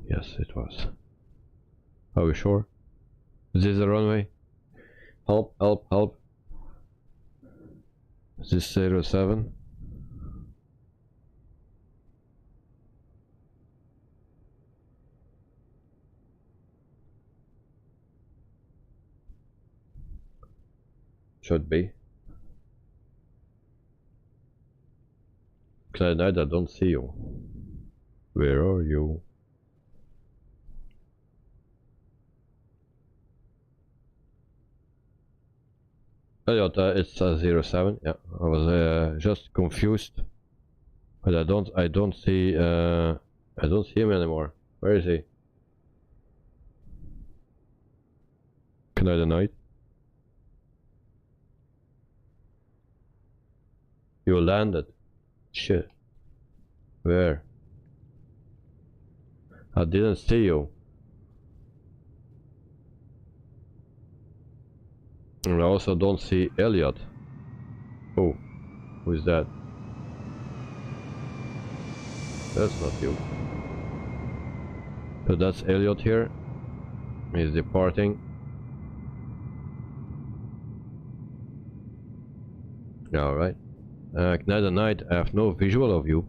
Yes, it was. Are we sure? Is this the runway? Help, help, help. Is this 07? Should be. Clyde, I don't see you. Where are you? Elliot, it's 07. Yeah, I was just confused, but I don't see him anymore. Where is he? Can I deny it? You landed. Shit. Where? I didn't see you. And I also don't see Elliot. Oh, who is that? That's not you. So that's Elliot here. He's departing. Alright. Neither night, I have no visual of you.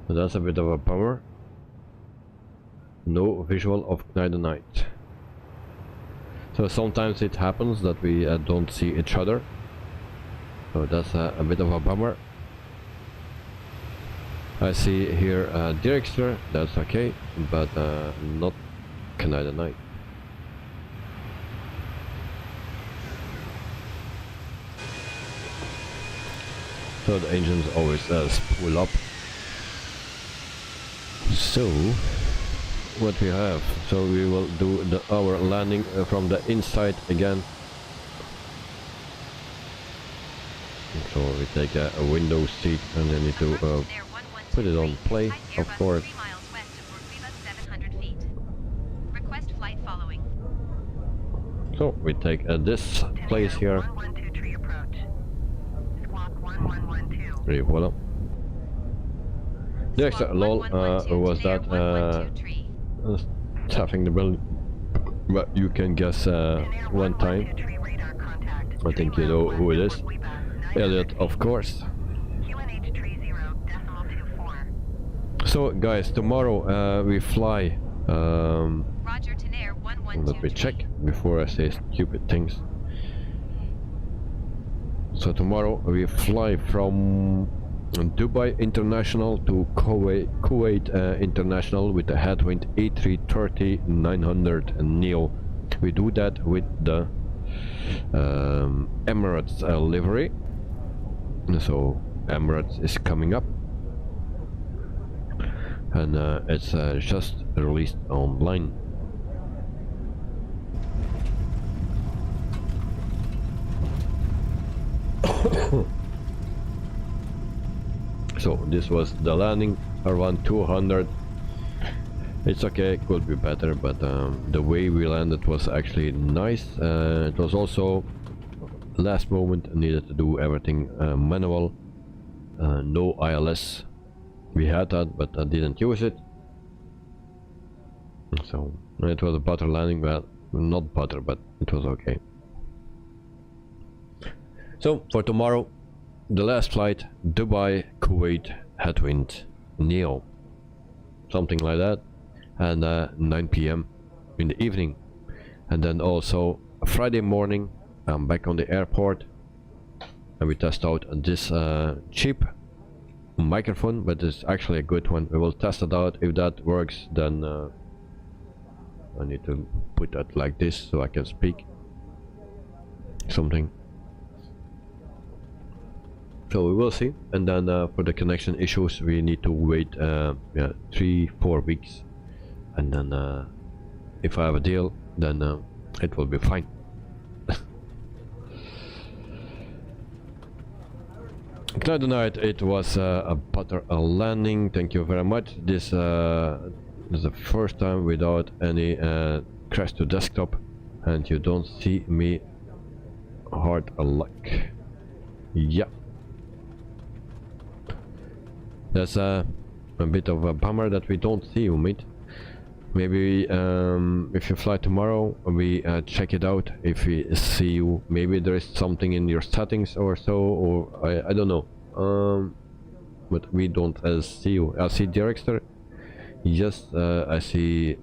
So that's a bit of a bummer. No visual of neither night. So sometimes it happens that we don't see each other. So that's a bit of a bummer. I see here Director, that's okay, but not Canada Night. So the engines always spool up. So what we have, so we will do our landing from the inside again. So we take a window seat and then need to put it on play, of course. So we take this place here. Voilà. The extra lol was that staffing the building, but you can guess one time. I think you know who it is. Elliot, of course. So guys, tomorrow we fly. Let me check before I say stupid things. So tomorrow we fly from Dubai International to Kuwait International with the headwind A320-200 Neo. We do that with the Emirates livery. So Emirates is coming up, and it's just released online. So this was the landing around 200. It's okay, it could be better, but the way we landed was actually nice. It was also last moment, needed to do everything manual. No ILS. We had that, but I didn't use it. So it was a butter landing, but not butter, but it was okay. So for tomorrow, the last flight, Dubai, Kuwait, headwind, Neo, something like that, and 9 p.m. in the evening. And then also Friday morning, I'm back on the airport, and we test out this cheap microphone, but it's actually a good one. We will test it out. If that works, then I need to put that like this so I can speak something. So we will see, and then for the connection issues we need to wait 3-4 weeks, and then if I have a deal, then it will be fine. Good night. It was a butter landing. Thank you very much. This is the first time without any crash to desktop, and you don't see me. Hard luck. Yeah. That's a bit of a bummer that we don't see you, mate. Maybe if you fly tomorrow, we check it out. If we see you, maybe there is something in your settings or so, or I don't know. But we don't see you. I see Director. Yes, I see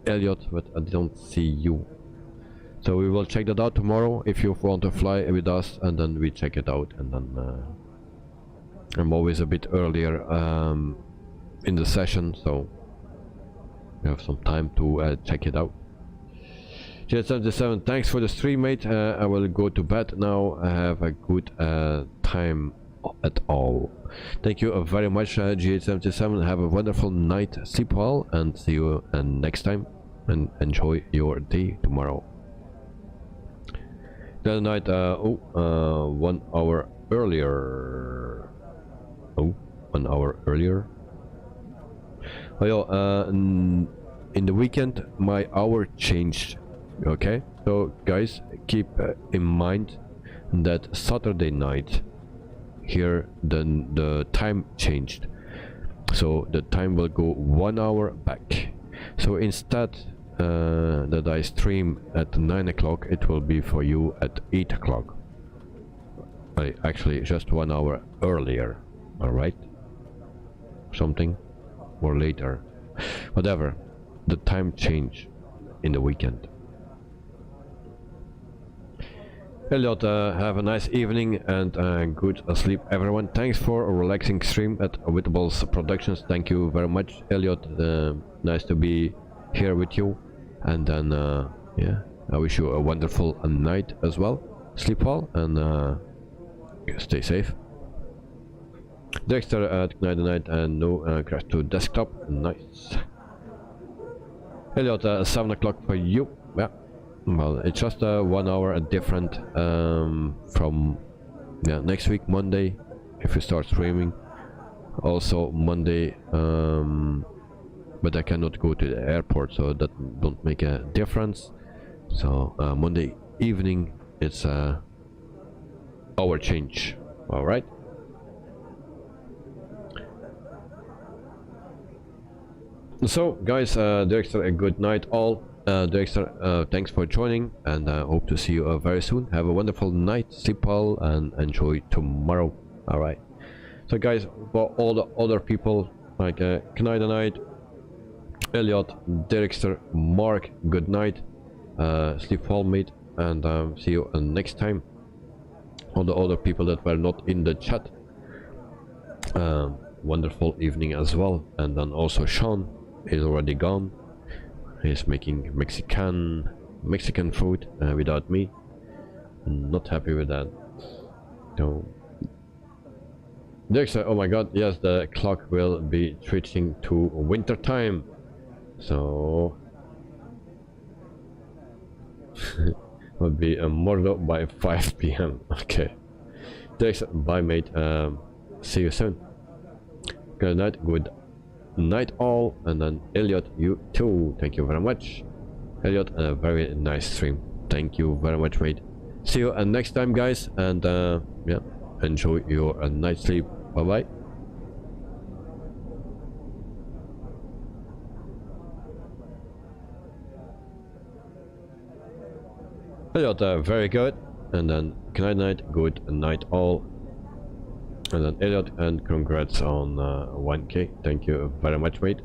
Elliot, but I don't see you. So we will check that out tomorrow if you want to fly with us, and then we check it out, and then I'm always a bit earlier in the session, so we have some time to check it out. J77, thanks for the stream, mate. I will go to bed now. I have a good time at all. Thank you very much, G877. Have a wonderful night, sleep well, and see you next time, and enjoy your day tomorrow. The other night, 1 hour earlier. Oh, 1 hour earlier. Oh, yeah, in the weekend, my hour changed. Okay, so guys, keep in mind that Saturday night here, then the time changed. So the time will go 1 hour back. So instead that I stream at 9 o'clock, it will be for you at 8 o'clock. Actually just 1 hour earlier, alright? Something, or later. Whatever, the time change in the weekend. Elliot, have a nice evening and good sleep, everyone. Thanks for a relaxing stream at Wittables Productions. Thank you very much, Elliot. Nice to be here with you. And then, yeah, I wish you a wonderful night as well. Sleep well and stay safe. Dexter at night and no crash to desktop. Nice. Elliot, 7 o'clock for you. Yeah. Well, it's just 1 hour different from next week, Monday, if you start streaming. Also Monday, but I cannot go to the airport, so that don't make a difference. So Monday evening, it's hour change. All right. So guys, Dexter, a good night all. Dexter, thanks for joining, and hope to see you very soon. Have a wonderful night, sleep well, and enjoy tomorrow. All right. So guys, for all the other people like Night, Elliot, Dexter, Mark, good night, sleep well, mate, and see you next time. All the other people that were not in the chat, wonderful evening as well. And then also Sean is already gone. He's making Mexican food without me. Not happy with that. So Dexter, oh my god, yes, the clock will be switching to winter time. So will be a Mordo by 5 PM. Okay. Dexter, bye mate. See you soon. Good night all, and then Elliot, you too. Thank you very much, Elliot. A very nice stream. Thank you very much, mate. See you next time, guys, and yeah, enjoy your night's sleep. Bye bye. Elliot, very good, and then good night all. And then Elliot, and congrats on 1K. Thank you very much, mate.